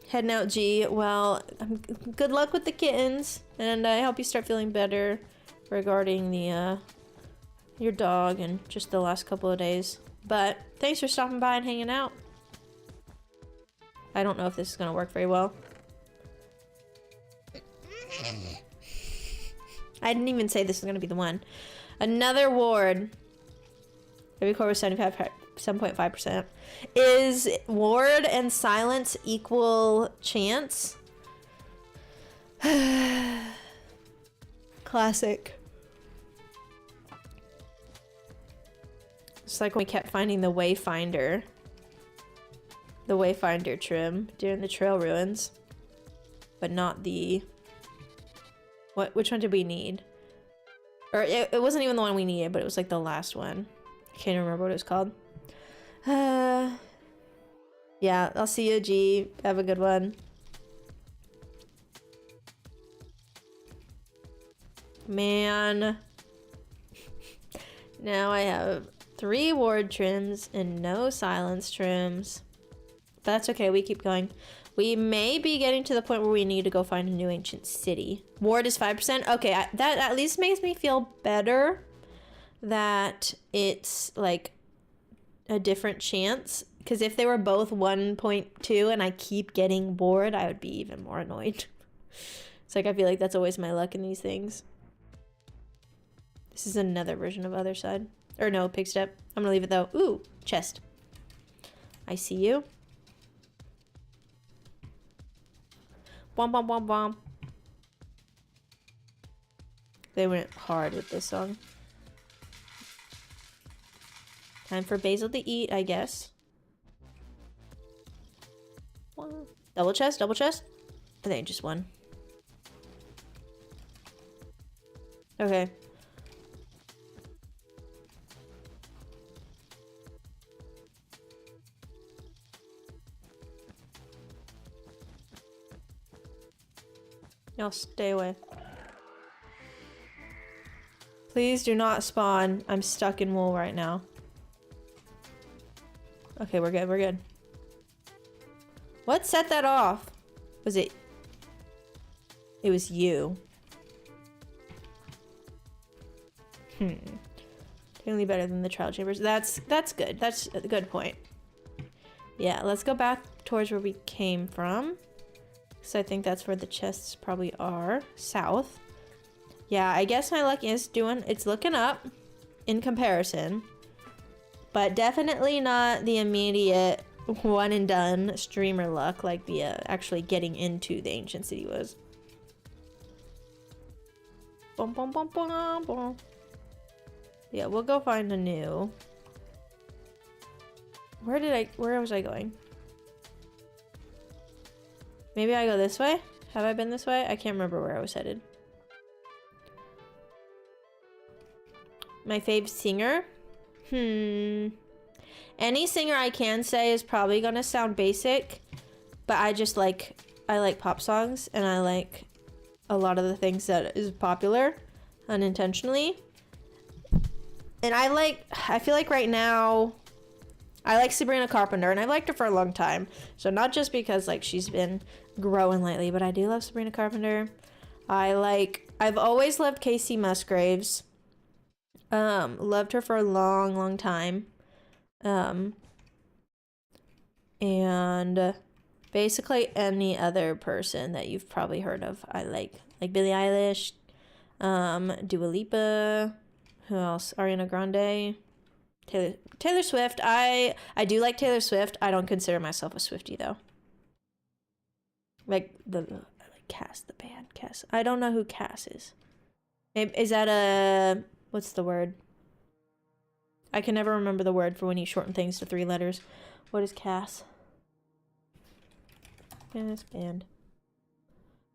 Heading out, G. Well, good luck with the kittens, and I hope you start feeling better regarding the your dog and just the last couple of days. But thanks for stopping by and hanging out. I don't know if this is gonna work very well. I didn't even say this is gonna be the one. Another ward. Every core was 7.5%. Is ward and silence equal chance? Classic. It's like when we kept finding the Wayfinder. The Wayfinder trim during the trail ruins. But not the... Which one did we need? Or it wasn't even the one we needed, but it was like the last one. I can't remember what it was called. Yeah, I'll see you, G. Have a good one. Man. Now I have 3 ward trims and no silence trims. But that's okay, we keep going. We may be getting to the point where we need to go find a new ancient city. Ward is 5%. Okay, that at least makes me feel better that it's like a different chance. Because if they were both 1.2 and I keep getting bored, I would be even more annoyed. It's like I feel like that's always my luck in these things. This is another version of other side. Or no, pig step. I'm gonna leave it though. Ooh, chest. I see you. Bom, bom, bom, bom. They went hard with this song. Time for Basil to eat, I guess. Double chest, double chest. I think just one. Okay. Y'all stay away. Please do not spawn. I'm stuck in wool right now. Okay, we're good, we're good. What set that off? Was it... It was you. Definitely better than the trial chambers. That's good. That's a good point. Yeah, let's go back towards where we came from. So I think that's where the chests probably are. South. Yeah, I guess my luck is it's looking up in comparison. But definitely not the immediate one and done streamer luck like the actually getting into the ancient city was. Bum, bum, bum, bum, bum. Yeah, we'll go find a new. Where was I going? Maybe I go this way? Have I been this way? I can't remember where I was headed. My fave singer? Any singer I can say is probably gonna sound basic, but I like pop songs, and I like a lot of the things that is popular unintentionally. And I feel like right now I like Sabrina Carpenter, and I've liked her for a long time. So not just because like she's been growing lately, but I do love Sabrina Carpenter. I've always loved Casey Musgraves. Loved her for a long time. And basically any other person that you've probably heard of. I like Billie Eilish, Dua Lipa, who else? Ariana Grande, Taylor Swift. I do like Taylor Swift. I don't consider myself a Swiftie though. Like Cass, the band Cass. I don't know who Cass is. Is that a... What's the word? I can never remember the word for when you shorten things to 3 letters. What is Cass? Yeah, this band.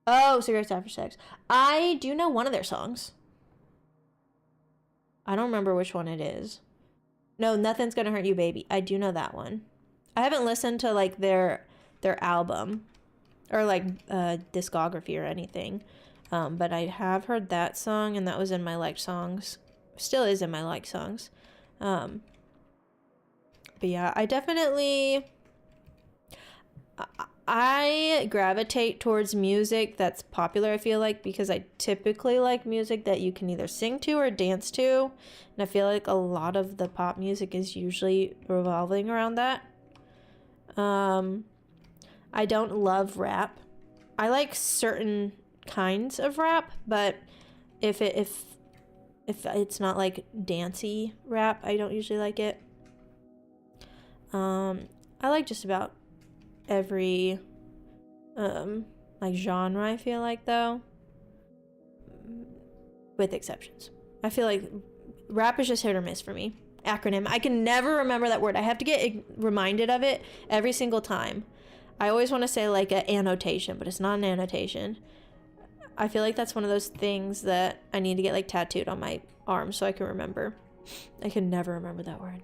Oh, Cigarettes After Sex. I do know one of their songs. I don't remember which one it is. No, Nothing's Gonna Hurt You, Baby. I do know that one. I haven't listened to like their album or like discography or anything. But I have heard that song, and that was in my liked songs. Still is in my liked songs. But yeah, I definitely... I gravitate towards music that's popular, I feel like, because I typically like music that you can either sing to or dance to. And I feel like a lot of the pop music is usually revolving around that. I don't love rap. I like certain kinds of rap, but if it's not like dancey rap, I don't usually like it. I like just about every like genre, I feel like, though, with exceptions. I feel like rap is just hit or miss for me. Acronym. I can never remember that word. I have to get reminded of it every single time. I always want to say like an annotation, but it's not an annotation. I feel like that's one of those things that I need to get like tattooed on my arm so I can remember. I can never remember that word.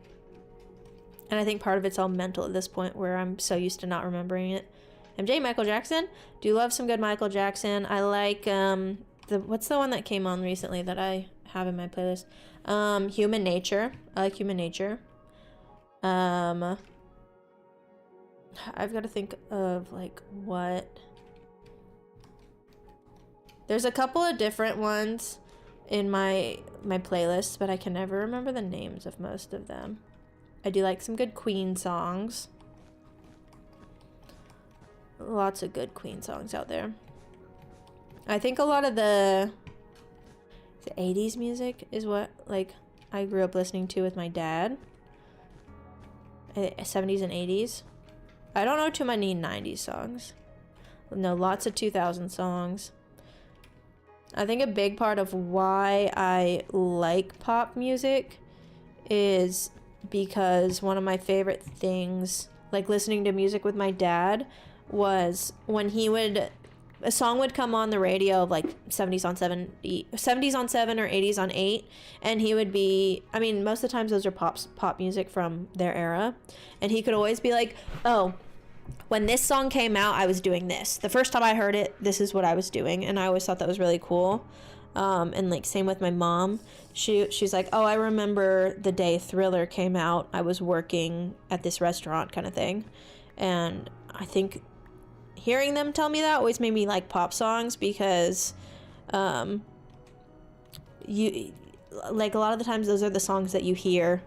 And I think part of it's all mental at this point where I'm so used to not remembering it. MJ, Michael Jackson. Do love some good Michael Jackson. I like what's the one that came on recently that I have in my playlist? Human Nature. I like Human Nature. I've got to think of like what. There's a couple of different ones in my playlist, but I can never remember the names of most of them. I do like some good Queen songs. Lots of good Queen songs out there. I think a lot of the 80s music is what like I grew up listening to with my dad. 70s and 80s. I don't know too many 90s songs. No, lots of 2000 songs. I think a big part of why I like pop music is because one of my favorite things, like listening to music with my dad, was when a song would come on the radio of like 70s on 7 or 80s on 8, and he would be, I mean, most of the times those are pop music from their era, and he could always be like, oh, when this song came out, I was doing this. The first time I heard it, this is what I was doing, and I always thought that was really cool. And like same with my mom. She's like, oh, I remember the day Thriller came out. I was working at this restaurant kind of thing. And I think hearing them tell me that always made me like pop songs because you like a lot of the times those are the songs that you hear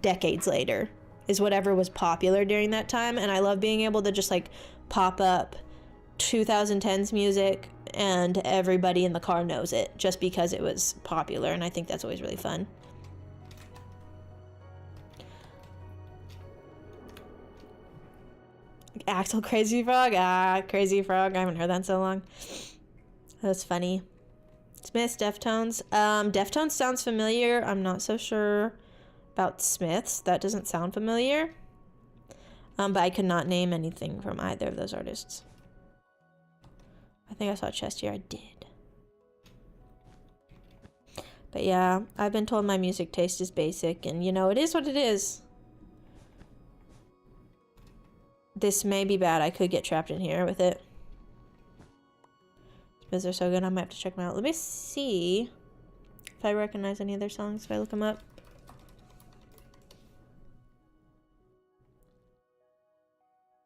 decades later is whatever was popular during that time. And I love being able to just like pop up 2010s music and everybody in the car knows it just because it was popular, and I think that's always really fun. Axel Crazy Frog? Crazy Frog. I haven't heard that in so long. That's funny. Smiths, Deftones. Deftones sounds familiar. I'm not so sure about Smiths. That doesn't sound familiar. But I could not name anything from either of those artists. I think I saw a chest here. I did. But yeah, I've been told my music taste is basic, and you know, it is what it is. This may be bad. I could get trapped in here with it. Because they're so good, I might have to check them out. Let me see if I recognize any of their songs if I look them up.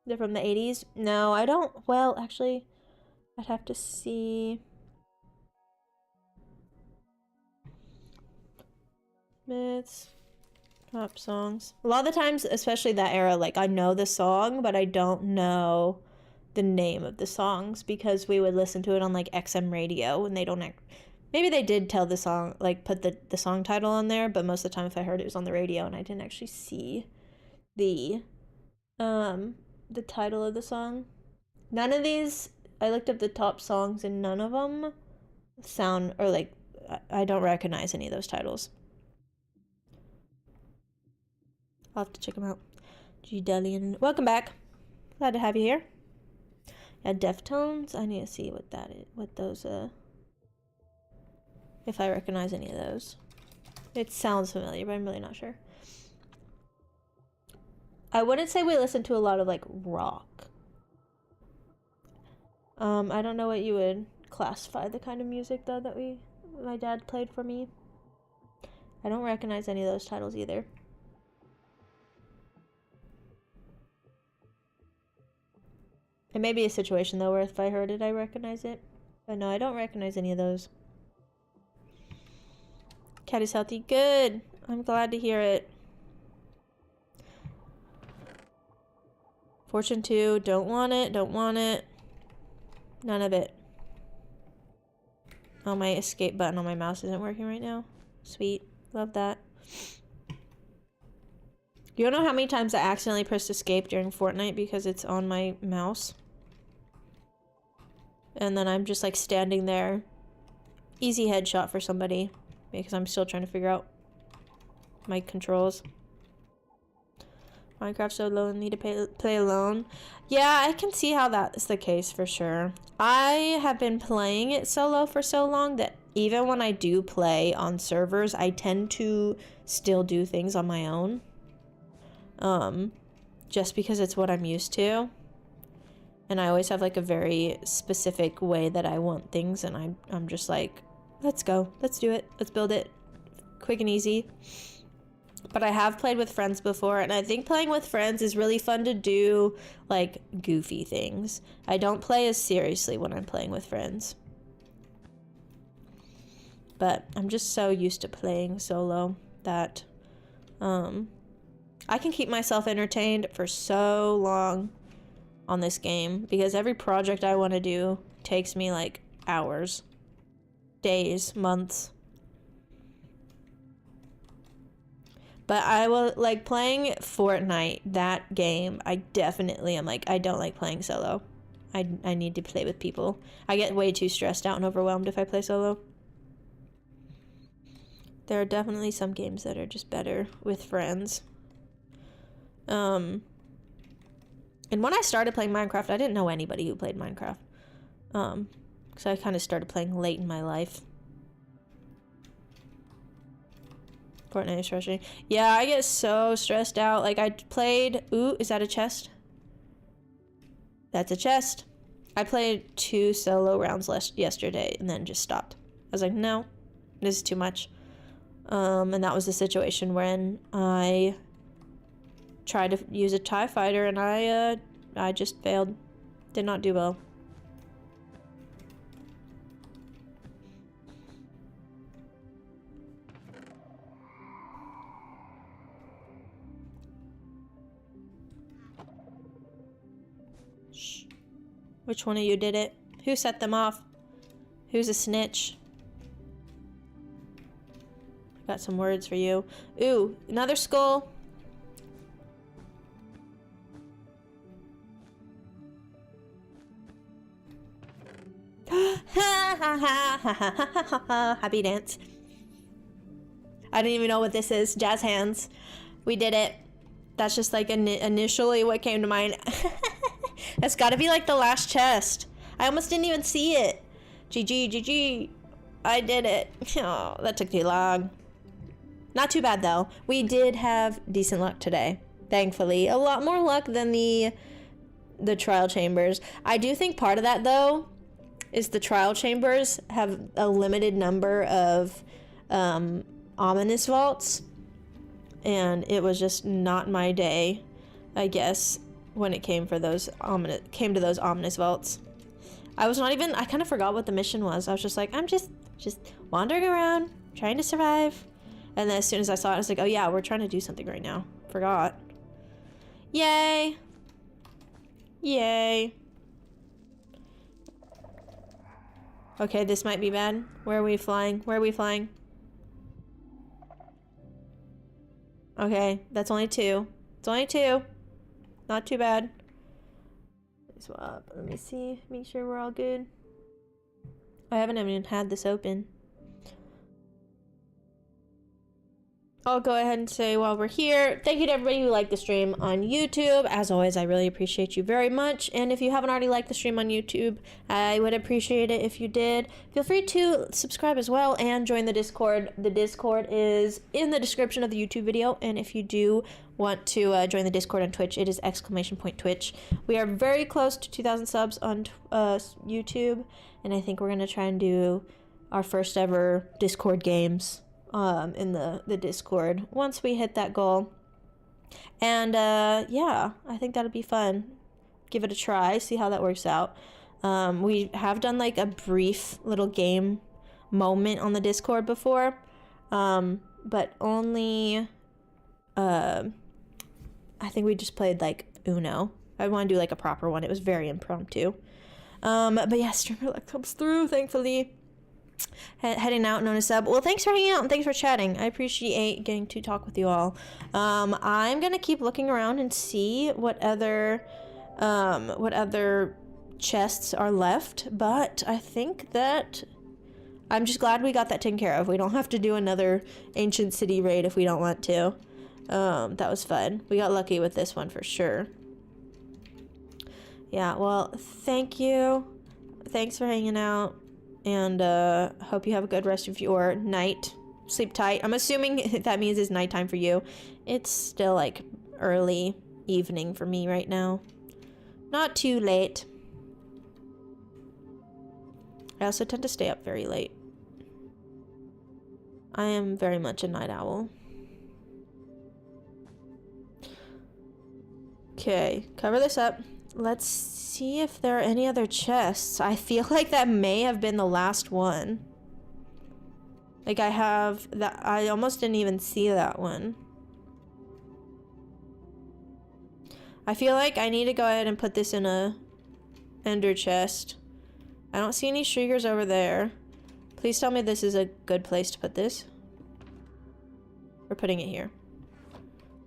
They're from the 80s? No, I don't. Well, actually, I'd have to see. Smiths. Pop songs. A lot of the times, especially that era, like I know the song, but I don't know the name of the songs because we would listen to it on like XM radio and they don't maybe they did tell the song, like put the song title on there, but most of the time if I heard it was on the radio and I didn't actually see the title of the song. None of these, I looked up the top songs and none of them sound, or like I don't recognize any of those titles. I'll have to check them out. G Delian, welcome back. Glad to have you here. Yeah, Deftones. I need to see what that is. What those if I recognize any of those. It sounds familiar, but I'm really not sure. I wouldn't say we listen to a lot of like rock. I don't know what you would classify the kind of music though that my dad played for me. I don't recognize any of those titles either. It may be a situation though where if I heard it I recognize it. But no, I don't recognize any of those. Cat is healthy. Good. I'm glad to hear it. Fortune 2. Don't want it. Don't want it. None of it. Oh, my escape button on my mouse isn't working right now. Sweet. Love that. You don't know how many times I accidentally pressed escape during Fortnite because it's on my mouse? And then I'm just like standing there. Easy headshot for somebody. Because I'm still trying to figure out my controls. Minecraft so lonely to play alone. Yeah, I can see how that's the case for sure. I have been playing it solo for so long that even when I do play on servers, I tend to still do things on my own. Just because it's what I'm used to. And I always have like a very specific way that I want things, and I'm just like, let's go, let's do it, let's build it quick and easy. But I have played with friends before, and I think playing with friends is really fun to do like goofy things. I don't play as seriously when I'm playing with friends. But I'm just so used to playing solo that I can keep myself entertained for so long on this game because every project I want to do takes me like hours, days, months. But I will like playing Fortnite, that game. I definitely am like, I don't like playing solo. I need to play with people. I get way too stressed out and overwhelmed if I play solo. There are definitely some games that are just better with friends. And when I started playing Minecraft, I didn't know anybody who played Minecraft. So I kind of started playing late in my life. Fortnite is frustrating. Yeah, I get so stressed out. Like I played, ooh, is that a chest? That's a chest. I played 2 solo rounds yesterday and then just stopped. I was like, no, this is too much. And that was the situation when I tried to use a TIE fighter and I just failed. Did not do well. Shh. Which one of you did it? Who set them off? Who's a snitch? Got some words for you. Ooh, another skull. Happy dance. I didn't even know what this is. Jazz hands. We did it. That's just like initially what came to mind. That's gotta be like the last chest. I almost didn't even see it. GG, GG. I did it. Oh, that took too long. Not too bad though. We did have decent luck today. Thankfully. A lot more luck than the trial chambers. I do think part of that though is the trial chambers have a limited number of ominous vaults, and it was just not my day, I guess, when it came to those ominous vaults. I was not even, I kind of forgot what the mission was. I was just like, I'm just wandering around trying to survive, and then as soon as I saw it I was like, oh yeah, we're trying to do something right now. Forgot. Yay. Yay. Okay, this might be bad. Where are we flying? Where are we flying? Okay, that's only 2. It's only 2. Not too bad. Swap. Let me see. Make sure we're all good. I haven't even had this open. I'll go ahead and say while we're here, thank you to everybody who liked the stream on YouTube. As always, I really appreciate you very much. And if you haven't already liked the stream on YouTube, I would appreciate it if you did. Feel free to subscribe as well and join the Discord. The Discord is in the description of the YouTube video. And if you do want to join the Discord on Twitch, it is !Twitch. We are very close to 2,000 subs on YouTube. And I think we're going to try and do our first ever Discord games in the Discord once we hit that goal. And yeah, I think that'll be fun. Give it a try, see how that works out. We have done like a brief little game moment on the Discord before, but only I think we just played like Uno. I want to do like a proper one. It was very impromptu. But yeah, streamer that comes through, thankfully. Heading out, known as sub. Well, thanks for hanging out and thanks for chatting. I appreciate getting to talk with you all. I'm gonna keep looking around and see what other chests are left, but I think that I'm just glad we got that taken care of. We don't have to do another ancient city raid if we don't want to. That was fun. We got lucky with this one for sure. Yeah, well, thank you. Thanks for hanging out. And hope you have a good rest of your night. Sleep tight. I'm assuming that means it's nighttime for you. It's still like early evening for me right now. Not too late. I also tend to stay up very late. I am very much a night owl. Okay, cover this up. Let's see if there are any other chests. I feel like that may have been the last one. Like I have that. I almost didn't even see that one. I feel like I need to go ahead and put this in a ender chest. I don't see any shriekers over there. Please tell me this is a good place to put this. We're putting it here.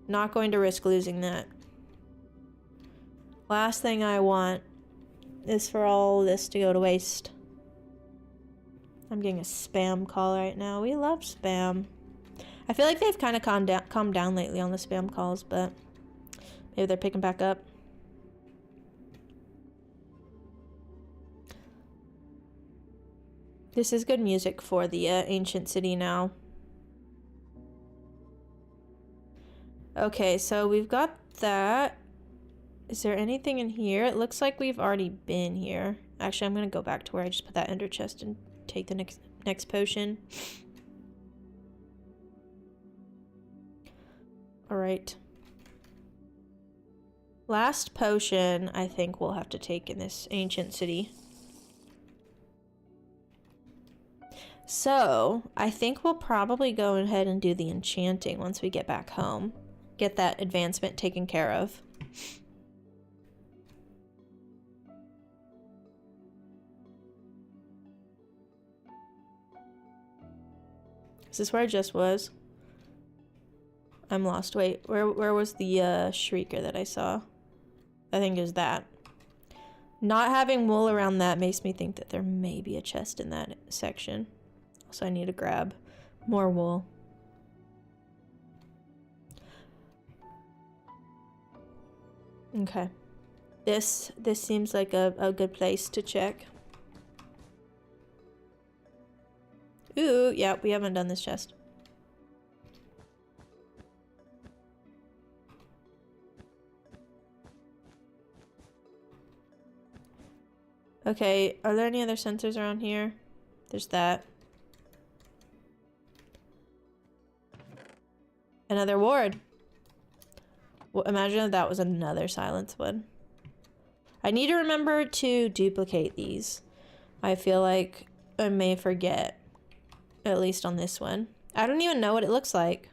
Not going to risk losing that. Last thing I want is for all this to go to waste. I'm getting a spam call right now. We love spam. I feel like they've kind of calmed down lately on the spam calls, but maybe they're picking back up. This is good music for the ancient city now. Okay, so we've got that. Is there anything in here? It looks like we've already been here. Actually, I'm gonna go back to where I just put that ender chest and take the next potion. Alright. Last potion, I think we'll have to take in this ancient city. So, I think we'll probably go ahead and do the enchanting once we get back home. Get that advancement taken care of. Is this where I just was? I'm lost. Wait, where was the shrieker that I saw? I think it was that. Not having wool around that makes me think that there may be a chest in that section. So I need to grab more wool. Okay. This seems like a good place to check. Ooh, yeah, we haven't done this chest. Okay, are there any other sensors around here? There's that. Another ward. Well, imagine if that was another silence one. I need to remember to duplicate these. I feel like I may forget. At least on this one. I don't even know what it looks like.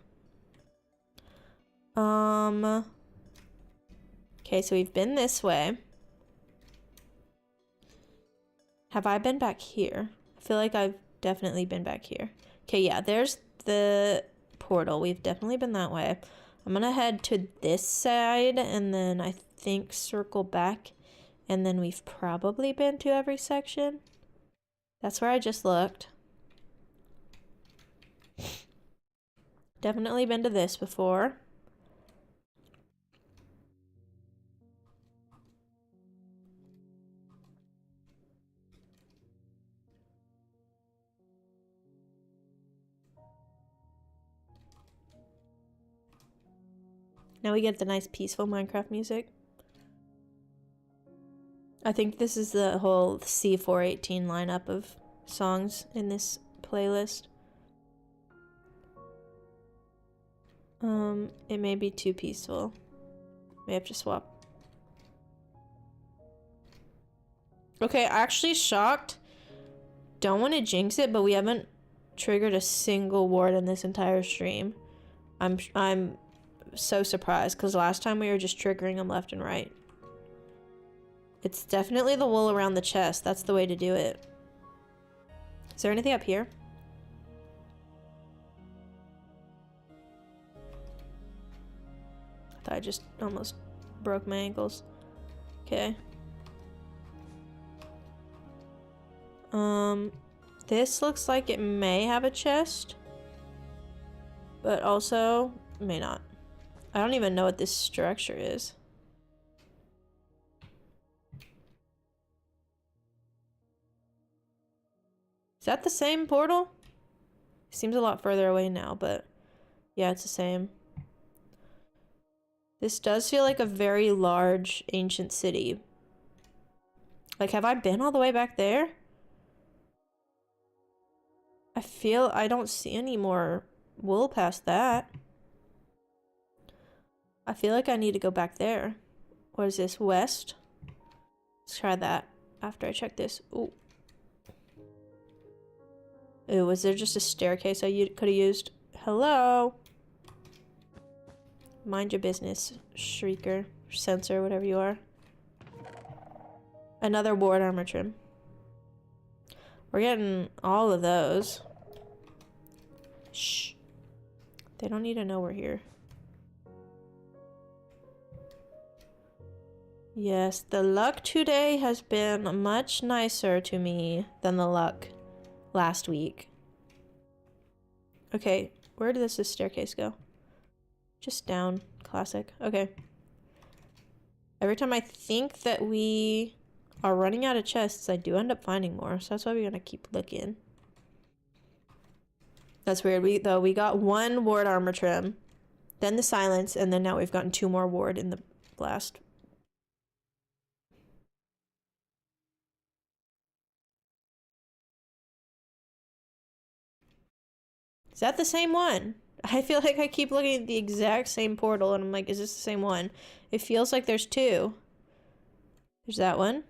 Okay, so we've been this way. Have I been back here? I feel like I've definitely been back here. Okay, yeah, there's the portal. We've definitely been that way. I'm gonna head to this side and then I think circle back. And then we've probably been to every section. That's where I just looked. Definitely been to this before. Now we get the nice peaceful Minecraft music. I think this is the whole C418 lineup of songs in this playlist. It may be too peaceful. May have to swap. Okay, actually shocked. Don't want to jinx it, but we haven't triggered a single ward in this entire stream. I'm so surprised because last time we were just triggering them left and right. It's definitely the wool around the chest. That's the way to do it. Is there anything up here? I thought I just almost broke my ankles. Okay. This looks like it may have a chest, but also may not. I don't even know what this structure is. Is that the same portal? Seems a lot further away now, but yeah, it's the same. This does feel like a very large ancient city. Like, have I been all the way back there? I feel I don't see any more wool past that. I feel like I need to go back there. What is this? West? Let's try that after I check this. Ooh. Ooh, was there just a staircase I could have used? Hello? Mind your business, shrieker, sensor, whatever you are. Another ward armor trim. We're getting all of those. Shh. They don't need to know we're here. Yes, the luck today has been much nicer to me than the luck last week. Okay, where does this staircase go? Just down. Classic. Okay. Every time I think that we are running out of chests, I do end up finding more, so that's why we're gonna keep looking. That's weird. We got one ward armor trim, then the silence, and then now we've gotten 2 more ward in the blast. Is that the same one? I feel like I keep looking at the exact same portal and I'm like, is this the same one? It feels like there's 2. There's that one.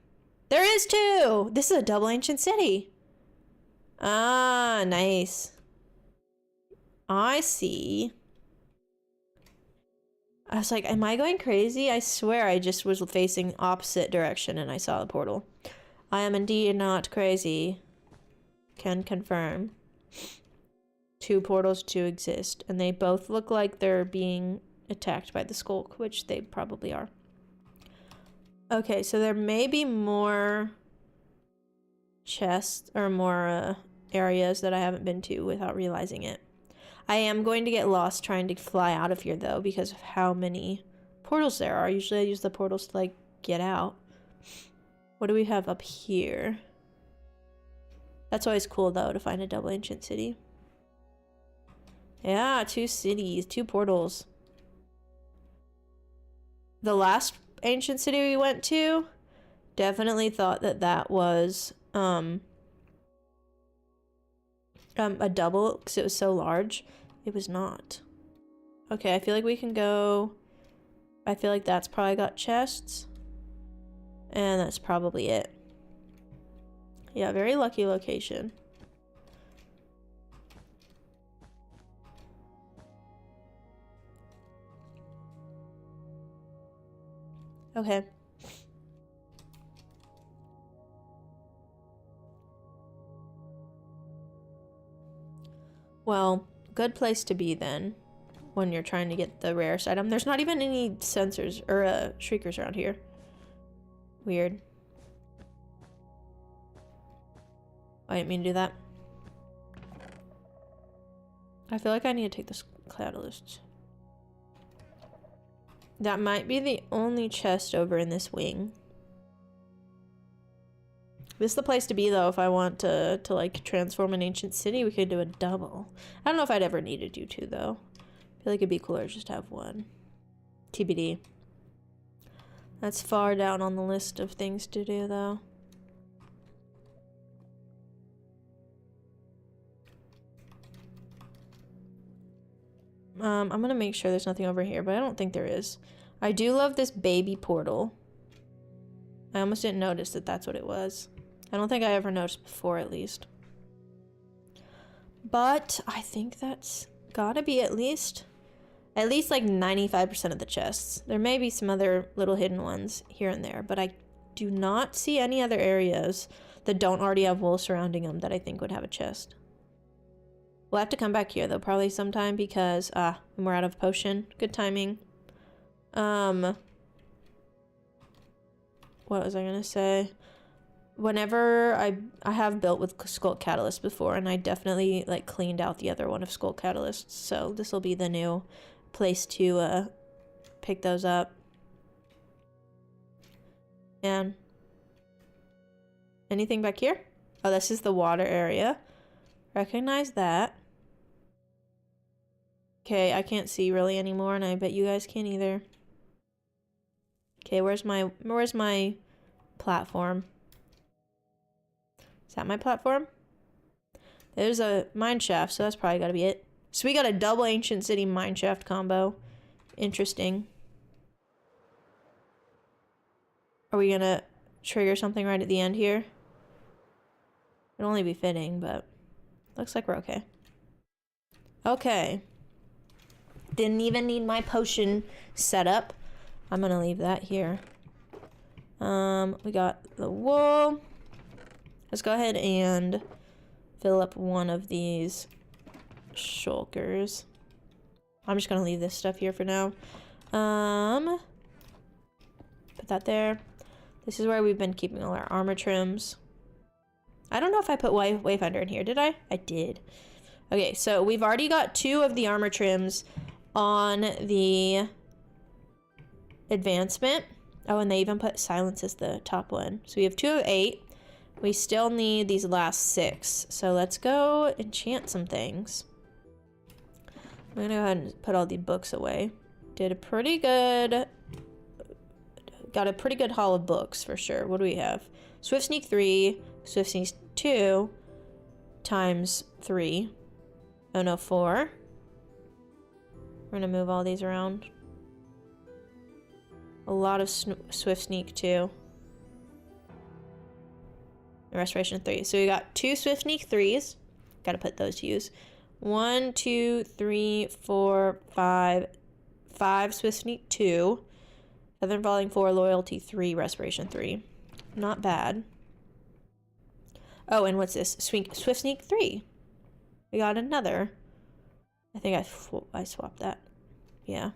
There is 2! This is a double ancient city. Ah, nice. I see. I was like, am I going crazy? I swear I just was facing opposite direction and I saw the portal. I am indeed not crazy. Can confirm. 2 portals do exist, and they both look like they're being attacked by the Skulk, which they probably are. Okay, so there may be more chests or more areas that I haven't been to without realizing it. I am going to get lost trying to fly out of here, though, because of how many portals there are. Usually I use the portals to, like, get out. What do we have up here? That's always cool, though, to find a double ancient city. Yeah, 2 cities, 2 portals. The last ancient city we went to, definitely thought that that was a double because it was so large. It was not. Okay, I feel like we can go. I feel like that's probably got chests, and that's probably it. Yeah, very lucky location. Okay. Well, good place to be then when you're trying to get the rarest item. There's not even any sensors or shriekers around here. Weird. I didn't mean to do that. I feel like I need to take this catalyst. That might be the only chest over in this wing. This is the place to be though if I want to like transform an ancient city. We could do a double. I don't know if I'd ever need to do two though. I feel like it'd be cooler just to have one. TBD. That's far down on the list of things to do though. I'm gonna make sure there's nothing over here, but I don't think there is. I do love this baby portal. I almost didn't notice that that's what it was. I don't think I ever noticed before, at least. But I think that's gotta be at least like 95% of the chests. There may be some other little hidden ones here and there, but I do not see any other areas that don't already have wool surrounding them that I think would have a chest. We'll have to come back here though, probably sometime because we're out of potion. Good timing. What was I gonna say? Whenever I have built with Skull Catalyst before, and I definitely like cleaned out the other one of Skull Catalysts, so this will be the new place to pick those up. And anything back here? Oh, this is the water area. Recognize that. Okay, I can't see really anymore, and I bet you guys can't either. Okay, where's my platform? Is that my platform? There's a mine shaft, so that's probably gotta be it. So we got a double ancient city mine shaft combo. Interesting. Are we gonna trigger something right at the end here? It'd only be fitting, but looks like we're okay. Okay. Didn't even need my potion setup. I'm gonna leave that here. We got the wool. Let's go ahead and fill up one of these shulkers. I'm just gonna leave this stuff here for now. Put that there. This is where we've been keeping all our armor trims. I don't know if I put Wayfinder in here, did I? I did. Okay, so we've already got 2 of the armor trims on the advancement. Oh, and they even put silence as the top one. So we have 2 of 8. We still need these last 6. So let's go enchant some things. I'm gonna go ahead and put all the books away. Got a pretty good haul of books for sure. What do we have? Swift Sneak 3, Swift Sneak 2 times 3. Oh no, 4. We're gonna move all these around. A lot of Swift Sneak 2. And Restoration 3. So we got 2 Swift Sneak 3s. Gotta put those to use. 1, 2, 3, 4, 5. 5 Swift Sneak 2. Feather Falling 4, Loyalty 3, Restoration 3. Not bad. Oh, and what's this? Swift Sneak 3. We got another. I think I swapped that. Yeah.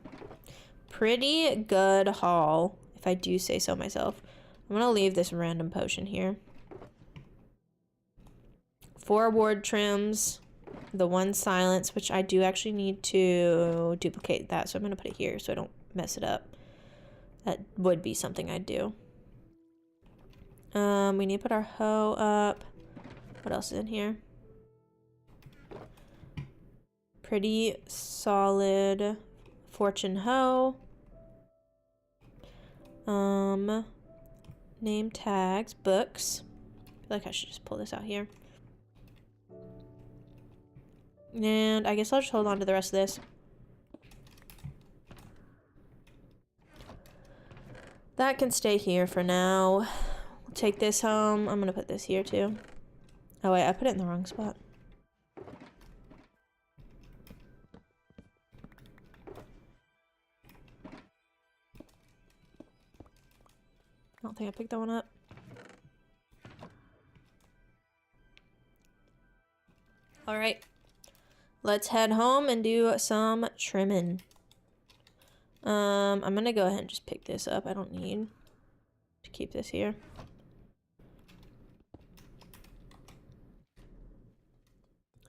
Pretty good haul, if I do say so myself. I'm gonna leave this random potion here. 4 ward trims. The 1 silence, which I do actually need to duplicate that, so I'm gonna put it here so I don't mess it up. That would be something I'd do. We need to put our hoe up. What else is in here? Pretty solid fortune hoe. Name tags, books. I feel like I should just pull this out here. And I guess I'll just hold on to the rest of this. That can stay here for now. We'll take this home. I'm gonna put this here too. Oh wait, I put it in the wrong spot. I don't think I picked that one up. Alright. Let's head home and do some trimming. I'm gonna go ahead and just pick this up. I don't need to keep this here.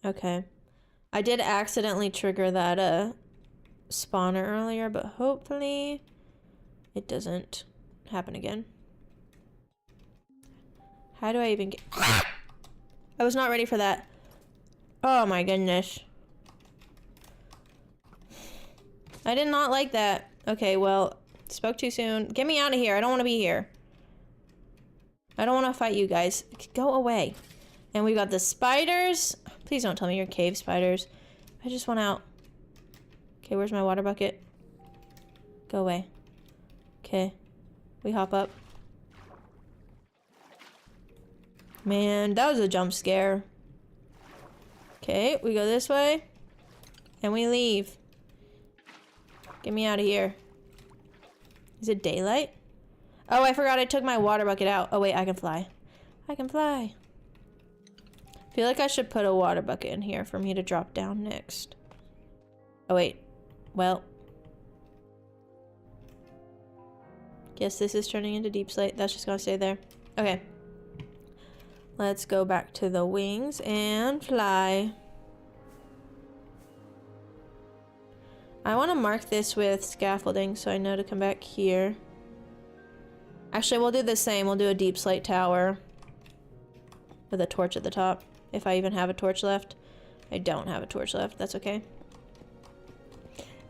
Okay. I did accidentally trigger that spawner earlier, but hopefully it doesn't happen again. How do I even get... I was not ready for that. Oh my goodness. I did not like that. Okay, well, spoke too soon. Get me out of here. I don't want to be here. I don't want to fight you guys. Go away. And we got the spiders. Please don't tell me you're cave spiders. I just want out. Okay, where's my water bucket? Go away. Okay. We hop up. Man, that was a jump scare. Okay, we go this way. And we leave. Get me out of here. Is it daylight? Oh, I forgot I took my water bucket out. Oh wait, I can fly. I can fly. I feel like I should put a water bucket in here for me to drop down next. Oh wait. Well. Guess this is turning into deep slate. That's just gonna stay there. Okay. Let's go back to the wings and fly. I want to mark this with scaffolding so I know to come back here. Actually, we'll do the same. We'll do a deep slate tower with a torch at the top. If I even have a torch left. I don't have a torch left. That's okay.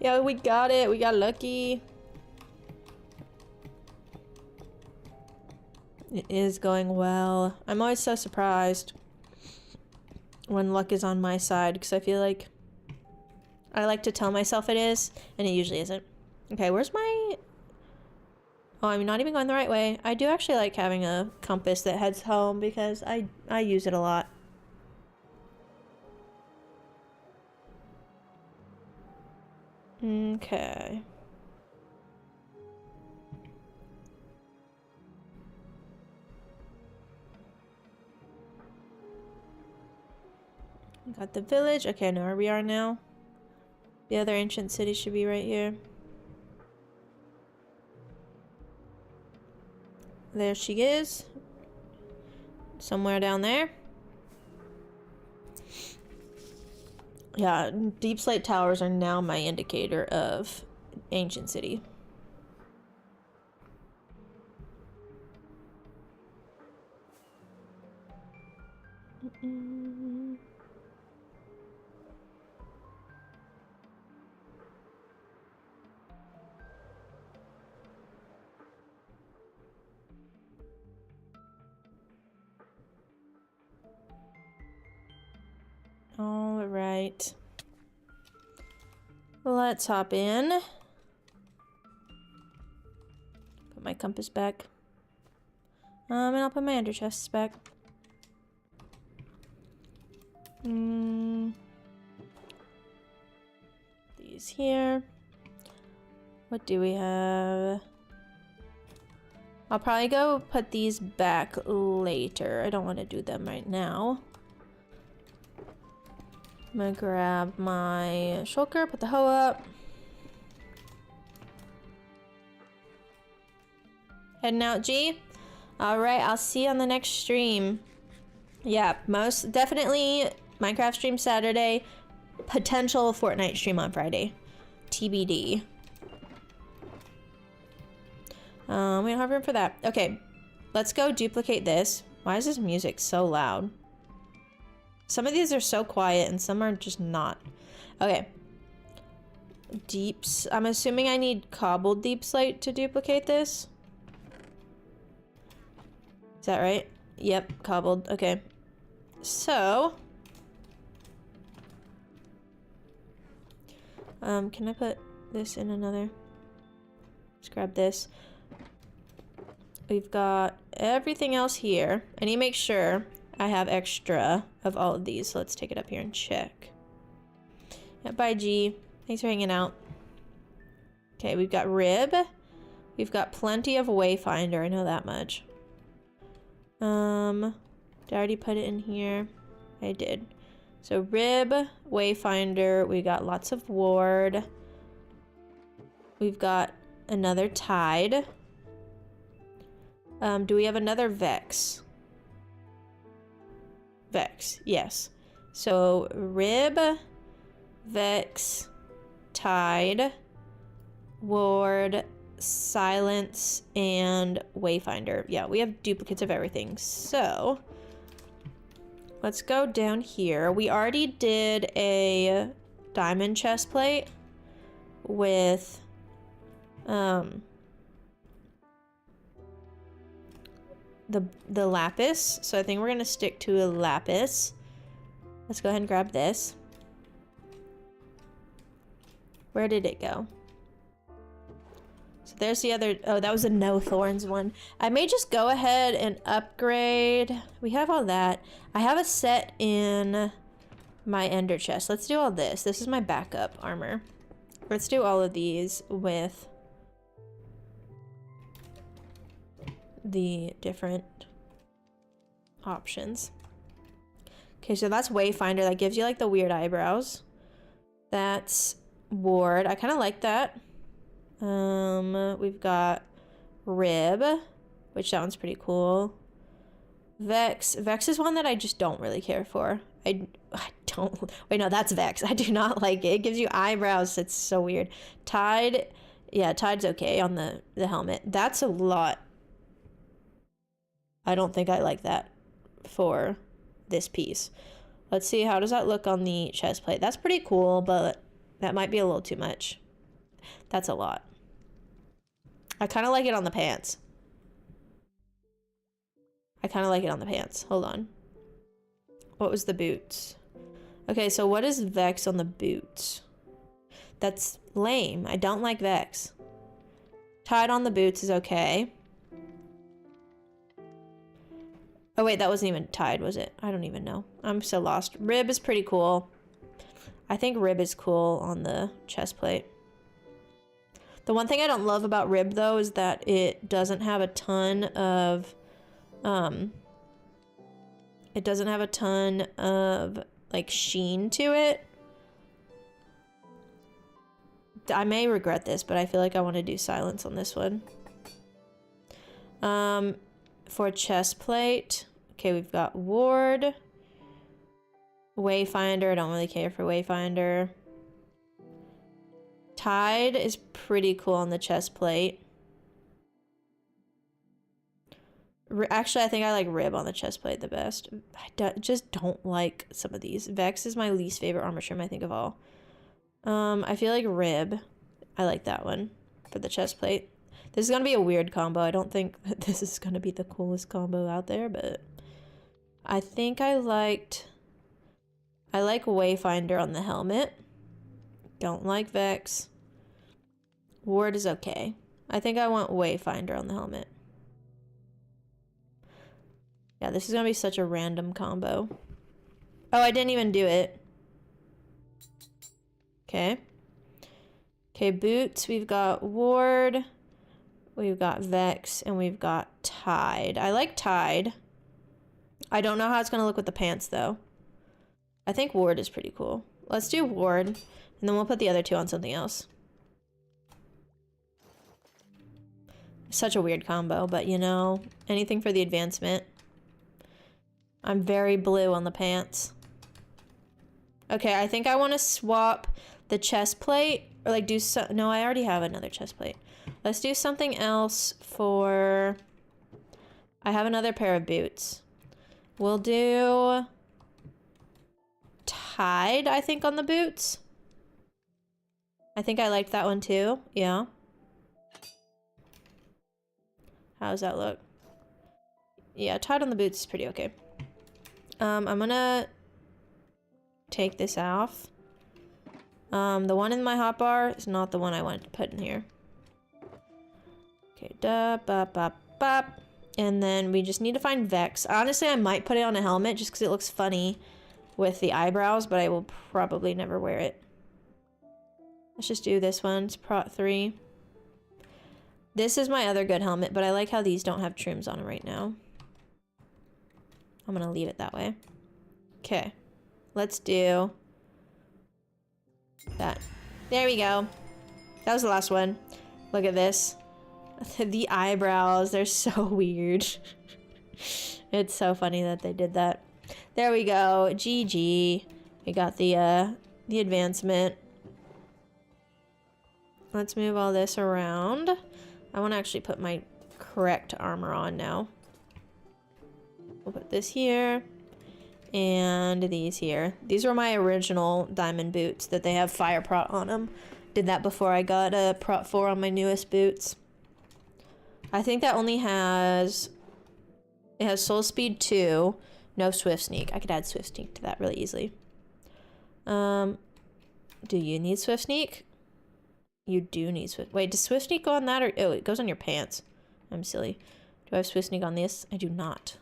Yeah, we got it. We got lucky. It is going well. I'm always so surprised when luck is on my side because I feel like I like to tell myself it is, and it usually isn't. Okay, where's my... Oh, I'm not even going the right way. I do actually like having a compass that heads home because I use it a lot. Okay. Got the village. Okay, I know where we are now. The other ancient city should be right here. There she is. Somewhere down there. Yeah, deep slate towers are now my indicator of ancient city. All right. Let's hop in. Put my compass back. And I'll put my ender chests back. These here. What do we have? I'll probably go put these back later. I don't want to do them right now. I'm gonna grab my shulker, put the hoe up. Heading out, G. Alright, I'll see you on the next stream. Yeah, most definitely Minecraft stream Saturday. Potential Fortnite stream on Friday. TBD. We don't have room for that. Okay, let's go duplicate this. Why is this music so loud? Some of these are so quiet and some are just not. Okay. Deeps. I'm assuming I need cobbled deep slate to duplicate this. Is that right? Yep, cobbled. Okay. So. Can I put this in another? Let's grab this. We've got everything else here. I need to make sure I have extra of all of these, so let's take it up here and check. Yeah, bye G. Thanks for hanging out. Okay, we've got rib. We've got plenty of wayfinder, I know that much. Did I already put it in here? I did. So rib, wayfinder, we got lots of ward. We've got another tide. Do we have another vex? Vex, yes. So rib, Vex, Tide, Ward, Silence, and Wayfinder. Yeah, we have duplicates of everything. So let's go down here. We already did a diamond chest plate with the lapis. So I think we're gonna stick to a lapis. Let's go ahead and grab this. Where did it go? So there's the other, oh, that was a no thorns one. I may just go ahead and upgrade. We have all that. I have a set in my ender chest. Let's do all this. This is my backup armor. Let's do all of these with the different options. Okay, so that's Wayfinder. That gives you like the weird eyebrows. That's Ward. I kind of like that. We've got Rib, which sounds pretty cool. Vex. Vex is one that I just don't really care for. I don't. Wait, no, that's Vex. I do not like it. It gives you eyebrows. It's so weird. Tide. Yeah, Tide's okay on the helmet. That's a lot. I don't think I like that for this piece. Let's see, how does that look on the chest plate? That's pretty cool, but that might be a little too much. That's a lot. I kind of like it on the pants. I kind of like it on the pants. Hold on. What was the boots? Okay, so what is Vex on the boots? That's lame. I don't like Vex. Tide on the boots is okay. Oh wait, that wasn't even Tide, was it? I don't even know. I'm so lost. Rib is pretty cool. I think Rib is cool on the chest plate. The one thing I don't love about Rib though is that it doesn't have a ton of like sheen to it. I may regret this, but I feel like I want to do silence on this one. For chest plate, okay, we've got Ward, Wayfinder. I don't really care for Wayfinder. Tide is pretty cool on the chest plate. Actually, I think I like Rib on the chest plate the best. I just don't like some of these. Vex is my least favorite armor trim, I think, of all. I feel like Rib. I like that one for the chest plate. This is going to be a weird combo. I don't think that this is going to be the coolest combo out there, but I think I like Wayfinder on the helmet. Don't like Vex. Ward is okay. I think I want Wayfinder on the helmet. Yeah, this is going to be such a random combo. Oh, I didn't even do it. Okay. Okay, boots. We've got Ward. We've got Vex. And we've got Tide. I like Tide. I don't know how it's going to look with the pants, though. I think Ward is pretty cool. Let's do Ward. And then we'll put the other two on something else. Such a weird combo, but you know, anything for the advancement. I'm very blue on the pants. Okay, I think I want to swap the chest plate. Or like do so. No, I already have another chest plate. Let's do something else for... I have another pair of boots. We'll do... Tide, I think, on the boots. I think I liked that one too. Yeah. How does that look? Yeah, Tide on the boots is pretty okay. I'm gonna take this off. The one in my hotbar is not the one I wanted to put in here. Okay, da ba ba ba. And then we just need to find Vex. Honestly, I might put it on a helmet just because it looks funny with the eyebrows, but I will probably never wear it. Let's just do this one. It's Prot 3. This is my other good helmet, but I like how these don't have trims on them right now. I'm gonna leave it that way. Okay, let's do that. There we go. That was the last one. Look at this. The eyebrows, they're so weird. It's so funny that they did that. There we go. GG. We got the the advancement. Let's move all this around. I want to actually put my correct armor on now. We'll put this here and these here. These were my original diamond boots that they have fire prot on them. Did that before I got a prot 4 on my newest boots. I think that only has... It has soul speed 2, no swift sneak. I could add swift sneak to that really easily. Do you need swift sneak? You do need swift... Wait, does swift sneak go on that or... Oh, it goes on your pants. I'm silly. Do I have swift sneak on this? I do not.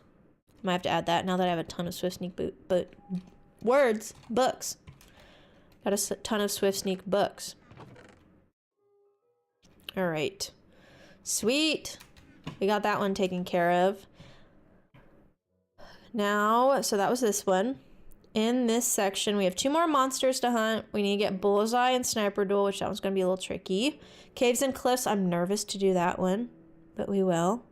Might have to add that now that I have a ton of swift sneak books. Got a ton of swift sneak books. All right. Sweet. We got that one taken care of. Now, so that was this one. In this section, we have 2 more monsters to hunt. We need to get Bullseye and Sniper Duel, which that one's going to be a little tricky. Caves and Cliffs, I'm nervous to do that one, but we will.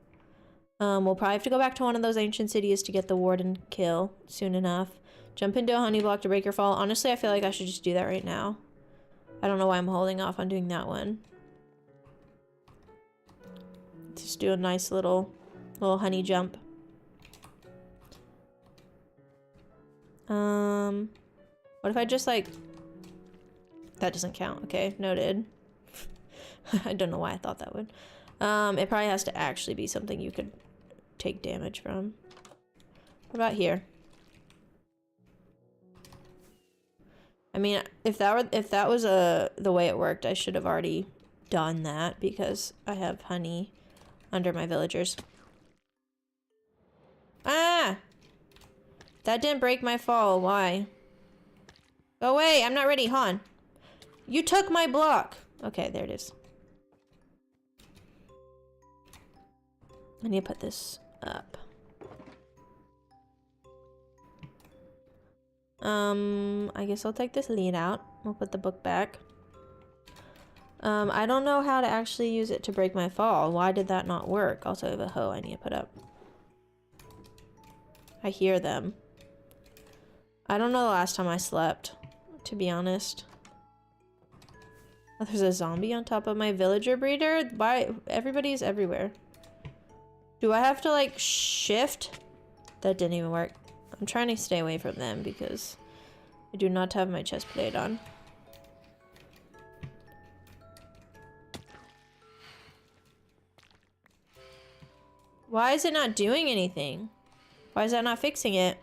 We'll probably have to go back to one of those ancient cities to get the Warden kill soon enough. Jump into a honey block to break your fall. Honestly, I feel like I should just do that right now. I don't know why I'm holding off on doing that one. Just do a nice little honey jump. What if I just like... That doesn't count. Okay, noted. I don't know why I thought that would. It probably has to actually be something you could take damage from. What about here? I mean, if that was the way it worked, I should have already done that because I have honey under my villagers. Ah! That didn't break my fall. Why? Go away. I'm not ready. Han. You took my block. Okay, there it is. I need to put this up. I guess I'll take this lead out. We'll put the book back. I don't know how to actually use it to break my fall. Why did that not work? Also, I have a hoe I need to put up. I hear them. I don't know the last time I slept, to be honest. Oh, there's a zombie on top of my villager breeder? Why? Everybody's everywhere. Do I have to, like, shift? That didn't even work. I'm trying to stay away from them because I do not have my chest plate on. Why is it not doing anything? Why is that not fixing it?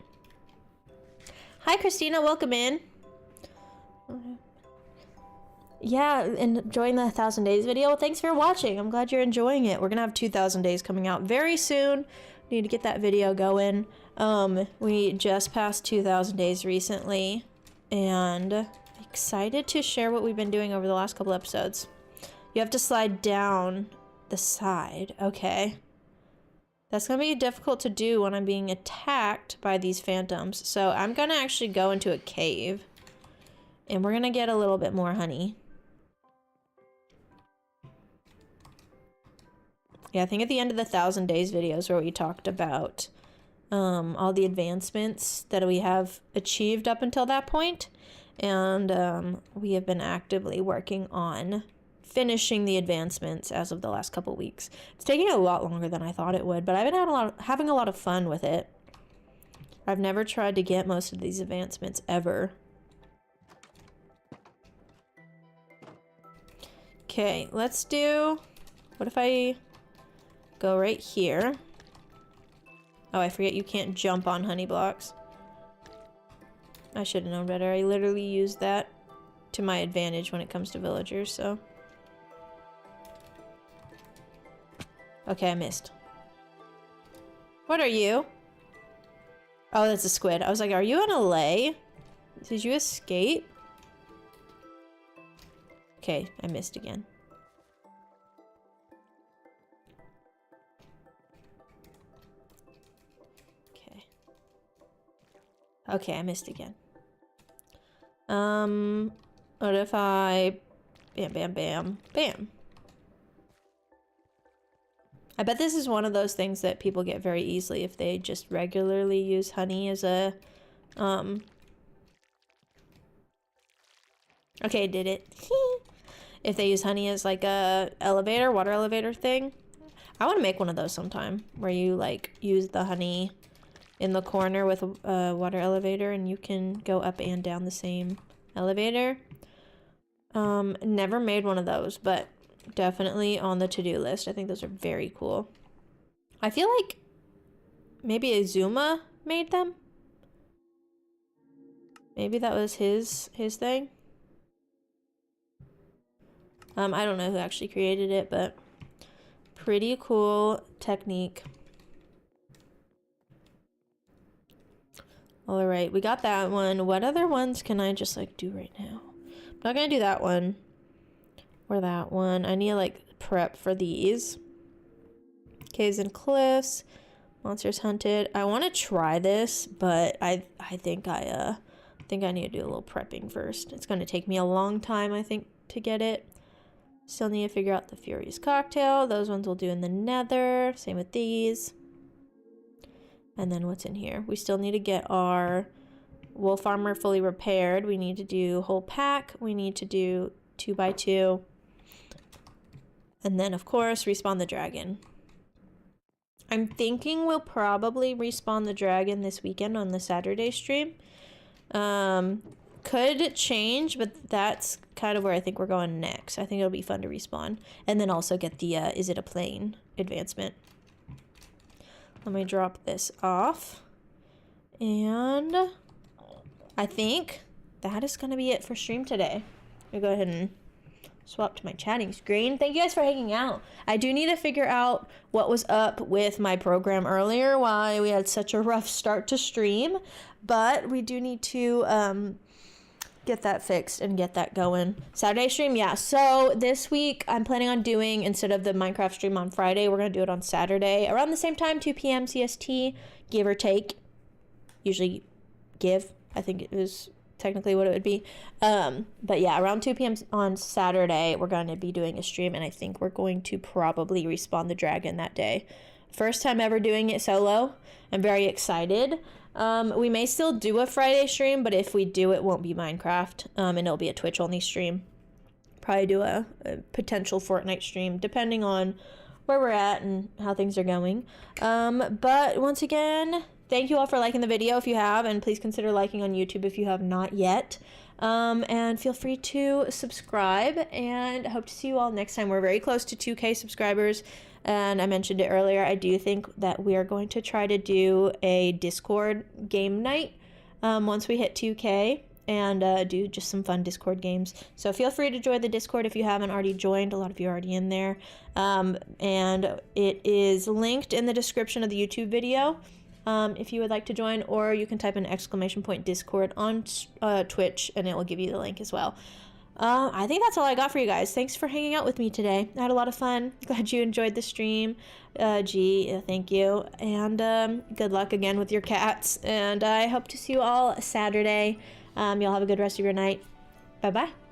Hi, Christina. Welcome in. Yeah, enjoying the 1,000 days video. Well, thanks for watching. I'm glad you're enjoying it. We're gonna have 2,000 days coming out very soon. Need to get that video going. We just passed 2,000 days recently, and excited to share what we've been doing over the last couple episodes. You have to slide down the side. Okay. That's gonna be difficult to do when I'm being attacked by these phantoms. So I'm gonna actually go into a cave, and we're gonna get a little bit more honey. Yeah, I think at the end of the 1,000 days videos where we talked about all the advancements that we have achieved up until that point. And we have been actively working on finishing the advancements as of the last couple weeks. It's taking a lot longer than I thought it would, but I've been having a lot of fun with it. I've never tried to get most of these advancements ever. Okay, let's do... What if I go right here? Oh, I forget you can't jump on honey blocks. I should have known better. I literally used that to my advantage when it comes to villagers, so... Okay, I missed. What are you? Oh, that's a squid. I was like, are you in LA? Did you escape? Okay, I missed again. Okay. Okay, I missed again. What if I... Bam, bam, bam, bam. I bet this is one of those things that people get very easily if they just regularly use honey as a, Okay, did it. If they use honey as like a elevator, water elevator thing. I want to make one of those sometime where you like use the honey in the corner with a water elevator and you can go up and down the same elevator. Never made one of those, but definitely on the to-do list. I think those are very cool. I feel like maybe Azuma made them. Maybe that was his thing. I don't know who actually created it, but pretty cool technique. All right, we got that one. What other ones can I just like do right now? I'm not gonna do that one or that one. I need to like prep for these. Caves and cliffs, monsters hunted. I want to try this, but I think I need to do a little prepping first. It's gonna take me a long time, I think, to get it. Still need to figure out the Furious Cocktail. Those ones we'll do in the Nether. Same with these. And then what's in here? We still need to get our Wolf Armor fully repaired. We need to do whole pack. We need to do 2x2. And then, of course, respawn the dragon. I'm thinking we'll probably respawn the dragon this weekend on the Saturday stream. Could change, but that's kind of where I think we're going next. I think it'll be fun to respawn. And then also get the, is it a plane advancement. Let me drop this off. And I think that is going to be it for stream today. Let me go ahead and swap to my chatting screen. Thank you guys for hanging out. I do need to figure out what was up with my program earlier, why we had such a rough start to stream. But we do need to get that fixed and get that going. Saturday stream, yeah. So this week I'm planning on doing, instead of the Minecraft stream on Friday, we're gonna do it on Saturday around the same time, 2 p.m. CST, give or take. Usually give, I think it was technically what it would be. But yeah, around 2 p.m. on Saturday, we're going to be doing a stream, and I think we're going to probably respawn the dragon that day. First time ever doing it solo. I'm very excited. We may still do a Friday stream, but if we do, it won't be Minecraft, and it'll be a Twitch only stream. Probably do a potential Fortnite stream, depending on where we're at and how things are going. But once again, thank you all for liking the video if you have, and please consider liking on YouTube if you have not yet. And feel free to subscribe, and I hope to see you all next time. We're very close to 2K subscribers. And I mentioned it earlier, I do think that we are going to try to do a Discord game night once we hit 2K, and do just some fun Discord games. So feel free to join the Discord if you haven't already joined. A lot of you are already in there. And it is linked in the description of the YouTube video if you would like to join, or you can type in !Discord on Twitch and it will give you the link as well. I think that's all I got for you guys. Thanks for hanging out with me today. I had a lot of fun. Glad you enjoyed the stream. Thank you. And good luck again with your cats. And I hope to see you all Saturday. Y'all have a good rest of your night. Bye-bye.